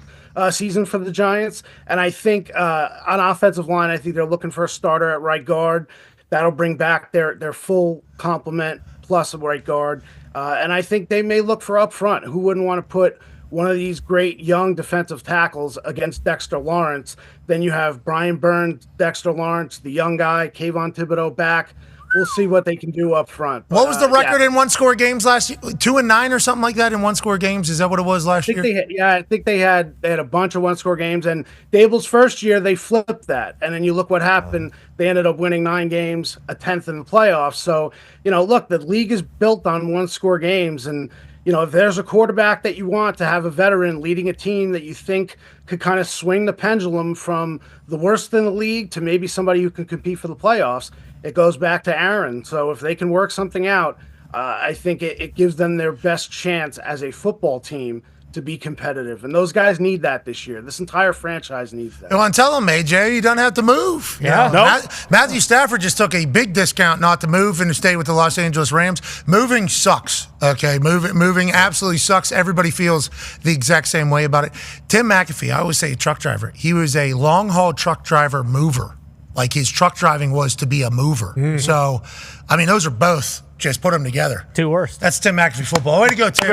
season for the Giants. And I think on offensive line, I think they're looking for a starter at right guard. That'll bring back their full complement plus a right guard. And I think they may look for up front. Who wouldn't want to put one of these great young defensive tackles against Dexter Lawrence? Then you have Brian Burns, Dexter Lawrence, the young guy, Kayvon Thibodeau back. We'll see what they can do up front. What was the record in one-score games last year? 2-9 or something like that in one-score games? Is that what it was last year? I think they had a bunch of one-score games. And Dable's first year, they flipped that. And then you look what happened. They ended up winning 9 games, a 10th in the playoffs. So, look, the league is built on one-score games. And, if there's a quarterback that you want to have a veteran leading a team that you think could kind of swing the pendulum from the worst in the league to maybe somebody who can compete for the playoffs, it goes back to Aaron. So if they can work something out, I think it gives them their best chance as a football team to be competitive. And those guys need that this year. This entire franchise needs that. You want to tell them, AJ, you don't have to move. Yeah. Matthew Stafford just took a big discount not to move and to stay with the Los Angeles Rams. Moving sucks, okay? Moving absolutely sucks. Everybody feels the exact same way about it. Tim McAfee, I always say a truck driver. He was a long-haul truck driver mover. Like, his truck driving was to be a mover. Mm-hmm. So, those are both. Just put them together. 2 worst. That's Tim McAfee football. Way to go, Tim.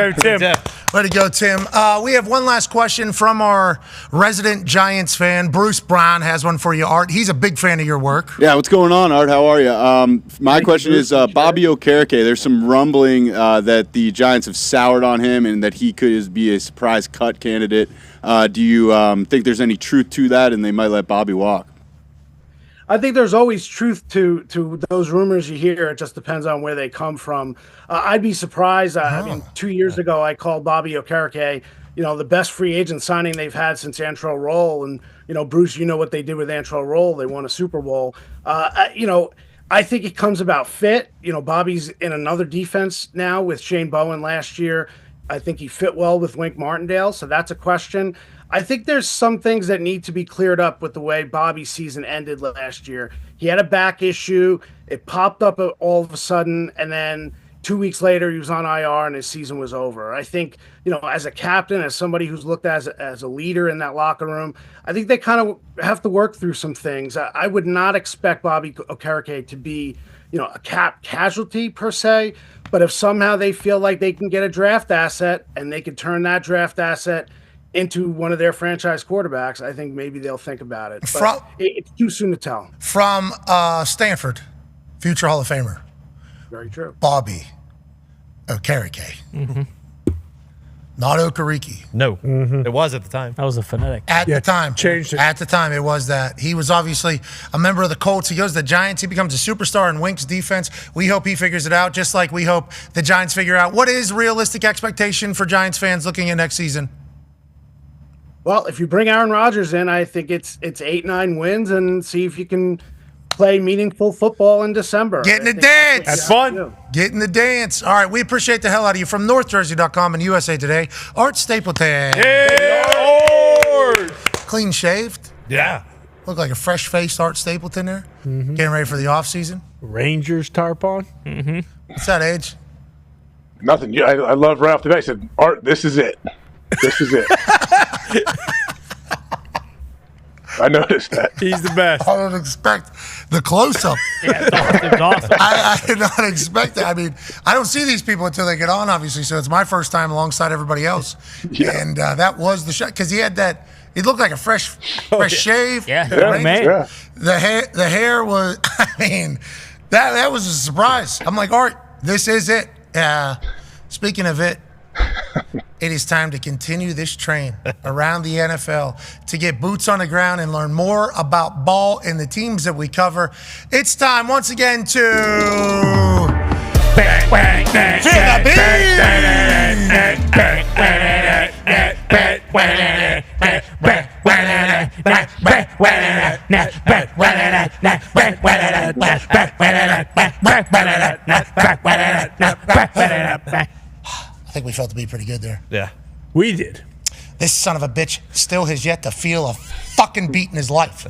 Way to go, Tim. We have one last question from our resident Giants fan. Bruce Brown has one for you, Art. He's a big fan of your work. Yeah, what's going on, Art? How are you? My question is Bobby Okereke. There's some rumbling that the Giants have soured on him and that he could be a surprise cut candidate. Do you think there's any truth to that and they might let Bobby walk? I think there's always truth to those rumors you hear. It just depends on where they come from. I'd be surprised. 2 years ago, I called Bobby Okereke, the best free agent signing they've had since Antrell Roll. And, Bruce, you know what they did with Antrell Roll. They won a Super Bowl. I think it comes about fit. Bobby's in another defense now with Shane Bowen last year. I think he fit well with Wink Martindale, so that's a question. I think there's some things that need to be cleared up with the way Bobby's season ended last year. He had a back issue. It popped up all of a sudden, and then 2 weeks later, he was on IR and his season was over. I think, as a captain, as somebody who's looked as a leader in that locker room, I think they kind of have to work through some things. I would not expect Bobby Okereke to be, a cap casualty per se, but if somehow they feel like they can get a draft asset and they can turn that draft asset into one of their franchise quarterbacks, I think maybe they'll think about it. But it's too soon to tell. From Stanford, future Hall of Famer. Very true. Bobby Okereke. Mm-hmm. Not Okereke. No, it was at the time. That was a phonetic. At the time. Changed it. At the time, it was that. He was obviously a member of the Colts. He goes to the Giants. He becomes a superstar in Wink's defense. We hope he figures it out, just like we hope the Giants figure out what is realistic expectation for Giants fans looking at next season. Well, if you bring Aaron Rodgers in, I think it's 8-9 wins and see if you can play meaningful football in December. Get in the dance. That's fun. Get in the dance. All right, we appreciate the hell out of you. From NorthJersey.com and USA Today, Art Stapleton. Clean shaved. Yeah. Look like a fresh-faced Art Stapleton there. Getting ready for the offseason. Rangers tarp on. What's that, Age? Nothing. Yeah, I love right off the bat. I said, Art, this is it. This is it. I noticed that. He's the best. I don't expect the close-up. Yeah, it's awesome. I did not expect that. I mean, I don't see these people until they get on, obviously, so it's my first time alongside everybody else. Yeah. And that was the shot, because he had that, it looked like a fresh shave. Yeah, Right? man. Yeah. The hair was, I mean, that was a surprise. I'm like, Art, this is it. Speaking of it, it is time to continue this train around the NFL to get boots on the ground and learn more about ball and the teams that we cover. It's time once again to feel the I think we felt the beat pretty good there. Yeah. We did. This son of a bitch still has yet to feel a fucking beat in his life.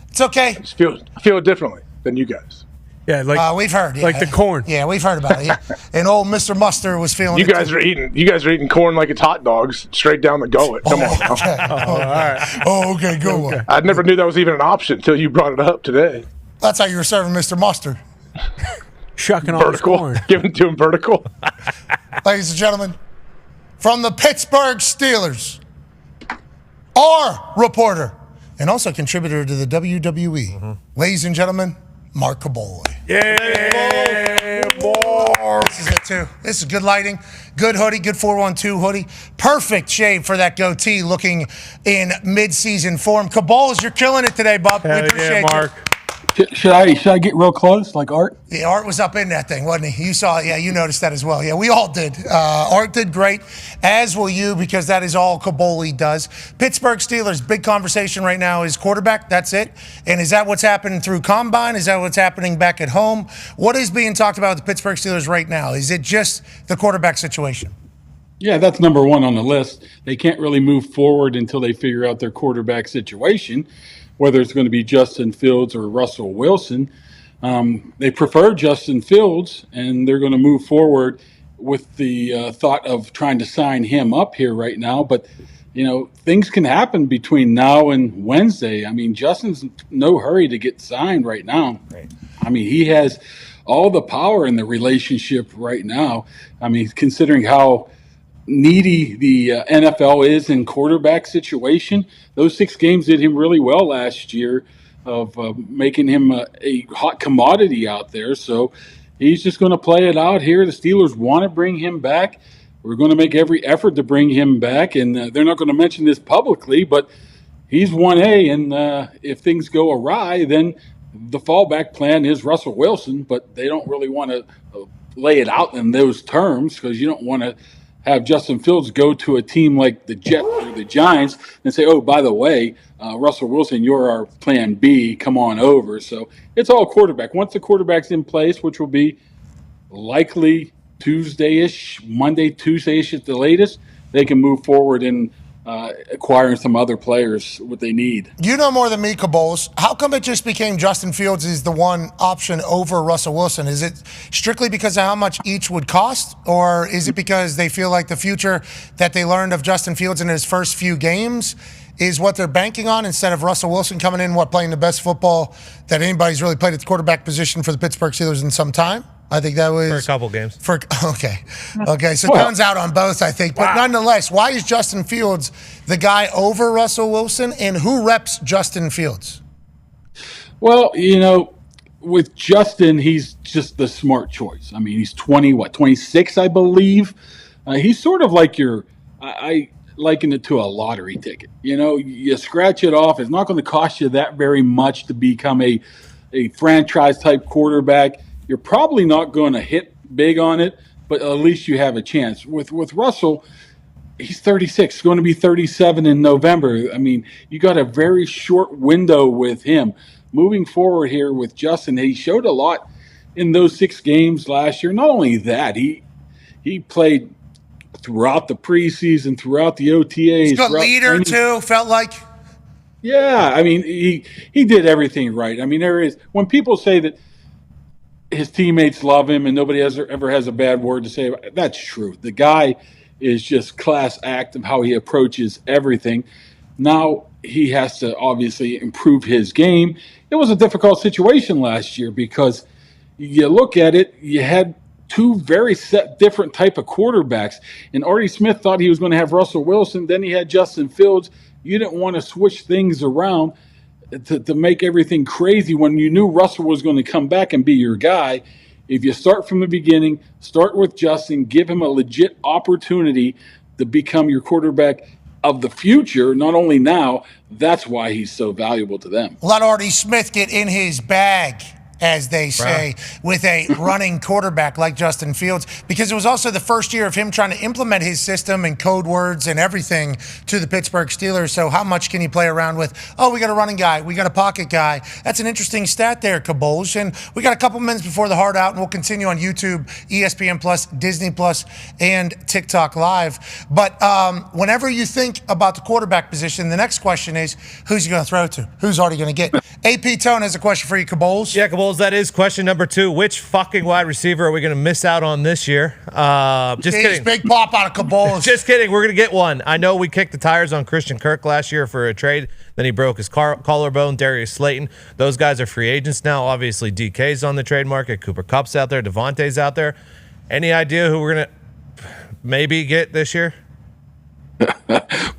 It's okay. I just feel it differently than you guys. Yeah, like We've heard. like the corn. Yeah, we've heard about it. Yeah. And old Mr. Mustard was feeling You it guys too. are eating corn like it's hot dogs straight down the gullet. Come on. Okay. All right. Oh, okay, good one. I never knew that was even an option until you brought it up today. That's how you were serving Mr. Mustard. Shucking all his Vertical. corn. Giving to him vertical. Ladies and gentlemen, from the Pittsburgh Steelers, our reporter and also contributor to the WWE, ladies and gentlemen, Mark Kaboly. Yeah, boy. This is it too. This is good lighting, good hoodie, good 412 hoodie. Perfect shade for that goatee looking in mid-season form. Kabols, you're killing it today, bub. We Hell appreciate yeah, Mark. Should I get real close like Art? Yeah, Art was up in that thing, wasn't he? You saw it. Yeah, you noticed that as well. Yeah, we all did. Art did great, as will you, because that is all Kaboly does. Pittsburgh Steelers, big conversation right now is quarterback. That's it. And is that what's happening through Combine? Is that what's happening back at home? What is being talked about with the Pittsburgh Steelers right now? Is it just the quarterback situation? Yeah, that's number one on the list. They can't really move forward until they figure out their quarterback situation, whether it's going to be Justin Fields or Russell Wilson. They prefer Justin Fields, and they're going to move forward with the thought of trying to sign him up here right now. But, you know, things can happen between now and Wednesday. I mean, Justin's no hurry to get signed right now. Right. I mean, he has all the power in the relationship right now. I mean, considering how needy the NFL is in quarterback situation. Those 6 games did him really well last year of making him a hot commodity out there. So he's just going to play it out here. The Steelers want to bring him back. We're going to make every effort to bring him back. And they're not going to mention this publicly, but he's 1A. And if things go awry, then the fallback plan is Russell Wilson. But they don't really want to lay it out in those terms because you don't want to have Justin Fields go to a team like the Jets or the Giants and say, oh, by the way, Russell Wilson, you're our plan B, come on over. So it's all quarterback. Once the quarterback's in place, which will be likely Tuesday-ish, Monday, Tuesday-ish at the latest, they can move forward in acquiring some other players what they need. You know more than me, Kabols. How come it just became Justin Fields is the one option over Russell Wilson? Is it strictly because of how much each would cost, or is it because they feel like the future that they learned of Justin Fields in his first few games is what they're banking on instead of Russell Wilson coming in, playing the best football that anybody's really played at the quarterback position for the Pittsburgh Steelers in some time? I think that was for a couple games. Okay. So guns out on both, I think. But nonetheless, why is Justin Fields the guy over Russell Wilson, and who reps Justin Fields? Well, you know, with Justin, he's just the smart choice. I mean, he's 26, I believe. He's sort of like I liken it to a lottery ticket. You scratch it off. It's not going to cost you that very much to become a franchise-type quarterback. You're probably not going to hit big on it, but at least you have a chance. With Russell, he's 36, going to be 37 in November. I mean, you got a very short window with him. Moving forward here with Justin, he showed a lot in those 6 games last year. Not only that, he played throughout the preseason, throughout the OTAs. He's got leader too, felt like. Yeah, I mean, he did everything right. I mean, when people say that his teammates love him and nobody ever has a bad word to say about it, that's true. The guy is just class act of how he approaches everything. Now he has to obviously improve his game. It was a difficult situation last year because you look at it, you had 2 very different type of quarterbacks. And Artie Smith thought he was going to have Russell Wilson. Then he had Justin Fields. You didn't want to switch things around to make everything crazy when you knew Russell was going to come back and be your guy. If you start from the beginning, start with Justin, give him a legit opportunity to become your quarterback of the future, not only now, that's why he's so valuable to them. Let Artie Smith get in his bag, as they say, with a running quarterback like Justin Fields, because it was also the first year of him trying to implement his system and code words and everything to the Pittsburgh Steelers. So how much can he play around with? Oh, we got a running guy. We got a pocket guy. That's an interesting stat there, Kaboly. And we got a couple minutes before the hard out, and we'll continue on YouTube, ESPN Plus, Disney Plus, and TikTok Live. But whenever you think about the quarterback position, the next question is, who's he going to throw to? Who's already going to get? AP Tone has a question for you, Kaboly. Yeah, Kaboly. That is question number 2. Which fucking wide receiver are we going to miss out on this year? Just kidding. Big pop out of Kaboly. Just kidding. We're going to get one. I know we kicked the tires on Christian Kirk last year for a trade. Then he broke his collarbone. Darius Slayton. Those guys are free agents now. Obviously, DK's on the trade market. Cooper Kupp's out there. Devontae's out there. Any idea who we're going to maybe get this year?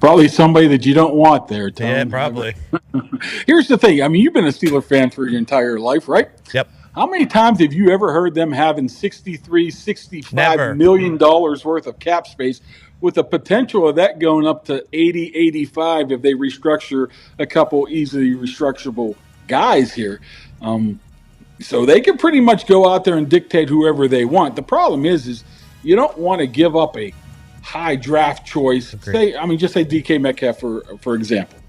Probably somebody that you don't want there, Tom. Yeah, probably. Here's the thing. I mean, you've been a Steeler fan for your entire life, right? Yep. How many times have you ever heard them having $65 million worth of cap space with the potential of that going up to 80, 85 if they restructure a couple easily restructurable guys here? So they can pretty much go out there and dictate whoever they want. The problem is you don't want to give up a high draft choice. Just say DK Metcalf for example.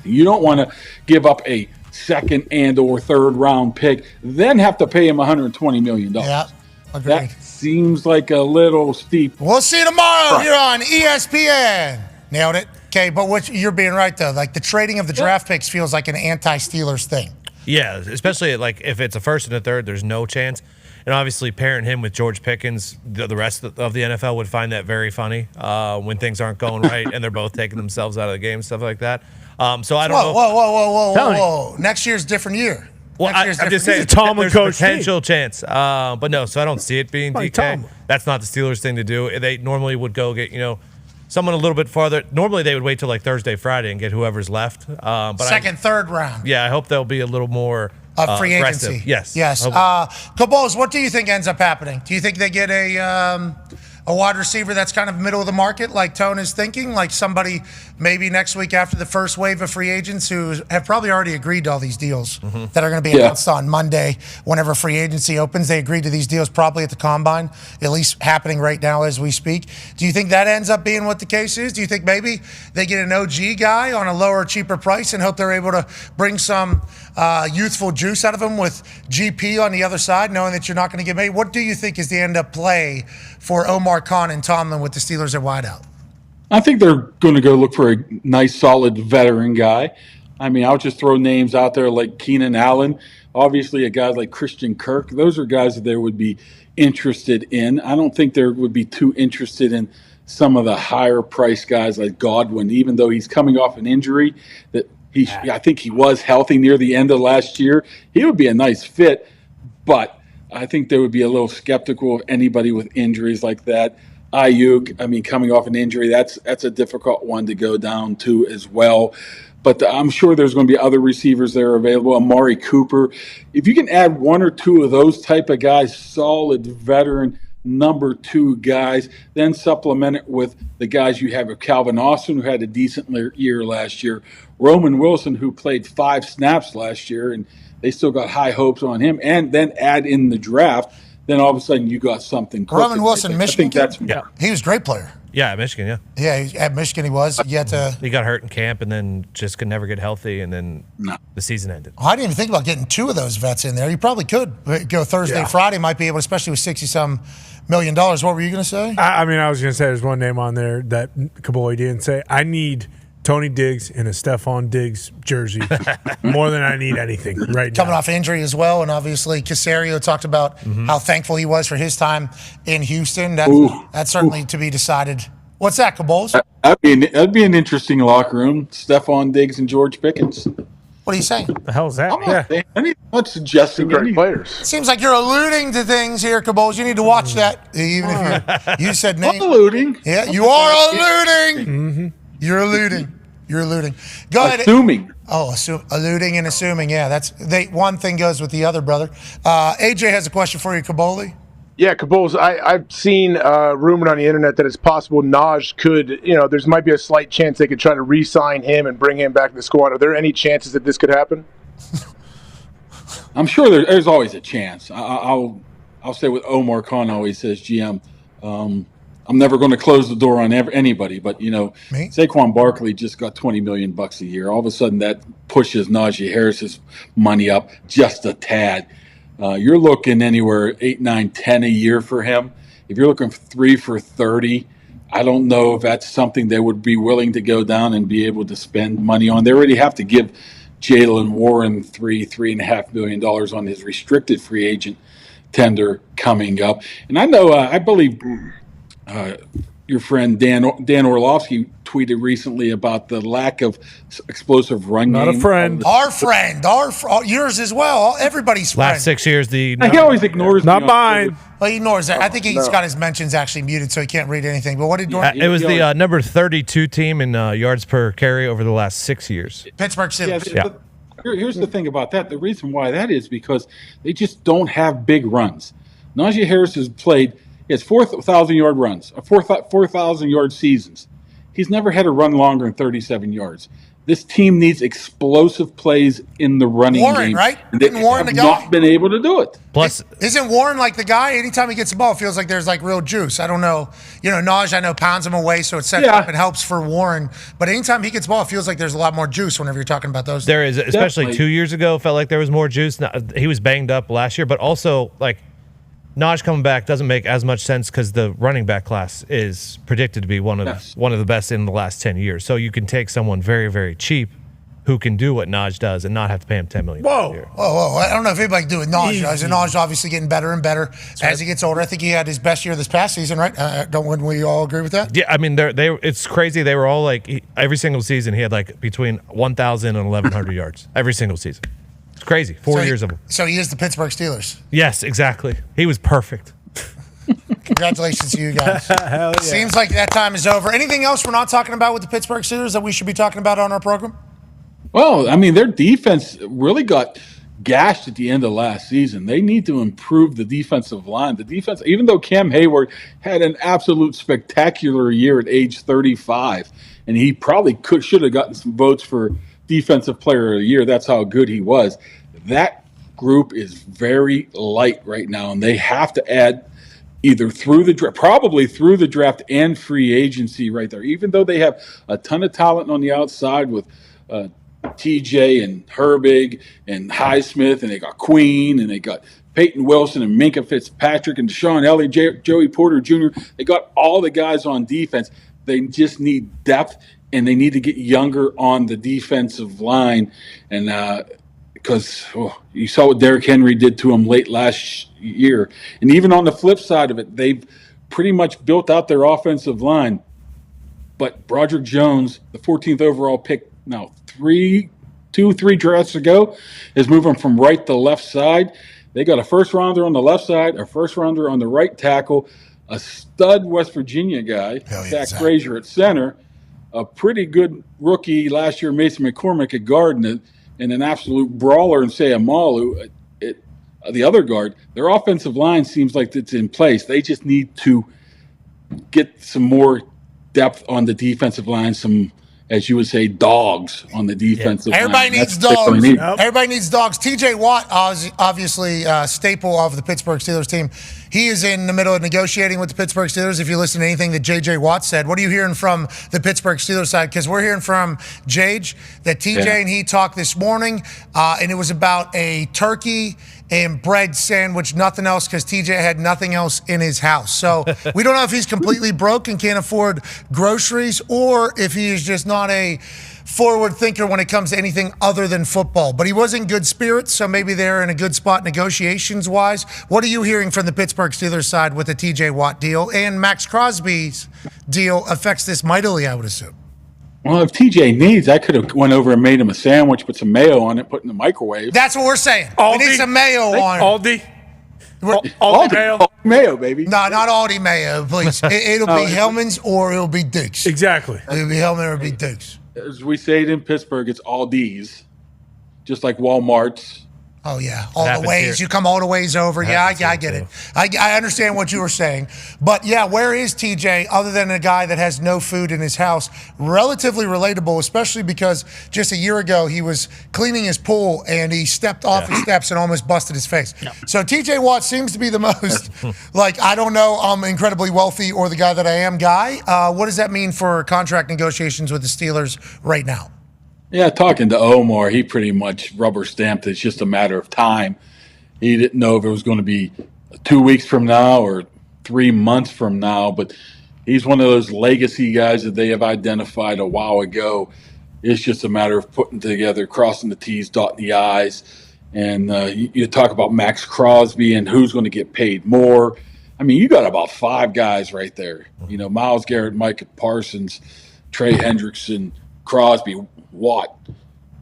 You don't want to give up a second and or third round pick, then have to pay him $120 million. Yeah, agreed. That seems like a little steep. We'll see you tomorrow here on ESPN. Nailed it. Okay, but you're being right though. Like the trading of the draft picks feels like an anti-Steelers thing. Yeah, especially like if it's a first and a third, there's no chance. And obviously pairing him with George Pickens, the rest of the NFL would find that very funny when things aren't going right and they're both taking themselves out of the game, stuff like that. So I don't know. Whoa. Next year's a different year. Well, I'm just saying there's a potential chance. But no, so I don't see it being DK. That's not the Steelers thing to do. They normally would go get, someone a little bit farther. Normally they would wait till like Thursday, Friday and get whoever's left. But third round. Yeah, I hope they'll be a little more free aggressive. agency. Yes. Kaboly, what do you think ends up happening? Do you think they get a wide receiver that's kind of middle of the market like Tone is thinking? Like somebody maybe next week after the first wave of free agents who have probably already agreed to all these deals that are going to be announced on Monday whenever free agency opens. They agreed to these deals probably at the Combine, at least happening right now as we speak. Do you think that ends up being what the case is? Do you think maybe they get an OG guy on a lower, cheaper price and hope they're able to bring some youthful juice out of him with GP on the other side, knowing that you're not going to get made? What do you think is the end-up play for Omar Khan and Tomlin with the Steelers at wideout? I think they're going to go look for a nice, solid veteran guy. I mean, I'll just throw names out there like Keenan Allen. Obviously, a guy like Christian Kirk. Those are guys that they would be interested in. I don't think they would be too interested in some of the higher-priced guys like Godwin, even though he's coming off an injury that I think he was healthy near the end of last year. He would be a nice fit, but I think they would be a little skeptical of anybody with injuries like that. Ayuk, coming off an injury, that's a difficult one to go down to as well. But I'm sure there's going to be other receivers that are available. Amari Cooper. If you can add one or two of those type of guys, solid veteran, number 2 guys, then supplement it with the guys you have of Calvin Austin, who had a decent year last year, Roman Wilson, who played 5 snaps last year, and they still got high hopes on him, and then add in the draft, then all of a sudden you got something. Roman Wilson, Michigan. I think that's He was a great player. Yeah, at Michigan, yeah. Yeah, at Michigan he was. He got hurt in camp and then just could never get healthy, and then the season ended. I didn't even think about getting 2 of those vets in there. You probably could go Thursday, Friday, might be able, especially with $60-some million. What were you going to say? I was going to say there's one name on there that Kaboly didn't say. I need Tony Diggs in a Stephon Diggs jersey more than I need anything right now. Coming off injury as well, and obviously Caserio talked about how thankful he was for his time in Houston. That's certainly to be decided. What's that, Kabols? That'd be an interesting locker room. Stephon Diggs and George Pickens. What are you saying? The hell is that? I'm not suggesting great players. Seems like you're alluding to things here, Kabols. You need to watch that. Even if you said name. I'm alluding. Yeah, you are alluding. You're alluding. You're alluding. Go ahead. Assuming. Oh, alluding and assuming. Yeah, one thing goes with the other, brother. AJ has a question for you, Kaboly. Yeah, Kabols, I've seen rumored on the internet that it's possible Najee could, there might be a slight chance they could try to re-sign him and bring him back to the squad. Are there any chances that this could happen? I'm sure there's always a chance. I'll say what Omar Khan always says, GM. I'm never going to close the door on anybody, but Saquon Barkley just got $20 million a year. All of a sudden, that pushes Najee Harris's money up just a tad. You're looking anywhere 8, 9, 10 a year for him. If you're looking for 3 for 30, I don't know if that's something they would be willing to go down and be able to spend money on. They already have to give Jalen Warren $3.5 million on his restricted free agent tender coming up. And I believe your friend Dan Orlovsky tweeted recently about the lack of explosive run game. Not a friend. Our friend. Yours as well. Everybody's friend. Last 6 years, he always ignores Not mine. Well, he ignores that. I think he's got his mentions actually muted, so he can't read anything. But what did Dorn? It was the number 32 team in yards per carry over the last 6 years. Pittsburgh Steelers. Yeah. Here's the thing about that. The reason why that is because they just don't have big runs. Najee Harris has played. He has 4,000-yard runs, 4,000-yard seasons. He's never had a run longer than 37 yards. This team needs explosive plays in the running game. Warren, right? And they Isn't Warren have the guy? not been able to do it. Plus, isn't Warren like the guy? Anytime he gets the ball, it feels like there's like real juice. I don't know. Najee, I know, pounds him away, so it sets up and helps for Warren. But anytime he gets the ball, it feels like there's a lot more juice whenever you're talking about those. There is, especially Definitely. 2 years ago, felt like there was more juice. Now, he was banged up last year, but also Najee coming back doesn't make as much sense because the running back class is predicted to be one of the best in the last 10 years. So you can take someone very, very cheap who can do what Najee does and not have to pay him $10 million a year. Whoa. I don't know if anybody can do it. Najee's obviously getting better and better as he gets older. I think he had his best year this past season, right? Wouldn't we all agree with that? Yeah, I mean, it's crazy. They were all every single season he had between 1,000 and 1,100 yards every single season. It's crazy. 4 years of him. So he is the Pittsburgh Steelers. Yes, exactly. He was perfect. Congratulations to you guys. Hell yeah. Seems like that time is over. Anything else we're not talking about with the Pittsburgh Steelers that we should be talking about on our program? Well, I mean, their defense really got gashed at the end of last season. They need to improve the defensive line. The defense, even though Cam Hayward had an absolute spectacular year at age 35, and he probably should have gotten some votes for Defensive Player of the Year. That's how good he was. That group is very light right now, and they have to add either through the draft, probably through the draft and free agency right there. Even though they have a ton of talent on the outside with TJ and Herbig and Highsmith, and they got Queen, and they got Peyton Wilson and Minka Fitzpatrick and Deshaun Elliott, Joey Porter Jr. They got all the guys on defense. They just need depth, and they need to get younger on the defensive line. And because you saw what Derrick Henry did to him late last year. And even on the flip side of it, they've pretty much built out their offensive line. But Broderick Jones, the 14th overall pick, now 3 drafts ago, is moving from right to left side. They got a first-rounder on the left side, a first-rounder on the right tackle, a stud West Virginia guy, Zach Frazier at center, a pretty good rookie last year, Mason McCormick at guard, and an absolute brawler in Sayamalu the other guard, their offensive line seems like it's in place. They just need to get some more depth on the defensive line, some, as you would say, dogs on the defensive line. Everybody needs dogs. Everybody needs dogs. TJ Watt, obviously a staple of the Pittsburgh Steelers team. He is in the middle of negotiating with the Pittsburgh Steelers. If you listen to anything that J.J. Watt said, what are you hearing from the Pittsburgh Steelers side? Because we're hearing from Jage that TJ and he talked this morning, and it was about a turkey and bread sandwich, nothing else, because TJ had nothing else in his house. So we don't know if he's completely broke and can't afford groceries, or if he is just not a forward thinker when it comes to anything other than football. But he was in good spirits, so maybe they're in a good spot negotiations-wise. What are you hearing from the Pittsburgh Steelers side with the TJ Watt deal? And Maxx Crosby's deal affects this mightily, I would assume. Well, if TJ needs, I could have went over and made him a sandwich, put some mayo on it, put it in the microwave. That's what we're saying. Aldi. We need some mayo on it. Aldi mayo. Aldi mayo, baby. No, not Aldi mayo, please. It'll be Hellman's or it'll be Duke's. Exactly. It'll be Hellman or it'll be Duke's. As we say it in Pittsburgh, it's Aldi's, just like Walmart's. Oh, yeah. All the ways. You come all the ways over. Yeah, I get it. I understand what you were saying. But, yeah, where is TJ other than a guy that has no food in his house? Relatively relatable, especially because just a year ago he was cleaning his pool and he stepped off his steps and almost busted his face. No. So TJ Watt seems to be the most, I don't know, I'm incredibly wealthy or the guy that I am guy. What does that mean for contract negotiations with the Steelers right now? Yeah, talking to Omar, he pretty much rubber stamped it's just a matter of time. He didn't know if it was going to be 2 weeks from now or 3 months from now, but he's one of those legacy guys that they have identified a while ago. It's just a matter of putting together, crossing the T's, dotting the I's. And you talk about Maxx Crosby and who's going to get paid more. I mean, you got about 5 guys right there. You know, Myles Garrett, Micah Parsons, Trey Hendrickson, Crosby, Watt.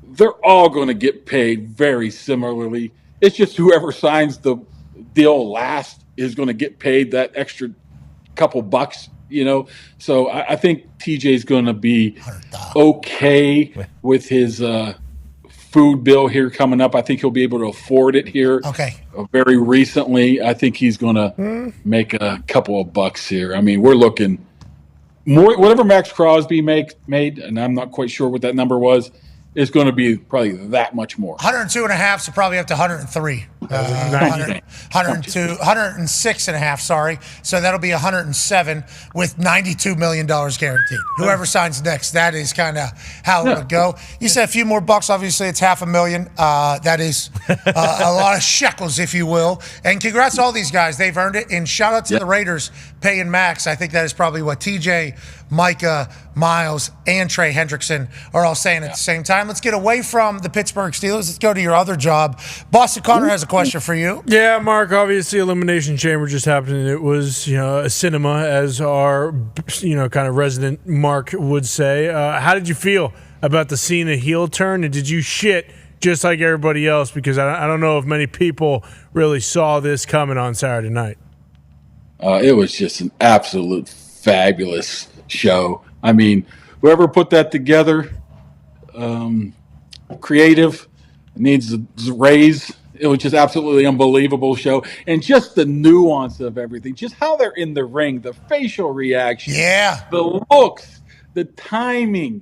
They're all going to get paid very similarly. It's just whoever signs the deal last is going to get paid that extra couple bucks, you know. So I think TJ's going to be okay with his food bill here coming up. I think he'll be able to afford it here. Okay. Very recently, I think he's going to make a couple of bucks here. I mean, we're looking more, whatever Maxx Crosby made, and I'm not quite sure what that number was, is going to be probably that much more. 102 and a half, so probably up to 103. 106 and a half, sorry. So that'll be 107 with $92 million guaranteed. Whoever signs next, that is kind of how it would go. You said a few more bucks, obviously it's $500,000. That is a lot of shekels, if you will. And congrats to all these guys. They've earned it. And shout out to the Raiders paying Max. I think that is probably what TJ, Micah, Miles, and Trey Hendrickson are all saying at the same time. Let's get away from the Pittsburgh Steelers. Let's go to your other job. Boston Connor has a question for you. Yeah, Mark, obviously Elimination Chamber just happened, and it was, a cinema, as our, kind of resident Mark would say. How did you feel about the Cena heel turn, and did you shit just like everybody else? Because I don't know if many people really saw this coming on Saturday night. It was just an absolute fabulous show. I mean, whoever put that together, creative, needs a raise. It was just absolutely unbelievable show. And just the nuance of everything, just how they're in the ring, the facial reaction, the looks, the timing,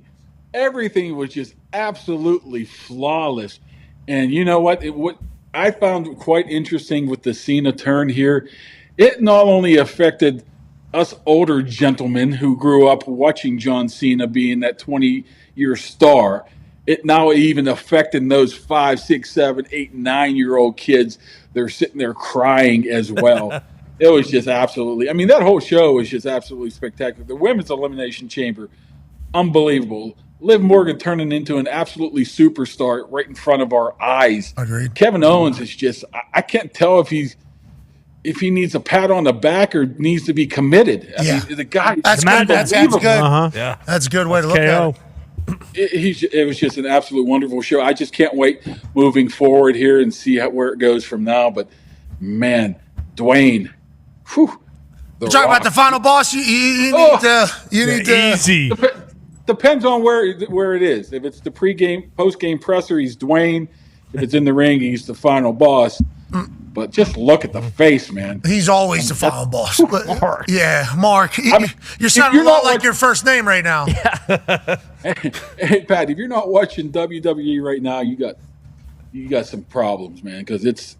everything was just absolutely flawless. And you know what? What I found quite interesting with the Cena turn here, it not only affected us older gentlemen who grew up watching John Cena being that 20-year star, it now even affecting those 5, 6, 7, 8, 9-year-old kids. They're sitting there crying as well. It was just absolutely, that whole show was just absolutely spectacular. The Women's Elimination Chamber, unbelievable. Liv Morgan turning into an absolutely superstar right in front of our eyes. Agreed. Kevin Owens is just, I can't tell if he needs a pat on the back or needs to be committed. I mean, the guy. That's good. That's good. Yeah. That's a good way to look at it. It was just an absolute wonderful show. I just can't wait moving forward here and see where it goes from now. But, man, Dwayne. Talk about the final boss. You need to. Easy. Depends on where it is. If it's the post-game presser, he's Dwayne. If it's in the ring, he's the final boss. But just look at the face, man. He's always the final boss. Mark. Yeah, Mark. You're sounding a you're lot not like your first name right now. Hey, Pat, if you're not watching WWE right now, you got some problems, man. Because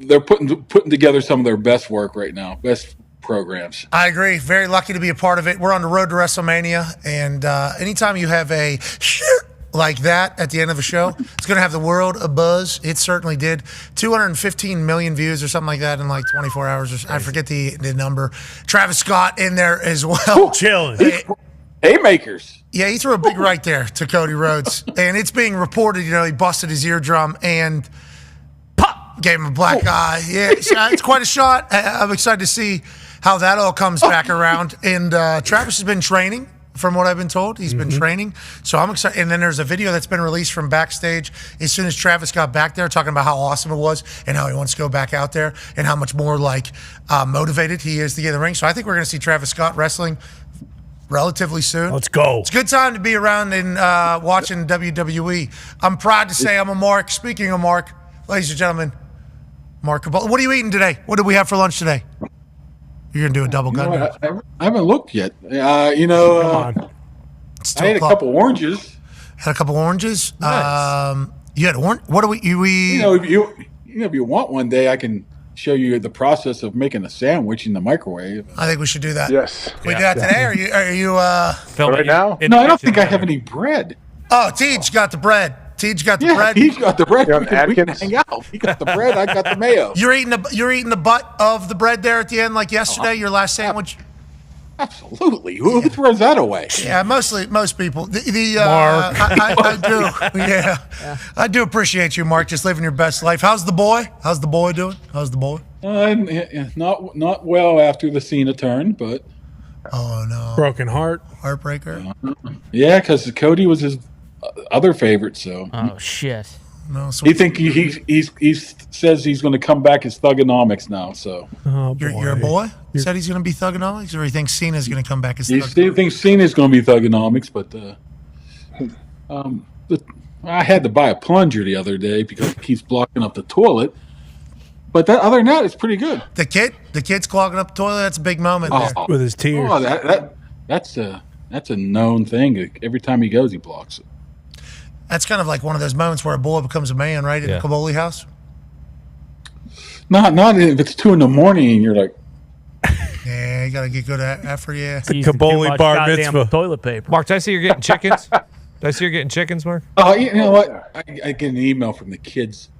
they're putting together some of their best work right now, best programs. I agree. Very lucky to be a part of it. We're on the road to WrestleMania, and anytime you have a like that at the end of a show, it's going to have the world a buzz. It certainly did. 215 million views or something like that in like 24 hours. I forget the number. Travis Scott in there as well. Chilling. Haymakers. Yeah, he threw a big right there to Cody Rhodes. And it's being reported, he busted his eardrum and pop, gave him a black eye. Yeah, it's quite a shot. I'm excited to see how that all comes back around. And Travis has been training. From what I've been told, he's been training. So I'm excited. And then there's a video that's been released from backstage as soon as Travis got back there, talking about how awesome it was and how he wants to go back out there and how much more motivated he is to get in the ring. So I think we're going to see Travis Scott wrestling relatively soon. Let's go. It's a good time to be around and watching WWE. I'm proud to say I'm a Mark. Speaking of Mark, ladies and gentlemen, Mark Kaboly. What are you eating today? What did we have for lunch today? You're going to do a double gun. I haven't looked yet. Come on. I had a couple oranges. Had a couple oranges? Nice. You had orange? What do we... if you want one day, I can show you the process of making a sandwich in the microwave. I think we should do that. Yes. Can we do that today? Are you right now? No, I don't think I have any bread. Oh, Tej got the bread. Tej got the bread. He's got the bread. We can hang out. He got the bread. I got the mayo. You're eating the butt of the bread there at the end, like yesterday, your last sandwich. Absolutely. Who throws that away? Yeah, most people. Mark. I do. Yeah, I do appreciate you, Mark. Just living your best life. How's the boy? How's the boy doing? How's the boy? Not well after the Cena turn, but. Oh no. Broken heart. Heartbreaker. Yeah, because Cody was his other favorite. So. Oh shit. No, so he says he's going to come back as Thugonomics now. So your boy said he's going to be Thugonomics, or he thinks Cena's going to come back as he still thinks Cena's going to be Thugonomics, but I had to buy a plunger the other day because it keeps blocking up the toilet. But other than that, it's pretty good. The kid's clogging up the toilet. That's a big moment there. With his tears. Oh, that's a known thing. Every time he goes, he blocks it. That's kind of like one of those moments where a boy becomes a man, right? In the Kaboly house. Not if it's 2 a.m. and you're like, yeah, you gotta get good at effort. Yeah, the Kaboly bar mitzvah. Toilet paper. Mark, did I see you're getting chickens? Mark? Oh, you know what? I get an email from the kids'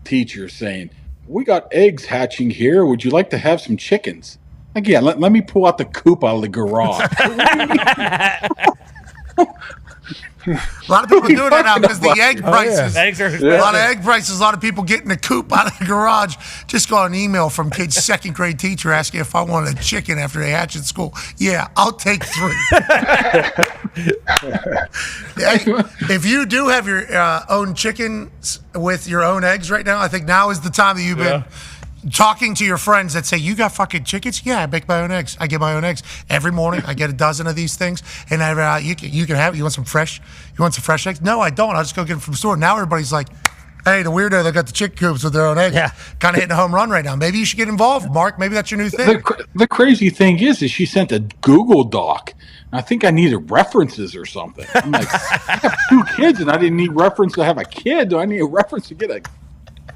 teacher saying, "We got eggs hatching here. Would you like to have some chickens?" Like, yeah, let me pull out the coop out of the garage. A lot of people doing that now because the egg prices. Yeah. A lot of egg prices. A lot of people getting the coop out of the garage. Just got an email from kid's second grade teacher asking if I wanted a chicken after they hatch at school. Yeah, I'll take 3. If you do have your own chickens with your own eggs right now, I think now is the time that you've been talking to your friends that say, you got fucking chickens? Yeah, I make my own eggs. I get my own eggs. Every morning I get a dozen of these things. And you can have it. You want some fresh eggs? No, I don't. I'll just go get them from the store. Now everybody's like, hey, the weirdo, they got the chicken coops with their own eggs. Yeah. Kind of hitting a home run right now. Maybe you should get involved, Mark. Maybe that's your new thing. The crazy thing is she sent a Google Doc. I think I needed references or something. I'm like, I have 2 kids and I didn't need reference to have a kid. Do I need a reference to get a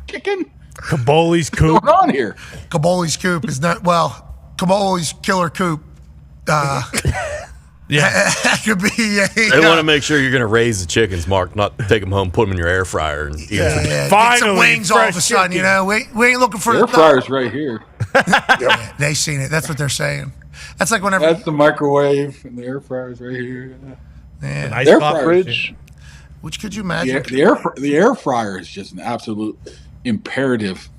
chicken? Kaboly's coop. What's going on here? Kaboly's coop is not, Kaboly's killer coop. That could be They want to make sure you're going to raise the chickens, Mark, not take them home, put them in your air fryer, and eat them. Get some wings all of a sudden, we ain't looking for the air fryer's right here. They seen it. That's what they're saying. That's like whenever that's the microwave and the air fryer's right here. Yeah. Nice air fridge. Which could you imagine? The air fryer is just an absolute imperative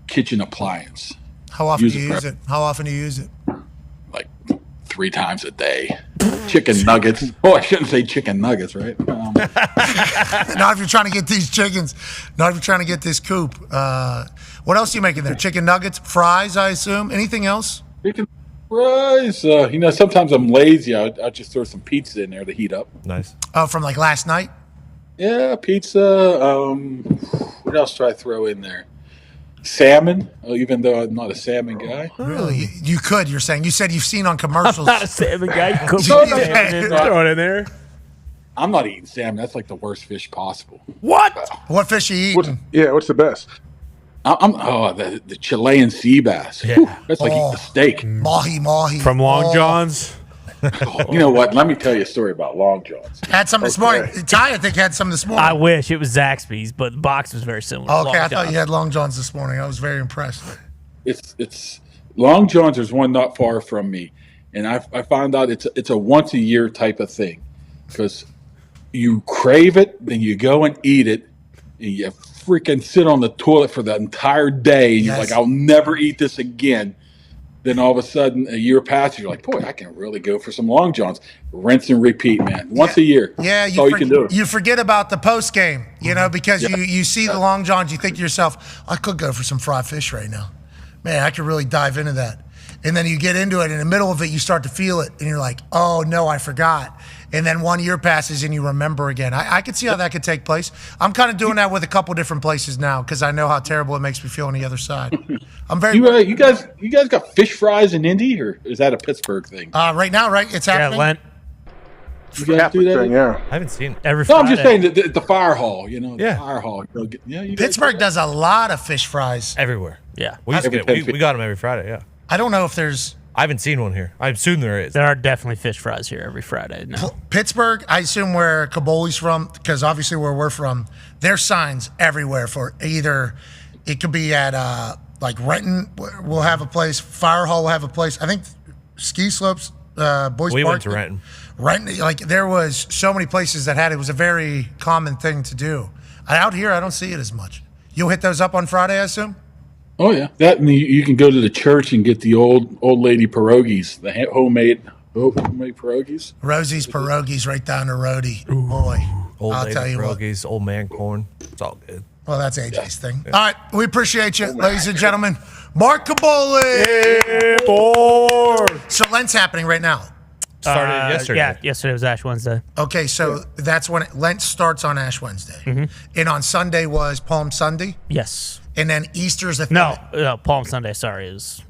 kitchen appliance. How often do you use it? How often do you use it? Like 3 times a day. Chicken nuggets. Oh, I shouldn't say chicken nuggets, right? Not if you're trying to get these chickens. Not if you're trying to get this coop. What else are you making there? Chicken nuggets, fries, I assume. Anything else? Chicken fries. Sometimes I'm lazy. I'll just throw some pizza in there to heat up. Nice. Oh, from like last night? Yeah, pizza. What else do I throw in there? Salmon, even though I'm not a salmon guy. Really? You could, you're saying. You said you've seen on commercials. I'm not a salmon guy. You could No, be no, salmon in there. Throw it in there. I'm not eating salmon. That's like the worst fish possible. What? What fish are you eating? What's the best? The Chilean sea bass. Yeah. Whew, that's like eating a steak. Mahi. From Long John's. You know what? Let me tell you a story about Long John's. Had some this morning. Ty, I think, had some this morning. I wish it was Zaxby's, but the box was very similar. Okay, to Long I thought John's. you had Long Johns this morning. I was very impressed. It's Long John's. There's one not far from me, and I found out it's a once a year type of thing because you crave it, then you go and eat it, and you freaking sit on the toilet for the entire day, and you're like, I'll never eat this again. Then all of a sudden, a year passes, you're like, boy, I can really go for some Long Johns. Rinse and repeat, man. Once a year. Yeah, That's all you can do. You forget about the post game, because you see the Long Johns, you think to yourself, I could go for some fried fish right now. Man, I could really dive into that. And then you get into it, in the middle of it, you start to feel it, and you're like, oh, no, I forgot. And then 1 year passes, and you remember again. I could see how that could take place. I'm kind of doing that with a couple different places now because I know how terrible it makes me feel on the other side. I'm very. You guys got fish fries in Indy, or is that a Pittsburgh thing? Right now, right? It's happening. Yeah, Lent. You guys do that? Yeah. I haven't seen it. Every No, I'm just Friday. saying the fire hall. The fire hall. You guys Pittsburgh does a lot of fish fries. Everywhere. Yeah. We got them every Friday, yeah. I don't know if there's. I haven't seen one here. I assume there is. There are definitely fish fries here every Friday. No. Pittsburgh, I assume where Kaboly's from, because obviously where we're from, there's signs everywhere for either, it could be at like Renton will have a place, Fire Hall will have a place. I think ski slopes, Boys We Park. went to Renton. Renton, like there was so many places that had it. It was a very common thing to do. Out here, I don't see it as much. You'll hit those up on Friday, I assume? Oh yeah, that and you can go to the church and get the old lady pierogies, the homemade pierogies. Rosie's Pierogies right down the roadie. Boy, Old I'll lady tell you what. pierogies, old man corn. It's all good. Well, that's AJ's thing. All right, we appreciate you, ladies and gentlemen. Mark Kaboly. So Lent's happening right now. Started yesterday. Yeah, yesterday was Ash Wednesday. Okay, so that's when Lent starts on Ash Wednesday. And on Sunday was Palm Sunday? Yes. And then Easter's the No, Palm Sunday, sorry, is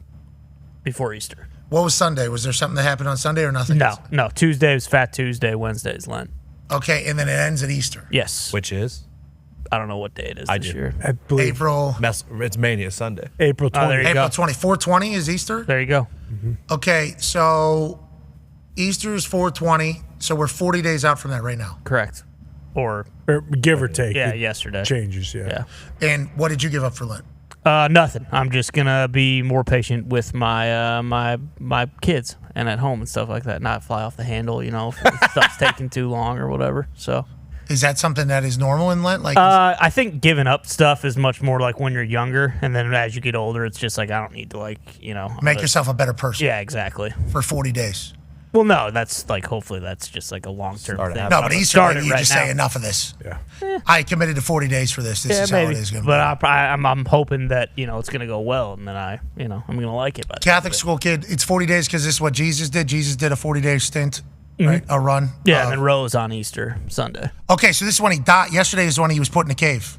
before Easter. What was Sunday? Was there something that happened on Sunday or nothing? No. Tuesday was Fat Tuesday, Wednesday is Lent. Okay, and then it ends at Easter. Yes. Which is? I don't know what day it is I this do. year. I believe April. It's Mania Sunday. April 20th. there you April go. 20. 420 is Easter? There you go. Okay, so Easter is 420, so we're 40 days out from that right now. Correct. Or give or take. Yeah, It yesterday. changes, yeah. And what did you give up for Lent? Nothing. I'm just gonna be more patient with my my kids and at home and stuff like that. Not fly off the handle, if stuff's taking too long or whatever. So, is that something that is normal in Lent? Like, I think giving up stuff is much more like when you're younger, and then as you get older, it's just like I don't need to make yourself a better person. Yeah, exactly. For 40 days. Well, no, that's like hopefully that's just like a long term thing. No, but Easter, Start like, it you right just now. say enough of this. Yeah. I committed to 40 days for this. This is how it is going to be. But I'm hoping that it's going to go well, and then I'm going to like it. By the Catholic school kid, it's 40 days because this is what Jesus did. Jesus did a 40-day stint, right? A run. Yeah, and then rose on Easter Sunday. Okay, so this is when he died. Yesterday is when he was put in a cave.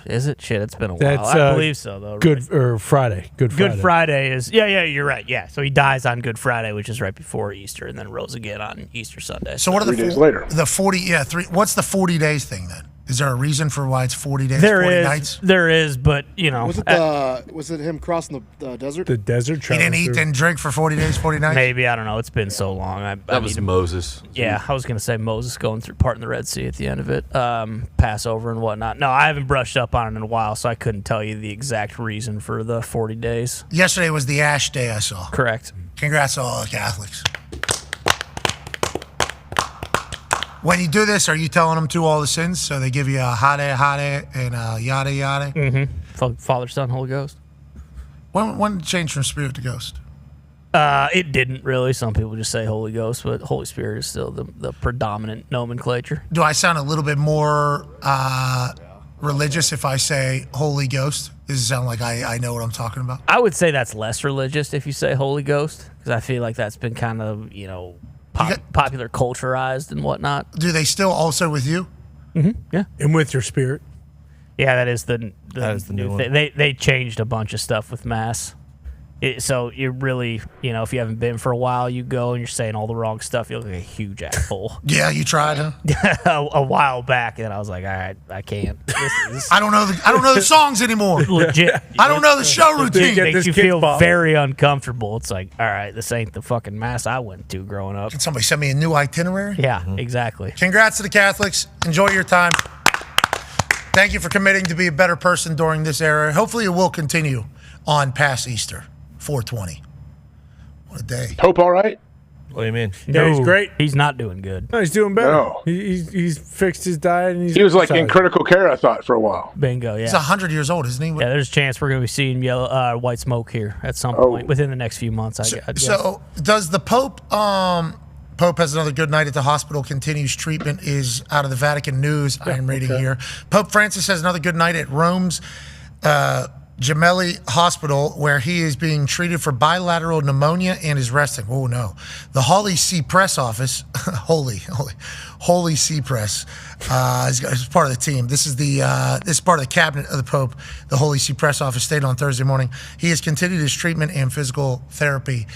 Is it? Shit, it's been a while. That's, I believe so, though. Good or Friday. Good Friday. Good Friday is yeah, you're right. Yeah, so he dies on Good Friday, which is right before Easter, and then rose again on Easter Sunday. So what are 3 days later? The 40? Yeah, what's the 40 days thing then? Is there a reason for why it's 40 days? There 40 is, nights? there is, but Was it him crossing the desert? The desert. He didn't eat and drink for 40 days, 40 nights. Maybe, I don't know. It's been so long. That was Moses. Yeah, I was gonna say Moses going through parting the Red Sea at the end of it, Passover and whatnot. No, I haven't brushed up on it in a while, so I couldn't tell you the exact reason for the 40 days. Yesterday was the Ash Day I saw. Correct. Congrats to all the Catholics. When you do this, are you telling them to all the sins? So they give you a hade and a yada yada? Mm-hmm. Father, Son, Holy Ghost. When did it change from Spirit to Ghost? It didn't really. Some people just say Holy Ghost, but Holy Spirit is still the predominant nomenclature. Do I sound a little bit more religious if I say Holy Ghost? Does it sound like I know what I'm talking about? I would say that's less religious if you say Holy Ghost, because I feel like that's been kind of, popular culturized and whatnot. Do they still also with you? Mm-hmm. Yeah. And with your spirit? Yeah, that is the new one. They changed a bunch of stuff with Mass. So you really, if you haven't been for a while, you go and you're saying all the wrong stuff, you look like a huge asshole. Yeah, you tried, huh? a while back, and I was like, all right, I can't. I don't know the songs anymore. Legit. I don't know the show routine. It makes you feel very uncomfortable. It's like, all right, this ain't the fucking Mass I went to growing up. Can somebody send me a new itinerary? Yeah, exactly. Congrats to the Catholics. Enjoy your time. Thank you for committing to be a better person during this era. Hopefully it will continue on past Easter. 420. What a day. Pope all right? What do you mean? Yeah, he's great. He's not doing good. No, he's doing better. No. He's fixed his diet. And He was like in critical care, I thought, for a while. Bingo, yeah. He's 100 years old, isn't he? Yeah, there's a chance we're going to be seeing white smoke here at some point within the next few months, I guess. So does the Pope, Pope has another good night at the hospital, continues treatment, is out of the Vatican news I am reading here. Pope Francis has another good night at Rome's Gemelli Hospital, where he is being treated for bilateral pneumonia and is resting. Oh no. The Holy See Press office, Holy See Press, is part of the team. This is part of the cabinet of the Pope. The Holy See Press office stated on Thursday morning he has continued his treatment and physical therapy.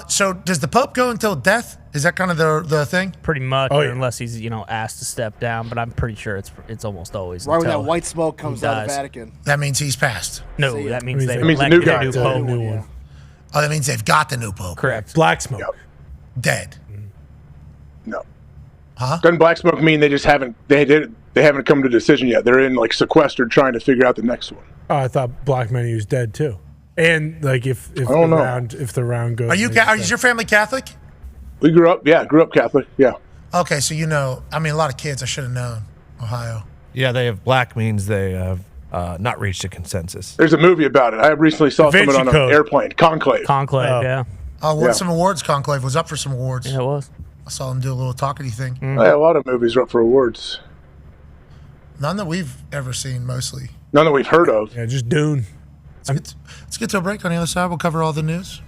So does the Pope go until death? Is that kind of the thing? Pretty much, unless he's asked to step down. But I'm pretty sure it's almost always Right when until that white smoke comes out of the dies. Vatican. That means he's passed. No, that means they've the elected new guy. a new pope. Oh, that means they've got the new Pope. Correct. Black smoke. Dead. No. Huh? Doesn't black smoke mean they just haven't haven't come to a decision yet? They're in like sequestered trying to figure out the next one. Oh, I thought Black Man was dead too. And like if the round goes. Is your family Catholic? We grew up Catholic. Yeah. Okay, so a lot of kids I should have known. Ohio. Yeah, they have black means they have not reached a consensus. There's a movie about it. I recently saw someone on an airplane. Conclave. Yeah. Won some awards. Conclave was up for some awards. Yeah, it was. I saw him do a little talkity thing. Yeah, a lot of movies are up for awards. None that we've ever seen, mostly. None that we've heard of. Yeah, just Dune. Let's get to a break. On the other side, we'll cover all the news.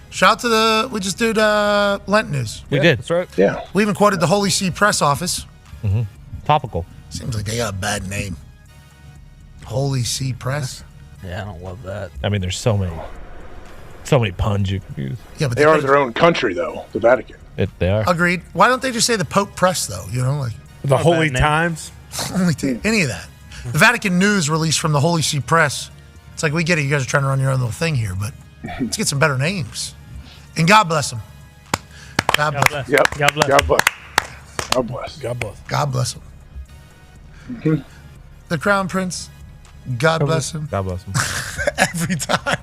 Shout out to we just did Lent news. We did. That's right. Yeah. We even quoted the Holy See Press office. Mm-hmm. Topical. Seems like they got a bad name. Holy See Press. Yeah, I don't love that. I mean, there's so many puns you can use. Yeah, but they are their own country, though. The Vatican. They are. Agreed. Why don't they just say the Pope Press, though? Like the Holy Times. Any of that. The Vatican news released from the Holy See Press. It's like, we get it. You guys are trying to run your own little thing here, but let's get some better names. And God bless them. God bless. Yep. God bless. God bless. God bless. God bless. God bless him. The Crown Prince. God bless him. God bless him. Every time.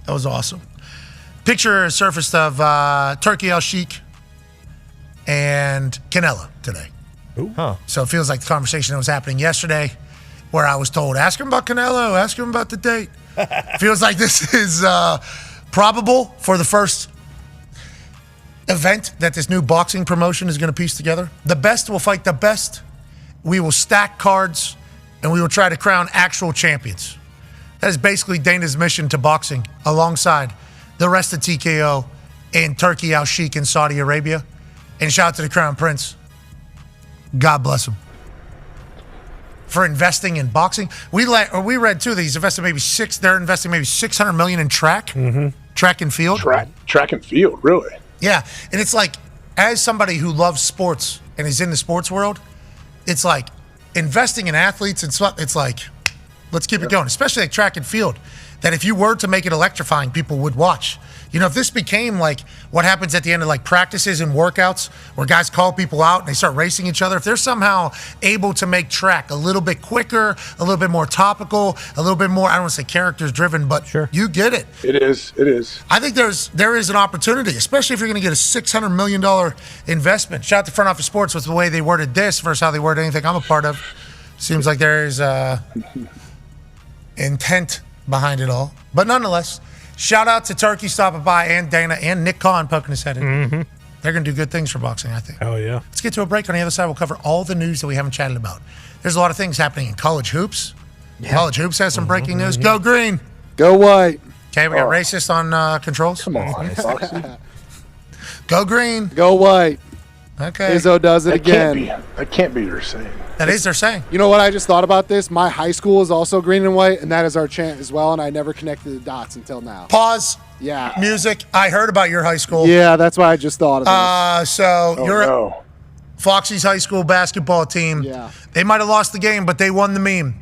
That was awesome. Picture surfaced of Turkey El Sheikh and Canelo today. Huh. So it feels like the conversation that was happening yesterday, where I was told, ask him about Canelo, ask him about the date. Feels like this is probable for the first event that this new boxing promotion is going to piece together. The best will fight the best. We will stack cards, and we will try to crown actual champions. That is basically Dana's mission to boxing, alongside the rest of TKO and Turkey Al Sheikh in Saudi Arabia. And shout out to the Crown Prince. God bless him. For investing in boxing. We read too that he's invested they're investing maybe $600 million in track. Mm-hmm. Track and field. Track and field, really? Yeah. And it's like, as somebody who loves sports and is in the sports world, it's like investing in athletes and stuff, it's like, let's keep it going. Especially like track and field. That if you were to make it electrifying, people would watch. If this became like what happens at the end of like practices and workouts where guys call people out and they start racing each other, if they're somehow able to make track a little bit quicker, a little bit more topical, a little bit more, I don't want to say characters driven, but sure. You get it. It is. I think there is an opportunity, especially if you're going to get a $600 million investment. Shout out to Front Office Sports with the way they worded this versus how they worded anything I'm a part of. Seems like there is intent behind it all. But nonetheless, shout out to Turkey stopping by and Dana and Nick Khan poking his head in. Mm-hmm. They're going to do good things for boxing, I think. Oh, yeah. Let's get to a break. On the other side, we'll cover all the news that we haven't chatted about. There's a lot of things happening in college hoops. Yeah. College hoops has some breaking news. Go green. Go white. Okay, we got racist on controls. Come on. Go green. Go white. Okay. Izzo does it again. That can't be their saying. That is their saying. You know what? I just thought about this. My high school is also green and white, and that is our chant as well, and I never connected the dots until now. Pause. Yeah. Music. I heard about your high school. Yeah, that's why I just thought of this. You're Foxy's high school basketball team. Yeah. They might have lost the game, but they won the meme.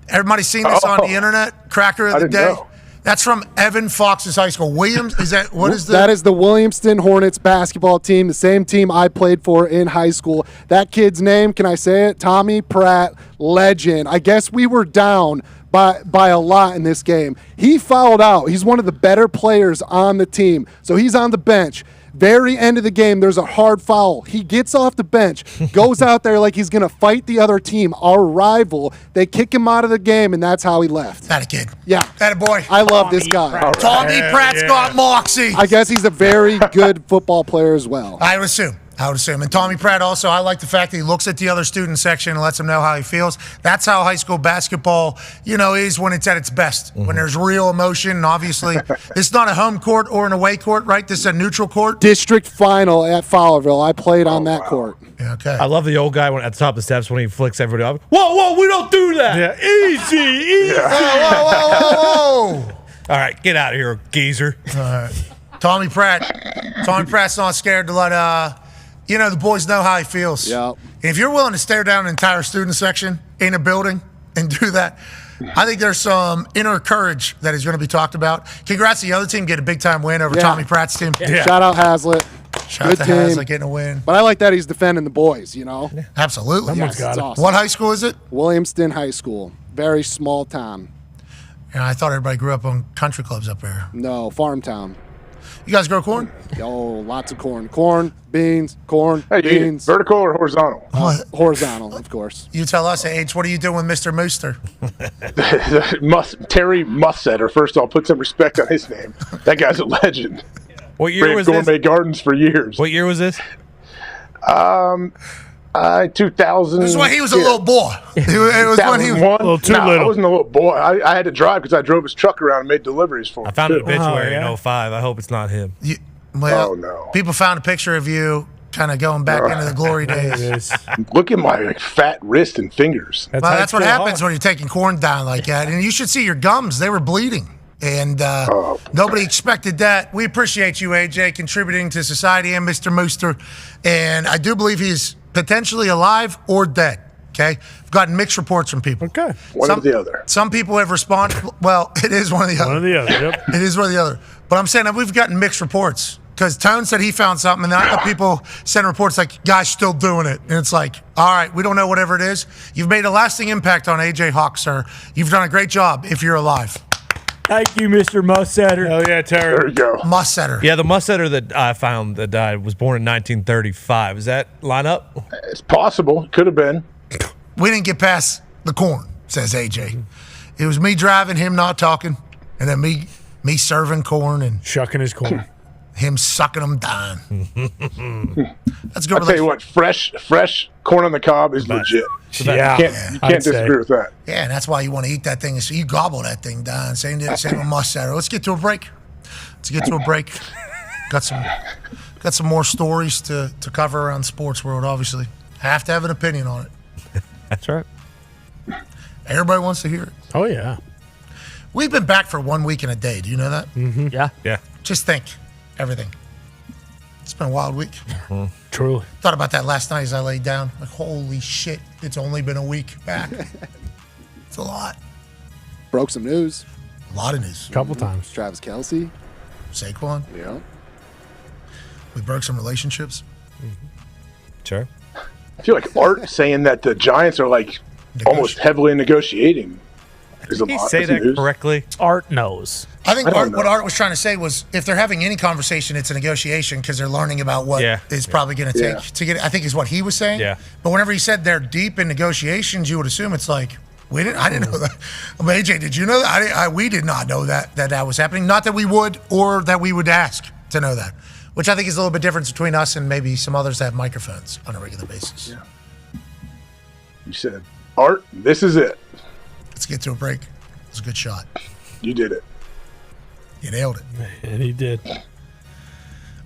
Everybody's seen this on the internet. Cracker of the day. know. That's from Evan Fox's high school. Williams, is that what is That is the Williamston Hornets basketball team, the same team I played for in high school. That kid's name, can I say it? Tommy Pratt, legend. I guess we were down by a lot in this game. He fouled out. He's one of the better players on the team. So he's on the bench. Very end of the game, there's a hard foul. He gets off the bench, goes out there like he's going to fight the other team, our rival. They kick him out of the game, and that's how he left. That a kid. Yeah. That a boy. I love this guy. Tommy Pratt's got moxie. I guess he's a very good football player as well. I would assume. And Tommy Pratt also, I like the fact that he looks at the other student section and lets them know how he feels. That's how high school basketball, is when it's at its best, when there's real emotion. And obviously, it's not a home court or an away court, right? This is a neutral court. District final at Fowlerville. I played on that court. Yeah, okay. I love the old guy at the top of the steps when he flicks everybody off. Whoa, we don't do that. Yeah, easy. Whoa. All right, get out of here, geezer. All right. Tommy Pratt's not scared to let the boys know how he feels. Yeah. If you're willing to stare down an entire student section in a building and do that, I think there's some inner courage that is going to be talked about. Congrats to the other team, get a big-time win over Tommy Pratt's team. Yeah. Shout out Hazlitt. Shout out to Hazlitt getting a win. But I like that he's defending the boys, Absolutely. Yes, it's awesome. What high school is it? Williamston High School. Very small town. And I thought everybody grew up on country clubs up there. No, farm town. You guys grow corn? Oh, lots of corn. Corn, beans, corn, Hey, you eat beans. vertical or horizontal? Horizontal, of course. You tell us, H, what are you doing with Mr. Mooster? Terry Mussetter. First of all, put some respect on his name. That guy's a legend. What year was Gourmet this? Gardens for years. What year was this? 2000. This is when he was a little boy. It was when he was a little too little. I wasn't a little boy. I had to drive because I drove his truck around and made deliveries for him. I found an too. obituary in 05. I hope it's not him. Well, Oh, no. people found a picture of you kind of going back into the glory days. Look at my fat wrist and fingers. That's what happens when you're taking corn down like that. And you should see your gums. They were bleeding. And nobody expected that. We appreciate you, AJ, contributing to society and Mr. Mooster. And I do believe he's potentially alive or dead. Okay? I've gotten mixed reports from people. Okay. One or the other. Some people have responded. Well, it is one or the other. One or the other, yep. It is one or the other. But I'm saying that we've gotten mixed reports. Because Tone said he found something, and other people send reports like, guys still doing it. And it's like, all right, we don't know whatever it is. You've made a lasting impact on AJ Hawk, sir. You've done a great job if you're alive. Thank you, Mr. Mussetter. Hell yeah, Terry. There you go. Mussetter. Yeah, the Mussetter that I found that died was born in 1935. Does that line up? It's possible. Could have been. We didn't get past the corn, says AJ. It was me driving, him not talking, and then me serving corn and shucking his corn. Him sucking them down. That's a good. I'll tell you what, fresh corn on the cob is legit. Yeah. You can't disagree with that. Yeah, and that's why you want to eat that thing. So you gobble that thing down. Same with Mussetter. Let's get to a break. Got some more stories to cover around the sports world, obviously. Have to have an opinion on it. That's right. Everybody wants to hear it. Oh, yeah. We've been back for 1 week and a day. Do you know that? Mm-hmm. Yeah. Yeah. Just think. Everything. It's been a wild week. Truly. Thought about that last night as I laid down. Like, holy shit, it's only been a week back. It's a lot. Broke some news. A lot of news. A couple times. Travis Kelce. Saquon. Yeah. We broke some relationships. Sure. I feel like Art saying that the Giants are like almost heavily negotiating. Did he say that correctly? Art knows. I think what Art was trying to say was if they're having any conversation, it's a negotiation because they're learning about what it's probably going to take to get it. I think is what he was saying. Yeah. But whenever he said they're deep in negotiations, you would assume it's like, I didn't know that. I mean, AJ, did you know that? We did not know that was happening. Not that we would or that we would ask to know that, which I think is a little bit different between us and maybe some others that have microphones on a regular basis. Yeah. You said, Art, this is it. Let's get to a break. It was a good shot. You did it. You nailed it. And he did.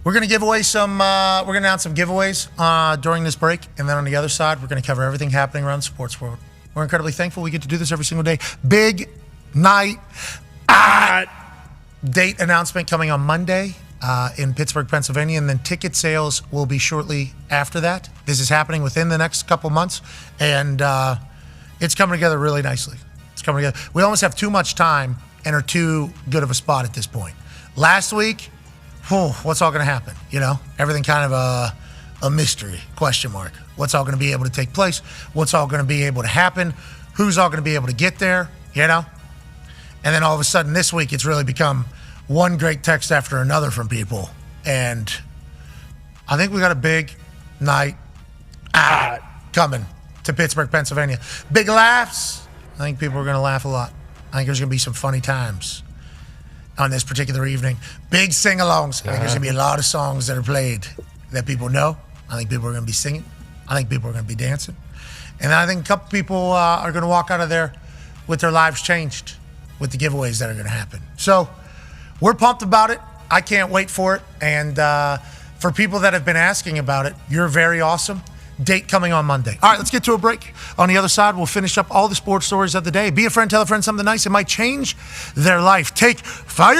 We're going to give away some, we're going to announce some giveaways during this break. And then on the other side, we're going to cover everything happening around the sports world. We're incredibly thankful we get to do this every single day. Big night. Date announcement coming on Monday in Pittsburgh, Pennsylvania. And then ticket sales will be shortly after that. This is happening within the next couple months. And it's coming together really nicely. It's coming together. We almost have too much time and are too good of a spot at this point. Last week, what's all going to happen? You know, everything kind of a mystery, question mark. What's all going to be able to take place? What's all going to be able to happen? Who's all going to be able to get there? You know? And then all of a sudden this week, it's really become one great text after another from people. And I think we got a big night coming to Pittsburgh, Pennsylvania. Big laughs. I think people are going to laugh a lot. I think there's going to be some funny times on this particular evening. Big sing-alongs. I think there's going to be a lot of songs that are played that people know. I think people are going to be singing. I think people are going to be dancing. And I think a couple people are going to walk out of there with their lives changed with the giveaways that are going to happen. So we're pumped about it. I can't wait for it. And for people that have been asking about it, you're very awesome. Date coming on Monday. All right, let's get to a break. On the other side, we'll finish up all the sports stories of the day. Be a friend, tell a friend something nice. It might change their life. Take 5.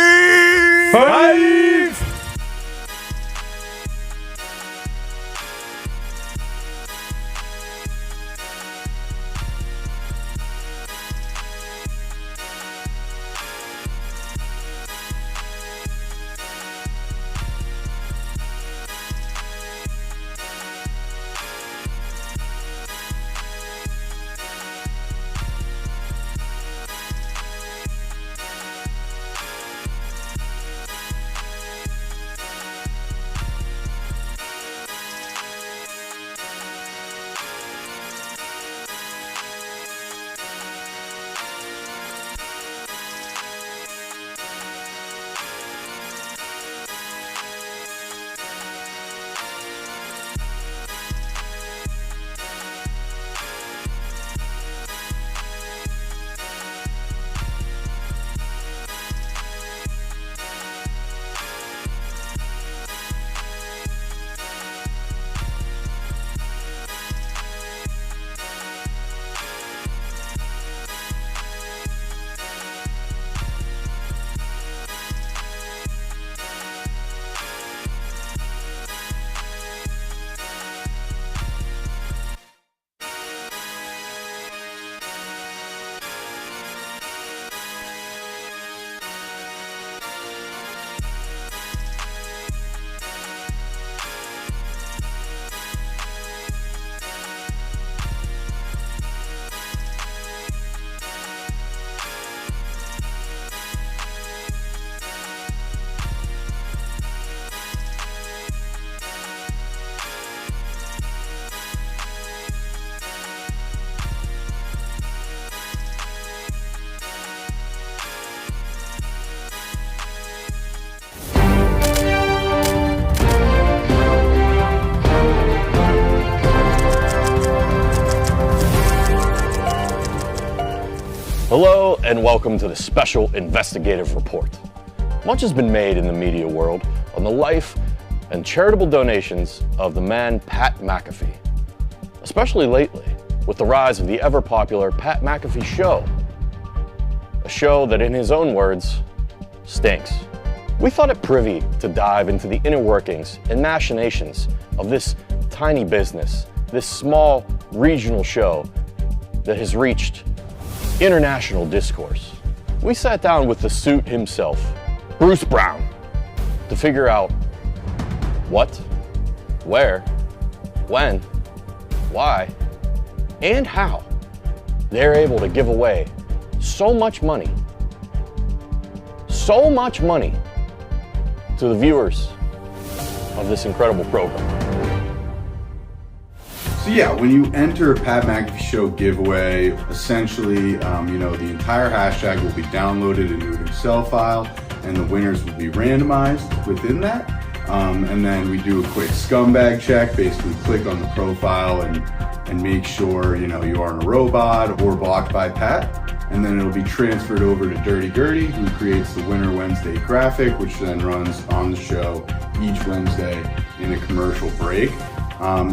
Hello and welcome to the special investigative report. Much has been made in the media world on the life and charitable donations of the man Pat McAfee, especially lately with the rise of the ever-popular Pat McAfee Show, a show that in his own words, stinks. We thought it privy to dive into the inner workings and machinations of this tiny business, this small regional show that has reached international discourse. We sat down with the suit himself, Bruce Brown, to figure out what, where, when, why, and how they're able to give away so much money to the viewers of this incredible program. So yeah, when you enter a Pat McAfee Show giveaway, essentially, the entire hashtag will be downloaded into an Excel file, and the winners will be randomized within that. And then we do a quick scumbag check, basically click on the profile and and make sure, you aren't a robot or blocked by Pat. And then it'll be transferred over to Dirty Gertie, who creates the Winner Wednesday graphic, which then runs on the show each Wednesday in a commercial break.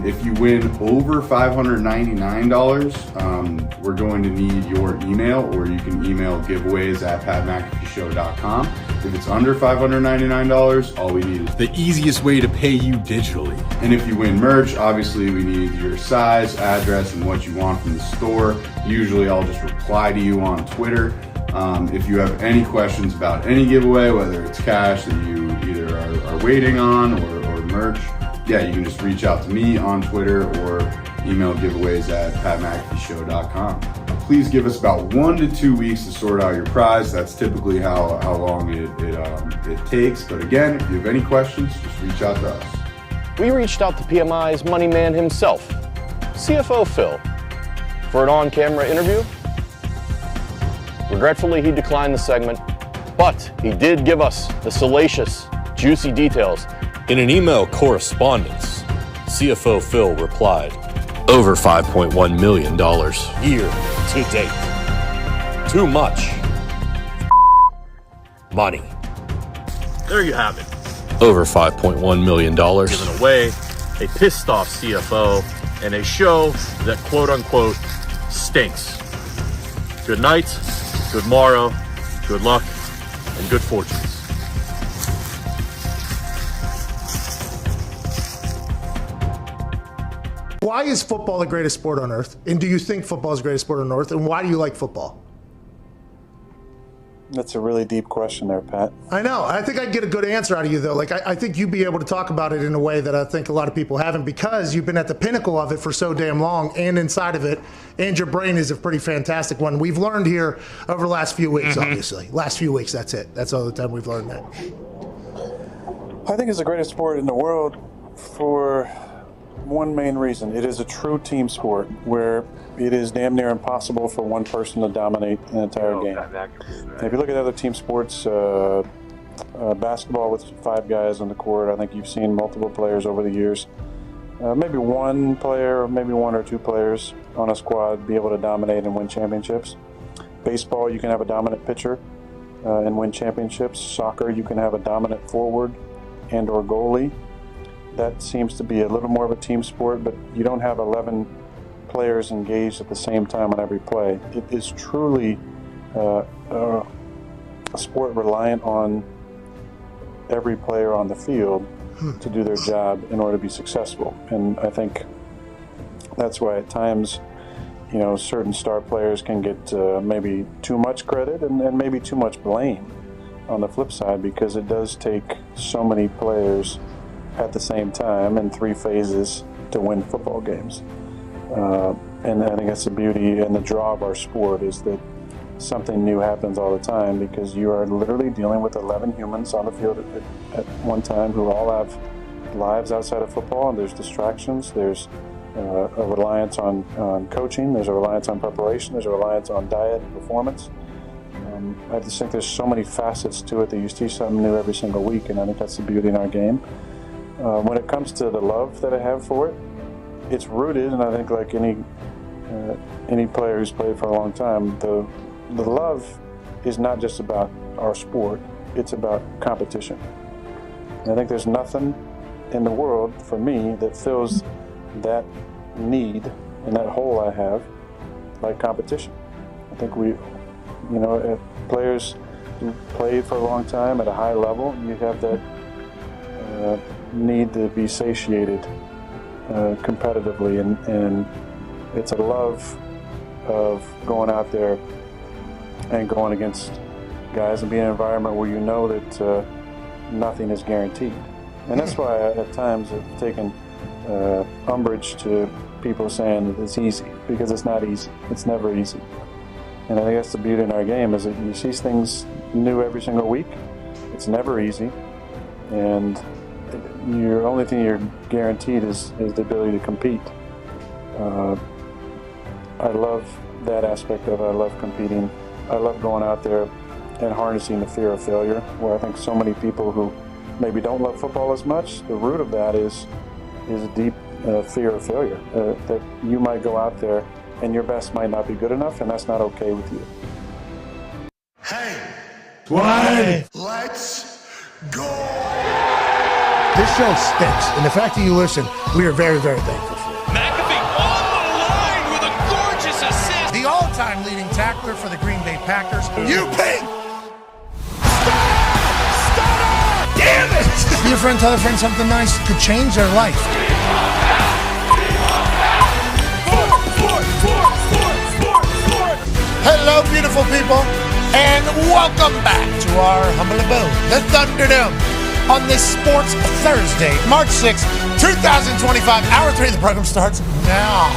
If you win over $599, we're going to need your email, or you can email giveaways@patmcafeeshow.com. If it's under $599, all we need is the easiest way to pay you digitally. And if you win merch, obviously we need your size, address, and what you want from the store. Usually I'll just reply to you on Twitter. If you have any questions about any giveaway, whether it's cash that you either are waiting on or merch, you can just reach out to me on Twitter or email giveaways@patmcafeeshow.com. Please give us about 1 to 2 weeks to sort out your prize. That's typically how long it takes. But again, if you have any questions, just reach out to us. We reached out to PMI's money man himself, CFO Phil, for an on-camera interview. Regretfully, he declined the segment, but he did give us the salacious, juicy details. In an email correspondence, CFO Phil replied, over $5.1 million year to date. Too much money. There you have it. Over $5.1 million given away, a pissed off CFO, and a show that quote unquote stinks. Good night, good morrow, good luck, and good fortunes. Why is football the greatest sport on earth? And do you think football is the greatest sport on earth? And why do you like football? That's a really deep question there, Pat. I know. I think I'd get a good answer out of you, though. Like, I think you'd be able to talk about it in a way that I think a lot of people haven't, because you've been at the pinnacle of it for so damn long and inside of it, and your brain is a pretty fantastic one. We've learned here over the last few weeks, obviously. Last few weeks, that's it. That's all the time we've learned that. I think it's the greatest sport in the world for one main reason. It is a true team sport where it is damn near impossible for one person to dominate an entire game. And if you look at other team sports, basketball with 5 guys on the court, I think you've seen multiple players over the years. Maybe one player, maybe 1 or 2 players on a squad be able to dominate and win championships. Baseball, you can have a dominant pitcher and win championships. Soccer, you can have a dominant forward and or goalie. That seems to be a little more of a team sport, but you don't have 11 players engaged at the same time on every play. It is truly a sport reliant on every player on the field to do their job in order to be successful. And I think that's why at times, certain star players can get maybe too much credit and maybe too much blame on the flip side, because it does take so many players at the same time in 3 phases to win football games. And I think that's the beauty and the draw of our sport, is that something new happens all the time, because you are literally dealing with 11 humans on the field at one time who all have lives outside of football, and there's distractions, there's a reliance on coaching, there's a reliance on preparation, there's a reliance on diet and performance. I just think there's so many facets to it that you see something new every single week, and I think that's the beauty in our game. When it comes to the love that I have for it, it's rooted, and I think like any player who's played for a long time, the love is not just about our sport, it's about competition. And I think there's nothing in the world for me that fills that need and that hole I have like competition. I think players who played for a long time at a high level, you have that need to be satiated competitively, and it's a love of going out there and going against guys and being in an environment where you know that nothing is guaranteed. And that's why I, at times, I've taken umbrage to people saying that it's easy, because it's not easy. It's never easy. And I think that's the beauty in our game, is that you see things new every single week. It's never easy. And your only thing you're guaranteed is the ability to compete. I love that aspect of it. I love competing. I love going out there and harnessing the fear of failure, where I think so many people who maybe don't love football as much, the root of that is a deep fear of failure, that you might go out there and your best might not be good enough, and that's not okay with you. Hey, Why? let's go. This show stinks, and the fact that you listen, we are very, very thankful for. McAfee on the line with a gorgeous assist. The all-time leading tackler for the Green Bay Packers. You pink. Damn it! Your friend tell a friend something nice could change their life. Hello, beautiful people, and welcome back to our humble abode, the Thunderdome, on this Sports Thursday, March 6th, 2025. Hour 3 of the program starts now.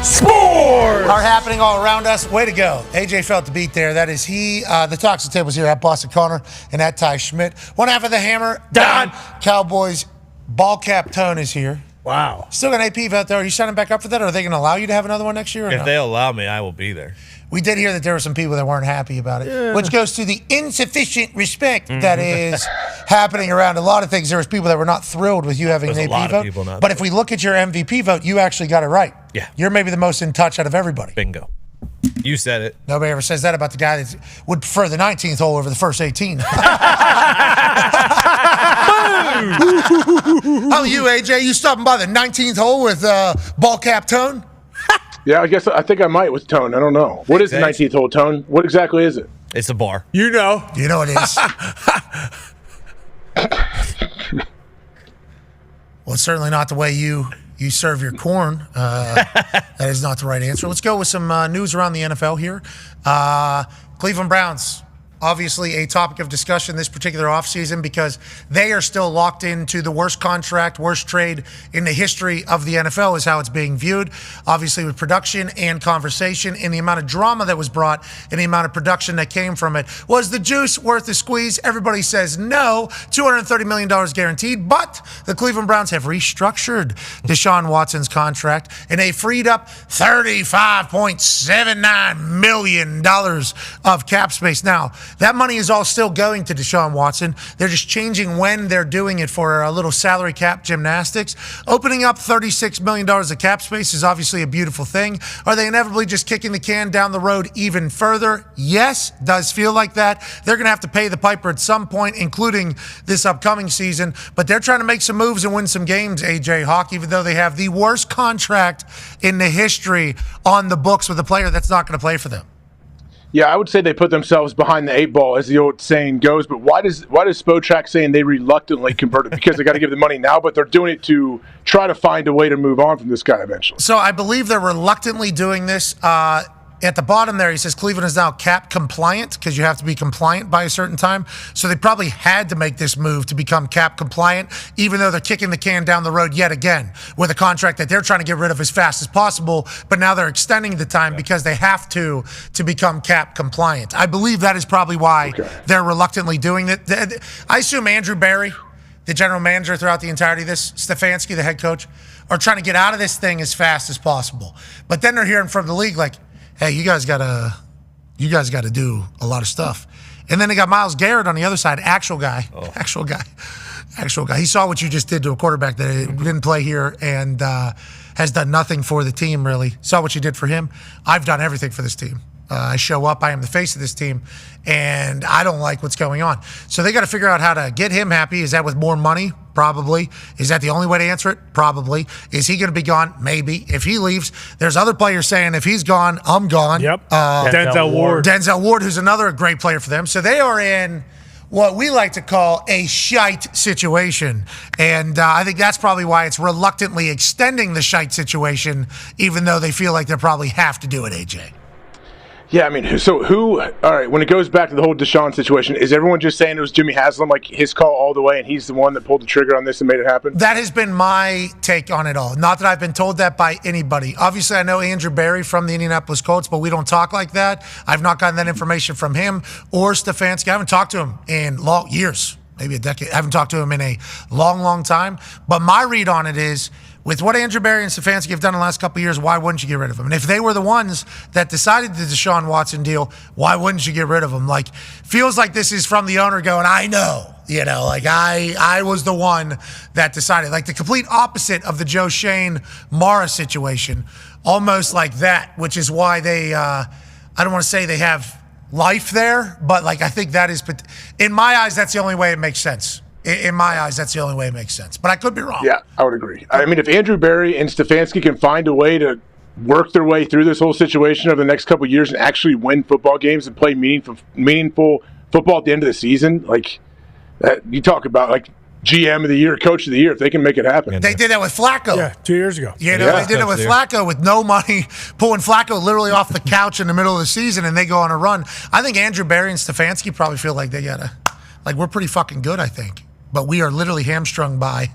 Sports are happening all around us. Way to go. AJ felt the beat there. That is he. The Toxic Tables here at Boston Connor and at Ty Schmidt. One half of the Hammer, Dahn. Cowboys ball cap tone is here. Wow. Still got an AP vote there. Are you signing back up for that, or are they going to allow you to have another one next year? Or If no? they allow me, I will be there. We did hear that there were some people that weren't happy about it, which goes to the insufficient respect that is happening around a lot of things. There was people that were not thrilled with you having There's an a lot AP of vote. people not But if we look at your MVP vote, you actually got it right. Yeah. You're maybe the most in touch out of everybody. Bingo. You said it. Nobody ever says that about the guy that would prefer the 19th hole over the first 18. How are you, AJ? You stopping by the 19th hole with ball cap tone? Yeah, I think I might with Tone. I don't know. What is the 19th hole, Tone? What exactly is it? It's a bar. You know. You know it is. Well, it's certainly not the way you serve your corn. That is not the right answer. Let's go with some news around the NFL here. Cleveland Browns, obviously a topic of discussion this particular offseason because they are still locked into the worst contract, worst trade in the history of the NFL is how it's being viewed. Obviously with production and conversation and the amount of drama that was brought and the amount of production that came from it. Was the juice worth the squeeze? Everybody says no. $230 million guaranteed, but the Cleveland Browns have restructured Deshaun Watson's contract and they freed up $35.79 million of cap space. Now, that money is all still going to Deshaun Watson. They're just changing when they're doing it for a little salary cap gymnastics. Opening up $36 million of cap space is obviously a beautiful thing. Are they inevitably just kicking the can down the road even further? Yes, does feel like that. They're going to have to pay the piper at some point, including this upcoming season. But they're trying to make some moves and win some games, AJ Hawk, even though they have the worst contract in the history on the books with a player that's not going to play for them. Yeah, I would say they put themselves behind the eight ball, as the old saying goes. But why does Spotrac saying they reluctantly converted? Because they got to give the money now, but they're doing it to try to find a way to move on from this guy eventually. So I believe they're reluctantly doing this. At the bottom there, he says Cleveland is now cap compliant because you have to be compliant by a certain time. So they probably had to make this move to become cap compliant, even though they're kicking the can down the road yet again with a contract that they're trying to get rid of as fast as possible. But now they're extending the time because they have to become cap compliant. I believe that is probably why they're reluctantly doing it. I assume Andrew Berry, the general manager throughout the entirety of this, Stefanski, the head coach, are trying to get out of this thing as fast as possible. But then they're hearing from the league like, hey, you guys gotta do a lot of stuff. And then they got Myles Garrett on the other side, actual guy. He saw what you just did to a quarterback that didn't play here and has done nothing for the team, really. Saw what you did for him. I've done everything for this team. I show up, I am the face of this team, and I don't like what's going on. So they got to figure out how to get him happy. Is that with more money? Probably. Is that the only way to answer it? Probably. Is he going to be gone? Maybe. If he leaves, there's other players saying, if he's gone, I'm gone. Yep. Denzel Ward. Denzel Ward, who's another great player for them. So they are in what we like to call a shite situation. And I think that's probably why it's reluctantly extending the shite situation, even though they feel like they probably have to do it, AJ. Yeah, I mean, so who, all right, when it goes back to the whole Deshaun situation, is everyone just saying it was Jimmy Haslam, like his call all the way, and he's the one that pulled the trigger on this and made it happen? That has been my take on it all. Not that I've been told that by anybody. Obviously, I know Andrew Berry from the Indianapolis Colts, but we don't talk like that. I've not gotten that information from him or Stefanski. I haven't talked to him in years, maybe a decade. I haven't talked to him in a long, long time. But my read on it is, with what Andrew Berry and Stefanski have done in the last couple of years, why wouldn't you get rid of him? And if they were the ones that decided the Deshaun Watson deal, why wouldn't you get rid of him? Like, feels like this is from the owner going, I know Like I was the one that decided, like the complete opposite of the Joe Shane Mara situation, almost like that, which is why they, I don't want to say they have life there, but like I think that is, in my eyes, that's the only way it makes sense. In my eyes, that's the only way it makes sense. But I could be wrong. Yeah, I would agree. I mean, if Andrew Berry and Stefanski can find a way to work their way through this whole situation over the next couple of years and actually win football games and play meaningful football at the end of the season, like that, you talk about like GM of the year, coach of the year, if they can make it happen. They did that with Flacco. Yeah, 2 years ago. They did it with Flacco with no money, pulling Flacco literally off the couch in the middle of the season, and they go on a run. I think Andrew Berry and Stefanski probably feel like we're pretty fucking good, I think. But we are literally hamstrung by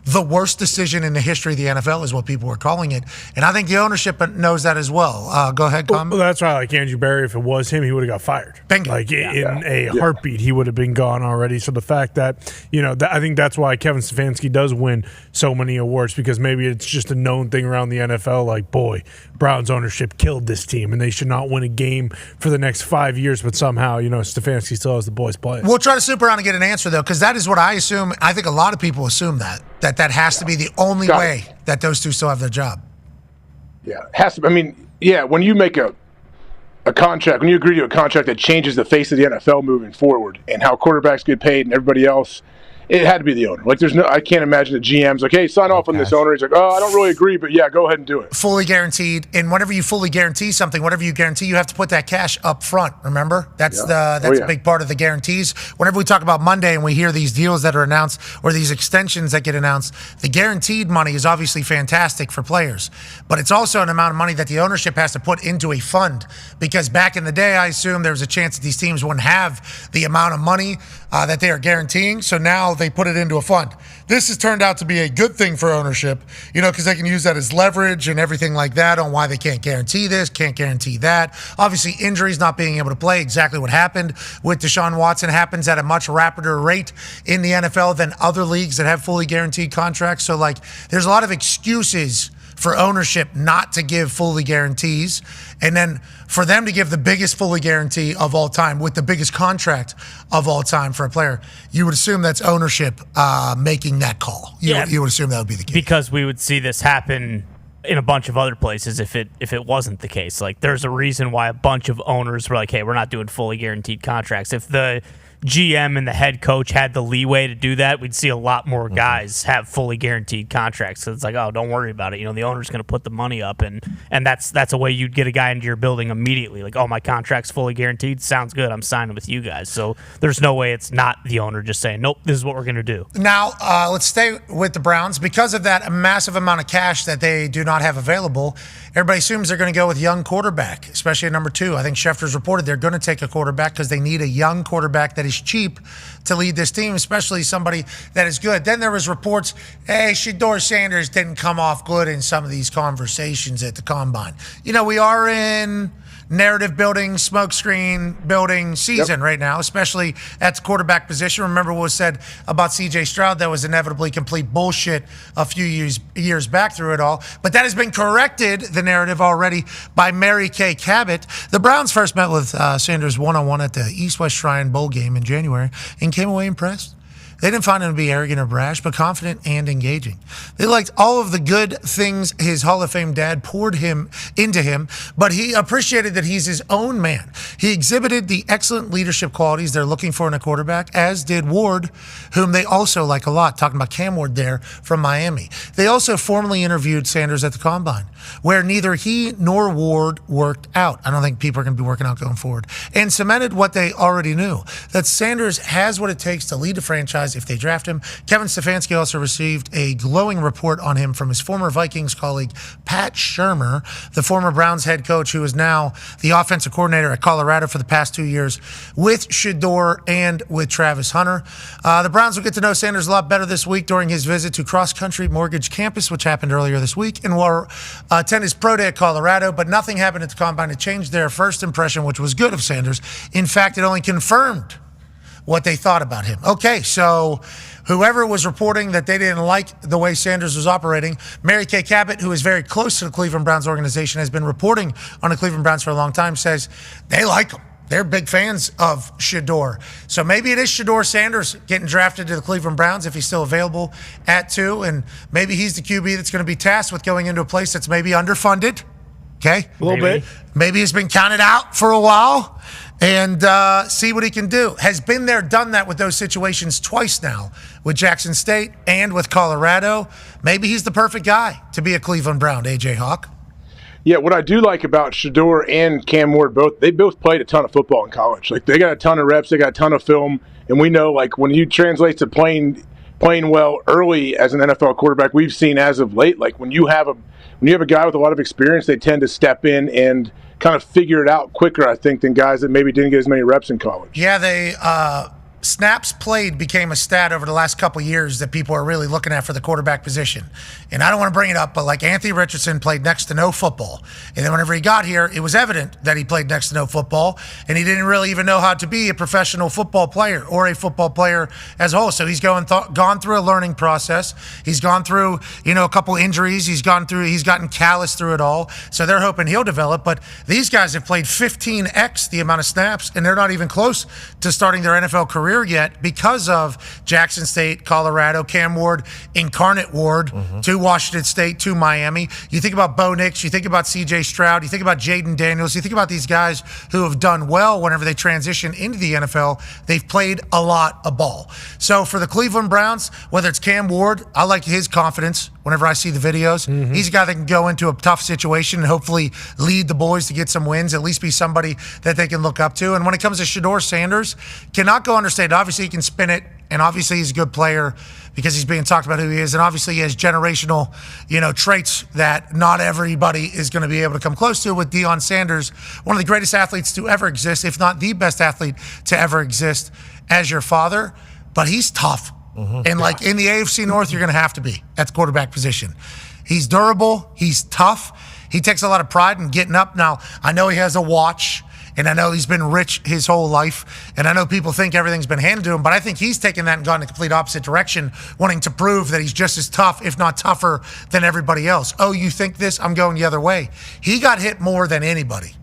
the worst decision in the history of the NFL is what people were calling it. And I think the ownership knows that as well. Go ahead, Tom. Well, that's right. Like Andrew Berry, if it was him, he would have got fired. Bingo. Like in a heartbeat, he would have been gone already. So the fact that, I think that's why Kevin Stefanski does win so many awards, because maybe it's just a known thing around the NFL. Like, boy, Browns ownership killed this team, and they should not win a game for the next 5 years. But somehow, Stefanski still has the boys playing. We'll try to swoop around and get an answer, though, because that is what I assume. I think a lot of people assume that has to be the only way that those two still have their job. Yeah, it has to. I mean, when you make a contract, when you agree to a contract that changes the face of the NFL moving forward and how quarterbacks get paid and everybody else, it had to be the owner. Like, I can't imagine the GM's like, hey, sign off on this owner. He's like, oh, I don't really agree, but yeah, go ahead and do it. Fully guaranteed. And whenever you fully guarantee something, whatever you guarantee, you have to put that cash up front. Remember? That's a big part of the guarantees. Whenever we talk about Monday and we hear these deals that are announced or these extensions that get announced, the guaranteed money is obviously fantastic for players. But it's also an amount of money that the ownership has to put into a fund. Because back in the day, I assume there was a chance that these teams wouldn't have the amount of money that they are guaranteeing. So now they put it into a fund. This has turned out to be a good thing for ownership, because they can use that as leverage and everything like that on why they can't guarantee this, can't guarantee that. Obviously, injuries, not being able to play, exactly what happened with Deshaun Watson happens at a much rapider rate in the NFL than other leagues that have fully guaranteed contracts. So, there's a lot of excuses for ownership not to give fully guarantees, and then for them to give the biggest fully guarantee of all time with the biggest contract of all time for a player. You would assume that's ownership making that call. You would assume that would be the case. Because we would see this happen in a bunch of other places if it wasn't the case. Like, there's a reason why a bunch of owners were like, hey, we're not doing fully guaranteed contracts. If the GM and the head coach had the leeway to do that, we'd see a lot more guys have fully guaranteed contracts. So it's like, oh, don't worry about it. The owner's going to put the money up, and that's a way you'd get a guy into your building immediately. Like, oh, my contract's fully guaranteed. Sounds good. I'm signing with you guys. So there's no way it's not the owner just saying, nope, this is what we're going to do. Now, let's stay with the Browns. Because of that massive amount of cash that they do not have available, everybody assumes they're going to go with young quarterback, especially at number 2. I think Schefter's reported they're going to take a quarterback because they need a young quarterback that is cheap to lead this team, especially somebody that is good. Then there was reports, hey, Shador Sanders didn't come off good in some of these conversations at the Combine. We are in narrative building, smokescreen building season right now, especially at the quarterback position. Remember what was said about C.J. Stroud that was inevitably complete bullshit a few years back through it all. But that has been corrected, the narrative already, by Mary Kay Cabot. The Browns first met with Sanders one-on-one at the East-West Shrine Bowl game in January and came away impressed. They didn't find him to be arrogant or brash, but confident and engaging. They liked all of the good things his Hall of Fame dad poured into him, but he appreciated that he's his own man. He exhibited the excellent leadership qualities they're looking for in a quarterback, as did Ward, whom they also like a lot, talking about Cam Ward there from Miami. They also formally interviewed Sanders at the Combine, where neither he nor Ward worked out. I don't think people are going to be working out going forward, and cemented what they already knew, that Sanders has what it takes to lead the franchise if they draft him. Kevin Stefanski also received a glowing report on him from his former Vikings colleague, Pat Shurmur, the former Browns head coach who is now the offensive coordinator at Colorado for the past 2 years with Shador and with Travis Hunter. The Browns will get to know Sanders a lot better this week during his visit to Cross Country Mortgage Campus, which happened earlier this week, and will attend his pro day at Colorado, but nothing happened at the Combine to change their first impression, which was good of Sanders. In fact, it only confirmed what they thought about him. Okay, so whoever was reporting that they didn't like the way Sanders was operating, Mary Kay Cabot, who is very close to the Cleveland Browns organization, has been reporting on the Cleveland Browns for a long time, says they like him. They're big fans of Shador. So maybe it is Shador Sanders getting drafted to the Cleveland Browns if he's still available at 2. And maybe he's the QB that's going to be tasked with going into a place that's maybe underfunded. Okay? A little bit. Maybe he's been counted out for a while and see what he can do. Has been there, done that with those situations twice now with Jackson State and with Colorado. Maybe he's the perfect guy to be a Cleveland Brown, AJ Hawk. Yeah, what I do like about Shador and Cam Ward, they both played a ton of football in college. Like, they got a ton of reps, they got a ton of film, and we know, like, when you translate to playing well early as an NFL quarterback, we've seen as of late, like, when you have a guy with a lot of experience, they tend to step in and kind of figure it out quicker, I think, than guys that maybe didn't get as many reps in college. Yeah, snaps played became a stat over the last couple years that people are really looking at for the quarterback position. And I don't want to bring it up, but like Anthony Richardson played next to no football. And then whenever he got here, it was evident that he played next to no football, and he didn't really even know how to be a professional football player or a football player as a whole. So he's gone through a learning process. He's gone through, a couple injuries. He's gotten callous through it all. So they're hoping he'll develop. But these guys have played 15x the amount of snaps, and they're not even close to starting their NFL career yet because of Jackson State, Colorado, Cam Ward, Incarnate Ward, to Washington State, to Miami. You think about Bo Nix, you think about CJ Stroud, you think about Jaden Daniels, you think about these guys who have done well whenever they transition into the NFL. They've played a lot of ball. So for the Cleveland Browns, whether it's Cam Ward, I like his confidence whenever I see the videos. He's a guy that can go into a tough situation and hopefully lead the boys to get some wins, at least be somebody that they can look up to. And when it comes to Shador Sanders, cannot go understated. Obviously, he can spin it, and obviously he's a good player because he's being talked about who he is, and obviously he has generational, traits that not everybody is going to be able to come close to. With Deion Sanders, one of the greatest athletes to ever exist, if not the best athlete to ever exist, as your father. But he's tough. And like in the AFC North, you're going to have to be at the quarterback position. He's durable. He's tough. He takes a lot of pride in getting up. Now, I know he has a watch, and I know he's been rich his whole life, and I know people think everything's been handed to him, but I think he's taken that and gone in the complete opposite direction, wanting to prove that he's just as tough, if not tougher, than everybody else. Oh, you think this? I'm going the other way. He got hit more than anybody,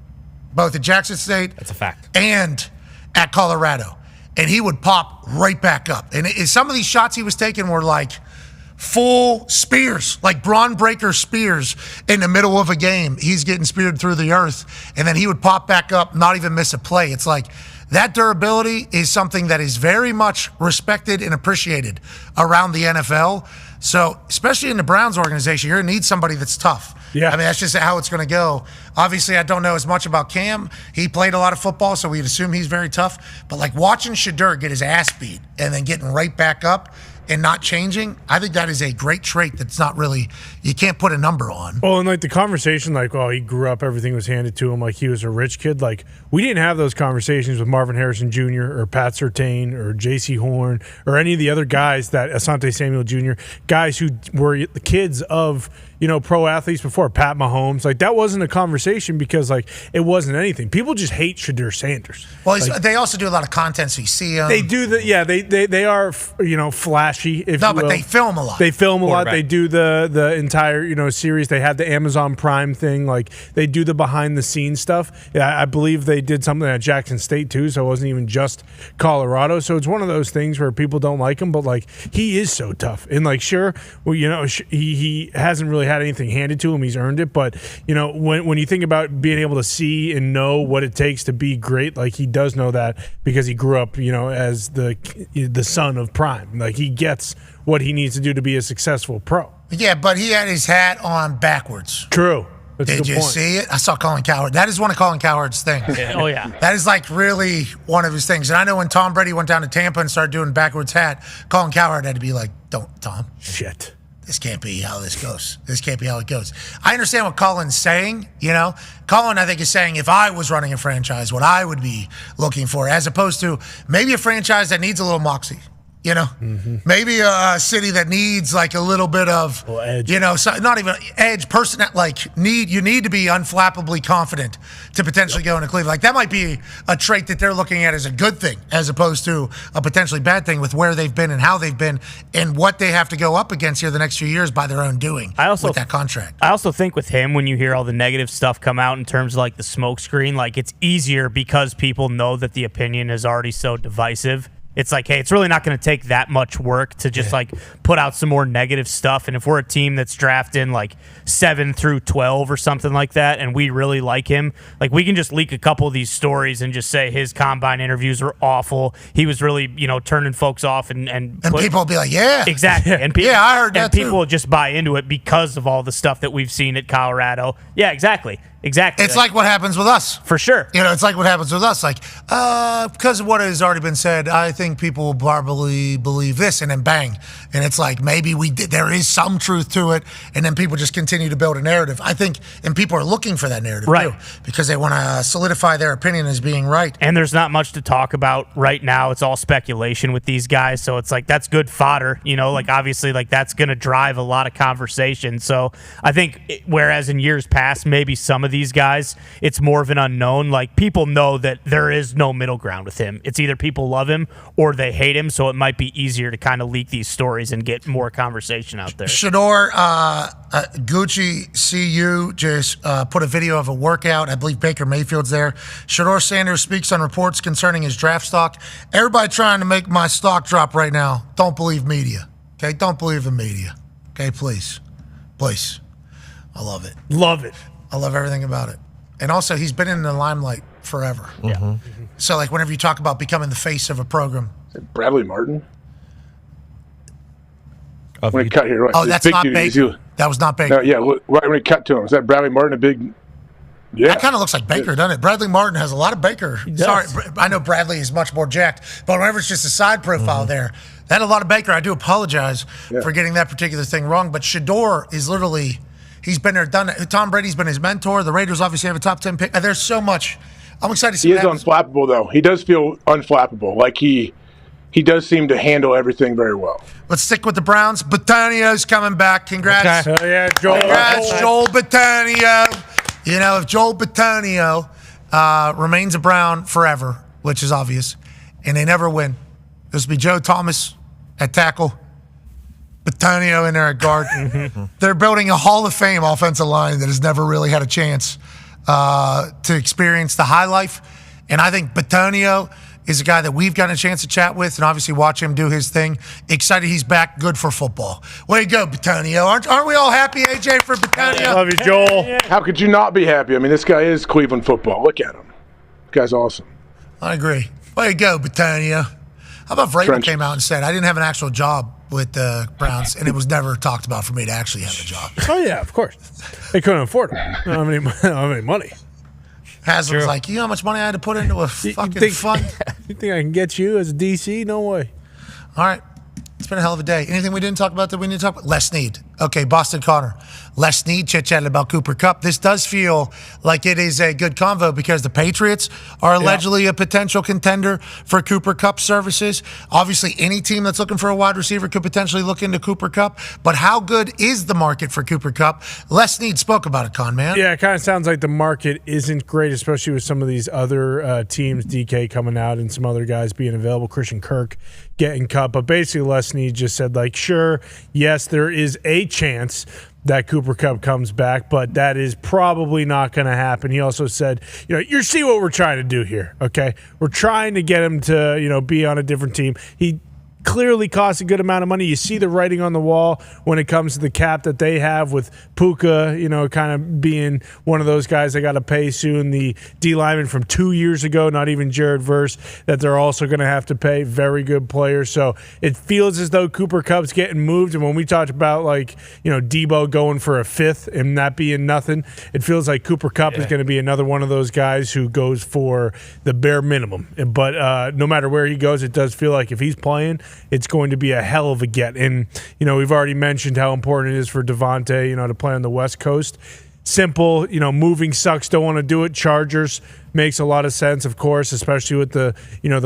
both at Jackson State. That's a fact. And at Colorado. And he would pop right back up. And some of these shots he was taking were like full spears, like Braun Breaker spears in the middle of a game. He's getting speared through the earth, and then he would pop back up, not even miss a play. It's like that durability is something that is very much respected and appreciated around the NFL. So, especially in the Browns organization, you're going to need somebody that's tough. Yeah. I mean, that's just how it's going to go. Obviously, I don't know as much about Cam. He played a lot of football, so we'd assume he's very tough. But like watching Shador get his ass beat and then getting right back up and not changing, I think that is a great trait that's not really, you can't put a number on. Well, and like the conversation, like, oh, he grew up, everything was handed to him, like he was a rich kid. Like, we didn't have those conversations with Marvin Harrison Jr. or Pat Surtain or J.C. Horn or any of the other guys that Asante Samuel Jr., guys who were the kids of, pro athletes before, Pat Mahomes. Like, that wasn't a conversation because, like, it wasn't anything. People just hate Shador Sanders. Well, like, they also do a lot of content, so you see them. They do they are, flashy, if you will. But they film a lot. They film a lot. They do the entire, series. They have the Amazon Prime thing. Like, they do the behind-the-scenes stuff. Yeah, I believe they did something at Jackson State, too, so it wasn't even just Colorado. So it's one of those things where people don't like him, but, like, he is so tough. And, like, sure, well, he hasn't really had anything handed to him. He's earned it. But, when you think about being able to see and know what it takes to be great, like, he does know that because he grew up, as the son of Prime. Like, he gets what he needs to do to be a successful pro. Yeah, but he had his hat on backwards. True. That's Did you see it? I saw Colin Cowherd. That is one of Colin Cowherd's things. Yeah. Oh, yeah. That is like really one of his things. And I know when Tom Brady went down to Tampa and started doing backwards hat, Colin Cowherd had to be like, don't, Tom. Shit. This can't be how this goes. This can't be how it goes. I understand what Colin's saying, Colin, I think, is saying if I was running a franchise, what I would be looking for, as opposed to maybe a franchise that needs a little moxie. You know, maybe a city that needs like a little bit of, you know, so not even edge, person that you need to be unflappably confident to potentially go into Cleveland. Like that might be a trait that they're looking at as a good thing, as opposed to a potentially bad thing with where they've been and how they've been and what they have to go up against here the next few years by their own doing with that contract. I also think with him, when you hear all the negative stuff come out in terms of like the smoke screen, like it's easier because people know that the opinion is already so divisive. It's like, hey, it's really not going to take that much work to just like put out some more negative stuff. And if we're a team that's drafting like 7 through 12 or something like that, and we really like him, like we can just leak a couple of these stories and just say his combine interviews were awful. He was really, you know, turning folks off and people will be like, yeah, exactly. And yeah, I heard that and people will just buy into it because of all the stuff that we've seen at Colorado. Yeah, exactly. It's like what happens with us. For sure. You know, it's like what happens with us. Like, because of what has already been said, I think people will probably believe this, and then bang. And it's like, maybe there is some truth to it, and then people just continue to build a narrative. I think, and people are looking for that narrative, too, because they want to solidify their opinion as being right. And there's not much to talk about right now. It's all speculation with these guys. So it's like, that's good fodder. You know, like obviously, like that's going to drive a lot of conversation. So I think, whereas in years past, maybe some of these guys, it's more of an unknown. Like people know that there is no middle ground with him. It's either people love him or they hate him. So it might be easier to kind of leak these stories and get more conversation out there. Shador, Gucci CU just put a video of a workout. I believe Baker Mayfield's there. Shador Sanders speaks on reports concerning his draft stock. Everybody trying to make my stock drop right now. Don't believe media. Okay, don't believe the media. Okay, please. I love it. Love it. I love everything about it. And also, he's been in the limelight forever. Yeah. So, like, whenever you talk about becoming the face of a program. Bradley Martin? When he cut here, right? Oh, that's not Baker. That was not Baker. No, yeah, right when he cut to him. Is that Bradley Martin a big... Yeah. That kind of looks like Baker, doesn't it? Bradley Martin has a lot of Baker. Sorry, I know Bradley is much more jacked, but whenever it's just a side profile there, that had a lot of Baker. I do apologize for getting that particular thing wrong, but Shador is literally... He's been there, done it. Tom Brady's been his mentor. The Raiders obviously have a top 10 pick. There's so much. I'm excited to see He is unflappable, though. He does feel unflappable. Like he does seem to handle everything very well. Let's stick with the Browns. Batanio's coming back. Congrats. Okay. Hell yeah, Joel. Congrats, Joel Batanio. You know, if Joel Batanio remains a Brown forever, which is obvious, and they never win, this will be Joe Thomas at tackle, Batanio in there at guard. They're building a Hall of Fame offensive line that has never really had a chance to experience the high life. And I think Batanio is a guy that we've gotten a chance to chat with and obviously watch him do his thing. Excited he's back, good for football. Way to go, Batanio. Aren't we all happy, AJ, for Batanio? Love you, Joel. How could you not be happy? I mean, this guy is Cleveland football. Look at him. This guy's awesome. I agree. Way to go, Batanio. How about if Vrabel came out and said, I didn't have an actual job with the Browns, and it was never talked about for me to actually have a job. Oh, yeah, of course. They couldn't afford it. I don't have any money. Haslam was like, you know how much money I had to put into a fucking fund? You think I can get you as a DC? No way. All right. It's been a hell of a day. Anything we didn't talk about that we need to talk about? Les Snead. Okay, Boston Connor. Les Snead chit-chatted about Cooper Kupp. This does feel like it is a good convo because the Patriots are allegedly a potential contender for Cooper Kupp services. Obviously, any team that's looking for a wide receiver could potentially look into Cooper Kupp. But how good is the market for Cooper Kupp? Les Snead spoke about it, Con, man. Yeah, it kind of sounds like the market isn't great, especially with some of these other teams, DK coming out and some other guys being available, Christian Kirk getting cut. But basically, Les Snead just said, like, sure, yes, there is a chance that Cooper Kupp comes back, but that is probably not going to happen. He also said, you see what we're trying to do here, okay? We're trying to get him to, be on a different team. He clearly costs a good amount of money. You see the writing on the wall when it comes to the cap that they have with Puka, kind of being one of those guys they got to pay soon. The D lineman from 2 years ago, not even Jared Verse, that they're also going to have to pay. Very good player. So it feels as though Cooper Kupp's getting moved. And when we talked about Debo going for a fifth and that being nothing, it feels like Cooper Kupp is going to be another one of those guys who goes for the bare minimum. But no matter where he goes, it does feel like if he's playing, it's going to be a hell of a get. And, we've already mentioned how important it is for Devontae, to play on the West Coast. Simple, moving sucks, don't want to do it. Chargers, makes a lot of sense, of course, especially with the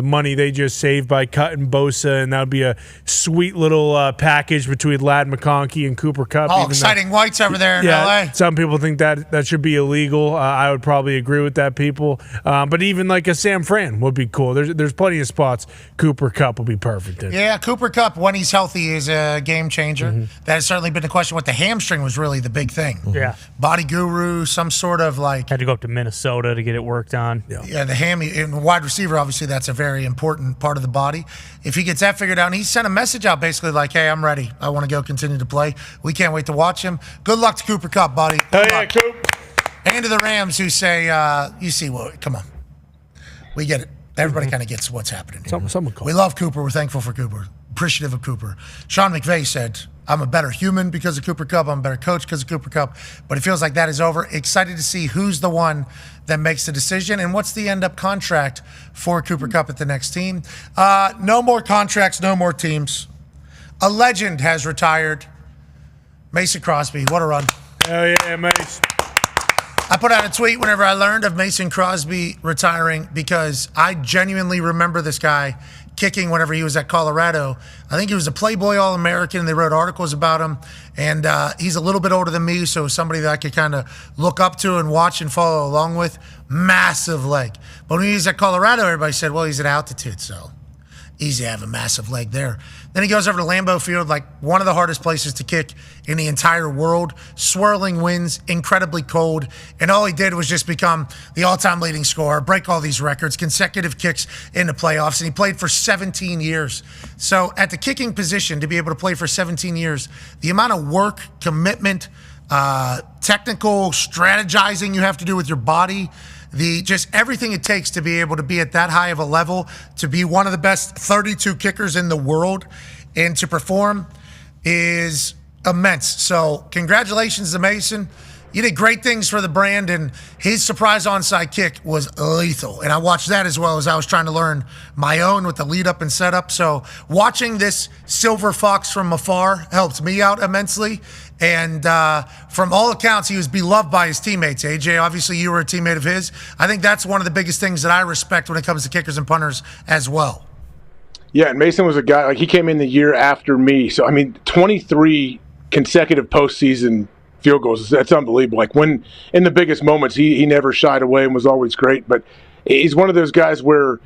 money they just saved by cutting Bosa, and that would be a sweet little package between Ladd McConkey and Cooper Kupp. Oh, exciting whites over there in LA. Some people think that should be illegal. I would probably agree with that, people. But even like a Sam Fran would be cool. There's plenty of spots Cooper Kupp will be perfect in. Yeah, Cooper Kupp, when he's healthy, is a game changer. That has certainly been the question. With the hamstring was really the big thing. Yeah. Body guru, some sort of like... Had to go up to Minnesota to get it worked on. Yeah, the hammy and wide receiver, obviously, that's a very important part of the body. If he gets that figured out, and he sent a message out basically like, hey, I'm ready. I want to go continue to play. We can't wait to watch him. Good luck to Cooper Kupp, buddy. Good luck. And to the Rams who say, you see, come on. We get it. Everybody kind of gets what's happening here. Someone call. We love Cooper. We're thankful for Cooper. Appreciative of Cooper. Sean McVay said, I'm a better human because of Cooper Kupp. I'm a better coach because of Cooper Kupp. But it feels like that is over. Excited to see who's the one that makes the decision and what's the end-up contract for Cooper Kupp at the next team. No more contracts, no more teams. A legend has retired. Mason Crosby, what a run. Hell yeah, Mason. I put out a tweet whenever I learned of Mason Crosby retiring because I genuinely remember this guy kicking whenever he was at Colorado. I think he was a Playboy All-American. They wrote articles about him. And he's a little bit older than me, so somebody that I could kind of look up to and watch and follow along with. Massive leg. But when he was at Colorado, everybody said, well, he's at altitude, so easy to have a massive leg there. Then he goes over to Lambeau Field, like one of the hardest places to kick in the entire world. Swirling winds, incredibly cold. And all he did was just become the all-time leading scorer, break all these records, consecutive kicks in the playoffs. And he played for 17 years. So at the kicking position, to be able to play for 17 years, the amount of work, commitment, technical strategizing you have to do with your body, just everything it takes to be able to be at that high of a level, to be one of the best 32 kickers in the world, and to perform is immense. So congratulations to Mason. You did great things for the brand, and his surprise onside kick was lethal. And I watched that as well as I was trying to learn my own with the lead up and setup. So watching this silver fox from afar helped me out immensely. And from all accounts, he was beloved by his teammates. AJ, obviously you were a teammate of his. I think that's one of the biggest things that I respect when it comes to kickers and punters as well. Yeah, and Mason was a guy, like he came in the year after me. So, I mean, 23 consecutive postseason field goals. That's unbelievable. Like when in the biggest moments, he never shied away and was always great. But he's one of those guys where,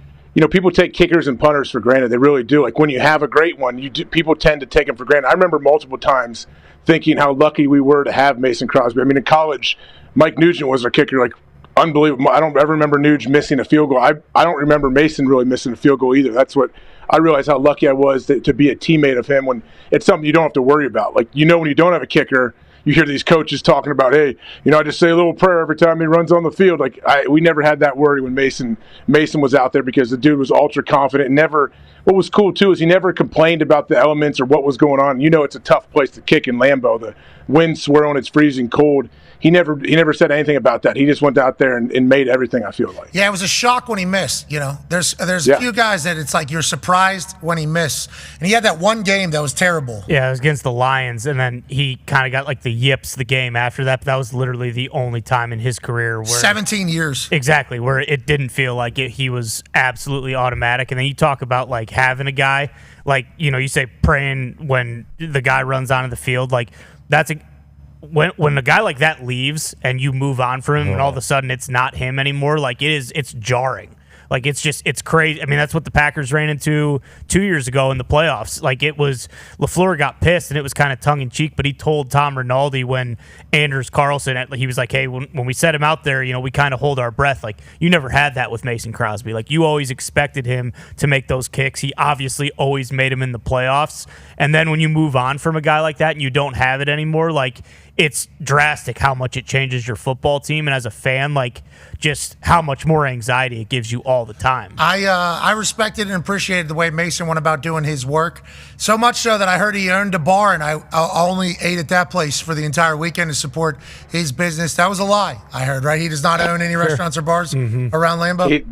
people take kickers and punters for granted. They really do. Like when you have a great one, people tend to take him for granted. I remember multiple times thinking how lucky we were to have Mason Crosby. I mean, in college, Mike Nugent was our kicker, like unbelievable. I don't ever remember Nuge missing a field goal. I don't remember Mason really missing a field goal either. That's what I realized how lucky I was to be a teammate of him when it's something you don't have to worry about. Like, when you don't have a kicker, you hear these coaches talking about, hey, I just say a little prayer every time he runs on the field. Like we never had that worry when Mason was out there because the dude was ultra confident and never. What was cool too is he never complained about the elements or what was going on. It's a tough place to kick in Lambeau. The wind's swirling, it's freezing cold. He never said anything about that. He just went out there and made everything, I feel like. Yeah, it was a shock when he missed. There's a few guys that it's like you're surprised when he missed. And he had that one game that was terrible. Yeah, it was against the Lions, and then he kind of got like the yips the game after that. But that was literally the only time in his career where 17 years. Exactly, where it didn't feel like he was absolutely automatic. And then you talk about like having a guy, like, you say praying when the guy runs onto the field, like that's when a guy like that leaves and you move on from him and all of a sudden it's not him anymore, like it's jarring. Like it's crazy. I mean, that's what the Packers ran into 2 years ago in the playoffs. Like it was LaFleur got pissed and it was kind of tongue in cheek, but he told Tom Rinaldi when Anders Carlson, he was like, hey, when we set him out there, we kind of hold our breath. Like you never had that with Mason Crosby. Like you always expected him to make those kicks. He obviously always made them in the playoffs. And then when you move on from a guy like that and you don't have it anymore, like it's drastic how much it changes your football team. And as a fan, like just how much more anxiety it gives you all the time. I respected and appreciated the way Mason went about doing his work. So much so that I heard he earned a bar, and I only ate at that place for the entire weekend to support his business. That was a lie, I heard, right? He does not own any restaurants or bars around Lambeau?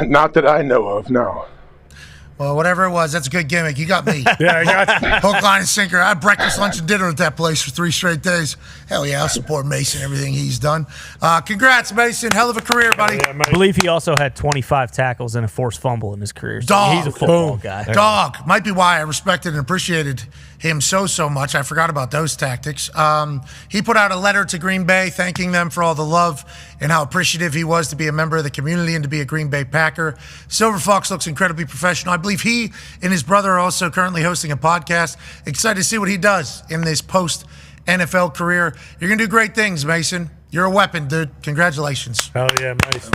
Not that I know of, no. Well, whatever it was, that's a good gimmick. You got me. Yeah, I got you. Hook, line, and sinker. I had breakfast, lunch, and dinner at that place for 3 straight days. Hell yeah, I'll support Mason, everything he's done. Congrats, Mason. Hell of a career, buddy. I believe he also had 25 tackles and a forced fumble in his career. So Dog. he's a football guy. Dog. Might be why I respected and appreciated him so much. I forgot about those tactics. He put out a letter to Green Bay thanking them for all the love and how appreciative he was to be a member of the community and to be a Green Bay Packer. Silver Fox looks incredibly professional. I believe he and his brother are also currently hosting a podcast. Excited to see what he does in this post-NFL career. You're going to do great things, Mason. You're a weapon, dude. Congratulations. Hell yeah, Mason.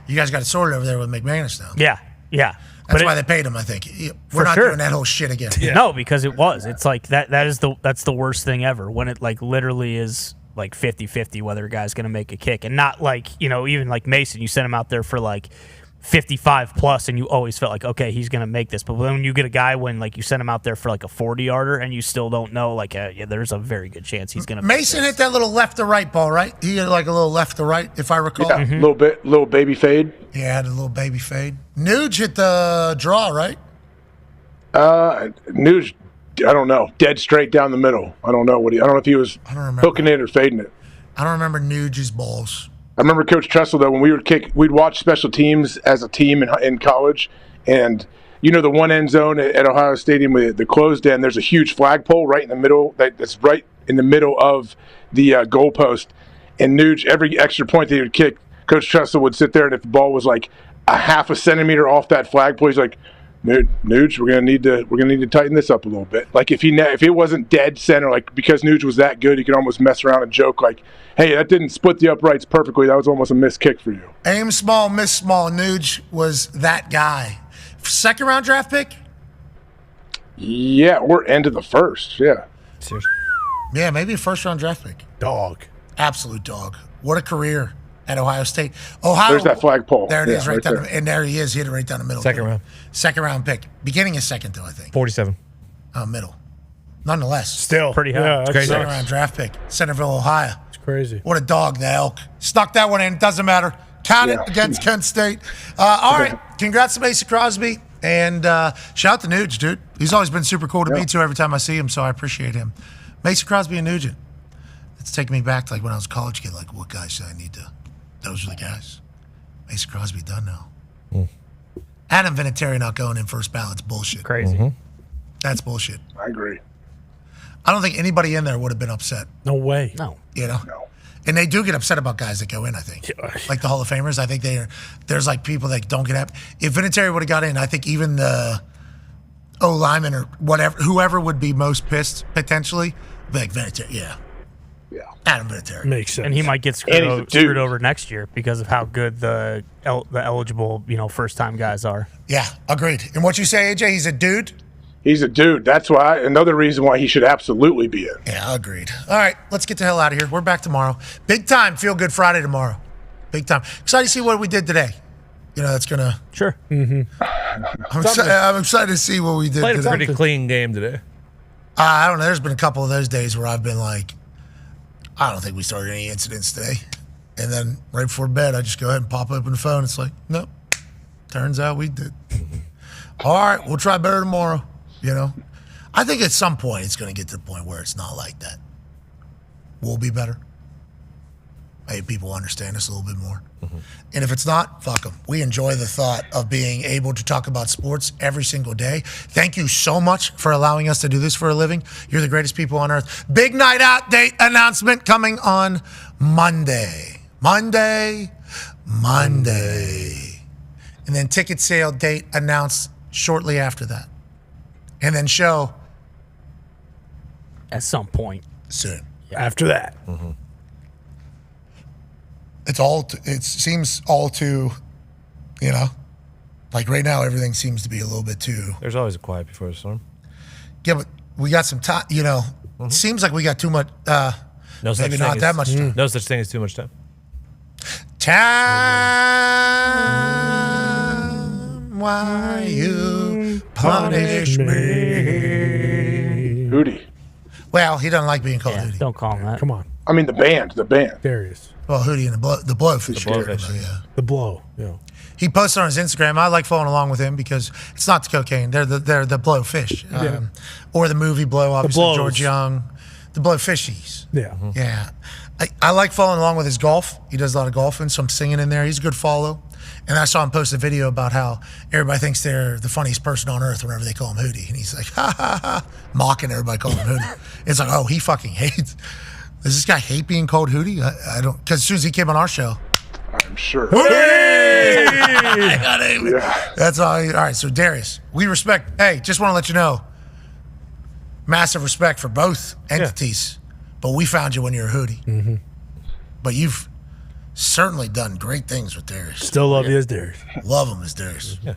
You guys got it sorted over there with McManus now. Yeah. That's why they paid him, I think. We're not doing that whole shit again. No, because it was. It's like that's the worst thing ever when it like literally is like 50-50 whether a guy's going to make a kick, and not like, even like Mason, you sent him out there for like 55 plus and you always felt like, okay, he's going to make this. But when you get a guy when like you send him out there for like a 40-yarder and you still don't know, like there's a very good chance he's going to Mason hit that little left to right ball, right? He hit like a little left to right, if I recall. Yeah, little baby fade. Yeah, had a little baby fade. Nuge hit the draw, right? Nuge, I don't know. Dead straight down the middle. I don't know if he was hooking it or fading it. I don't remember Nuge's balls. I remember Coach Tressel, though, when we would we'd watch special teams as a team in college, and the one end zone at Ohio Stadium with the closed end, there's a huge flagpole right in the middle that's right in the middle of the goalpost. And Nuge, every extra point that he would kick, Coach Tressel would sit there, and if the ball was like a half a centimeter off that flagpole, he's like, Nuge, we're gonna need to tighten this up a little bit. Like if it wasn't dead center, like because Nuge was that good, he could almost mess around and joke like, "Hey, that didn't split the uprights perfectly. That was almost a missed kick for you." Aim small, miss small. Nuge was that guy. Second round draft pick? Yeah, we're end of the first. Yeah. Seriously. Yeah, maybe a first round draft pick. Dog. Absolute dog. What a career at Ohio State. Ohio. There's that flagpole. There it is, right down there. and there he is. He hit it right down the middle. Second round. Second round pick. Beginning is second, though, I think. 47. Middle. Nonetheless. Still. Pretty high. Yeah, that's crazy. Second round draft pick. Centerville, Ohio. It's crazy. What a dog, the Elk. Snuck that one in. Doesn't matter. Count it against Kent State. All right. Congrats to Maxx Crosby. And shout out to Nuge, dude. He's always been super cool to me, too, every time I see him, so I appreciate him. Maxx Crosby and Nugent. It's taking me back to like when I was a college kid, like what guys should I need to... Those are the guys. Maxx Crosby done now. Adam Vinatieri not going in first ballot's bullshit. Crazy. That's bullshit. I agree. I don't think anybody in there would have been upset. No way. No. No. And they do get upset about guys that go in, I think. Like the Hall of Famers. I think there's like people that don't get happy. If Vinatieri would have got in, I think even the O-lineman or whatever, whoever would be most pissed, potentially, be like Vinatieri, yeah. Adam Vinatieri. Makes sense. And he might get screwed over next year because of how good the eligible, first-time guys are. Yeah, agreed. And what you say, AJ, he's a dude? He's a dude. That's why another reason why he should absolutely be in. Yeah, agreed. All right, let's get the hell out of here. We're back tomorrow. Big time Feel Good Friday tomorrow. Big time. Excited to see what we did today. That's going to... Sure. I'm excited to see what we did Played today. a pretty clean game today. I don't know. There's been a couple of those days where I've been like, I don't think we started any incidents today. And then right before bed, I just go ahead and pop open the phone. It's like, nope. Turns out we did. All right, we'll try better tomorrow. I think at some point it's going to get to the point where it's not like that. We'll be better. Maybe people understand us a little bit more. And if it's not, fuck them. We enjoy the thought of being able to talk about sports every single day. Thank you so much for allowing us to do this for a living. You're the greatest people on earth. Big night out date announcement coming on Monday. Monday. And then ticket sale date announced shortly after that. And then show at some point soon. After that. It seems all too, like right now everything seems to be a little bit too. There's always a quiet before the storm. Yeah, but we got some time, It seems like we got too much, maybe not that much time. No such thing as too much time. Time, why you punish me? Hootie. Well, he doesn't like being called Hootie. Don't call him that. Come on. I mean, the band. There he is. Well, Hootie and the Blowfish. The blow. Yeah. He posted on his Instagram. I like following along with him because it's not the cocaine. They're the Blowfish. Or the movie Blow, obviously, Blows. George Young. the blow fishies. Yeah. Yeah. I like following along with his golf. He does a lot of golfing, so I'm singing in there. He's a good follow. And I saw him post a video about how everybody thinks they're the funniest person on earth whenever they call him Hootie. And he's like, ha, ha, ha, mocking everybody calling him Hootie. It's like, oh, he fucking hates. Does this guy hate being called Hootie? I don't, because as soon as he came on our show, I'm sure. Hootie! I got him. Yeah. That's all. All right, so Darius, we respect. Hey, just want to let you know, massive respect for both entities. But we found you when you were a Hootie. Mm-hmm. But you've certainly done great things with Darius. Still love you as Darius. Love him as Darius. Yeah.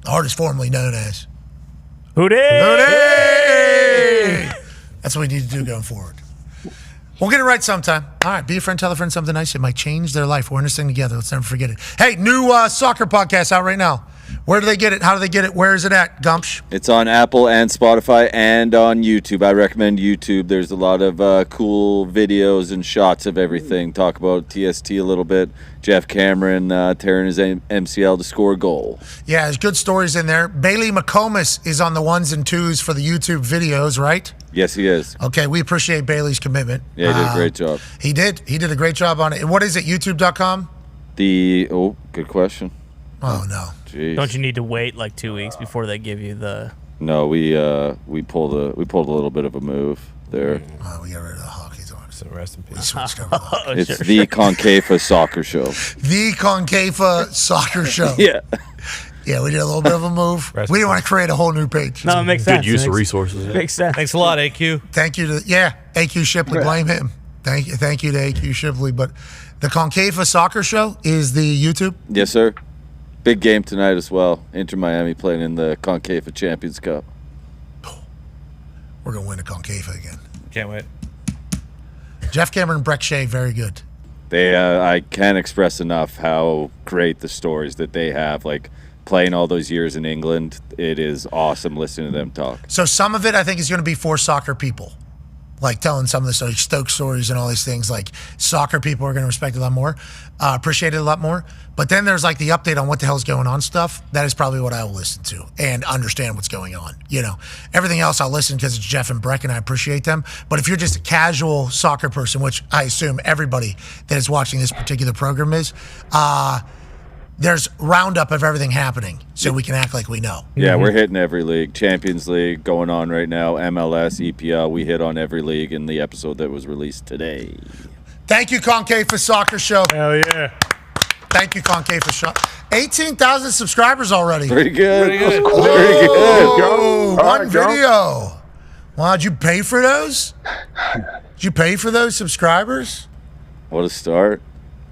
The artist formerly known as Hootie! Hootie! That's what we need to do going forward. We'll get it right sometime. All right, be a friend, tell a friend something nice. It might change their life. We're in this thing together. Let's never forget it. Hey, new soccer podcast out right now. Where do they get it? How do they get it? Where is it at, Gumpsh? It's on Apple and Spotify and on YouTube. I recommend YouTube. There's a lot of cool videos and shots of everything. Talk about TST a little bit. Jeff Cameron tearing his MCL to score a goal. Yeah, there's good stories in there. Bailey McComas is on the 1s and 2s for the YouTube videos, right? Yes, he is. Okay, we appreciate Bailey's commitment. Yeah, he did a great job. He did. He did a great job on it. What is it, youtube.com? Good question. Oh, no. Jeez. Don't you need to wait like 2 weeks before they give you the? No, we pulled a little bit of a move there. Oh, we got rid of the hockey talk. So rest in peace. We switched over to hockey. It's the CONCAFA Soccer Show. The CONCAFA Soccer Show. Yeah. Yeah, we did a little bit of a move. We didn't want to create a whole new page. No, it makes sense. Good use of resources. Yeah. Makes sense. Thanks a lot, AQ. Thank you to AQ Shipley. Blame him. Thank you to AQ Shipley. But the CONCAFA Soccer Show is the YouTube. Yes, sir. Big game tonight as well. Inter Miami playing in the CONCAFA Champions Cup. We're gonna win the CONCAFA again. Can't wait. Jeff Cameron and Breck Shea, very good. I can't express enough how great the stories that they have. Like playing all those years in England, it is awesome listening to them talk. So some of it I think is going to be for soccer people, like telling some of the stories, Stoke stories and all these things. Like soccer people are going to respect it a lot more, appreciate it a lot more. But then there's like the update on what the hell's going on stuff. That is probably what I will listen to and understand what's going on. You know, everything else I'll listen because it's Jeff and Breck and I appreciate them. But if you're just a casual soccer person, which I assume everybody that is watching this particular program is, there's roundup of everything happening so we can act like we know. Yeah, we're hitting every league. Champions League going on right now. MLS, EPL, we hit on every league in the episode that was released today. Thank you, CONCAFA Soccer Show. Hell yeah. Thank you, CONCAFA Show. 18,000 subscribers already. Pretty good. Pretty good. Very good. Oh, All one right, go. video. Wow, did you pay for those? Did you pay for those subscribers? What a start.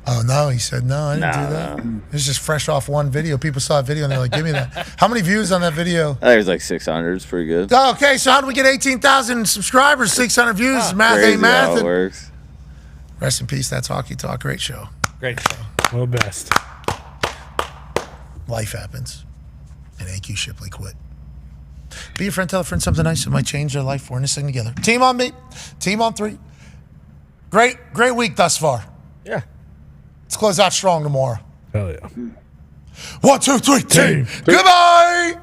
Oh, no. He said, no, I didn't do that. It was just fresh off one video. People saw a video and they're like, give me that. How many views on that video? I think it was like 600. It's pretty good. Oh, okay, so how do we get 18,000 subscribers, 600 views? Math Crazy ain't math. how it works. Rest in peace. That's Hockey Talk. Great show. Great show. Well, best. Life happens. And AQ Shipley quit. Be a friend, tell a friend something nice. It might change their life. We're in this thing together. Team on me. Team on three. Great week thus far. Yeah. Let's close out strong tomorrow. Hell yeah. 1, 2, 3, team. Goodbye.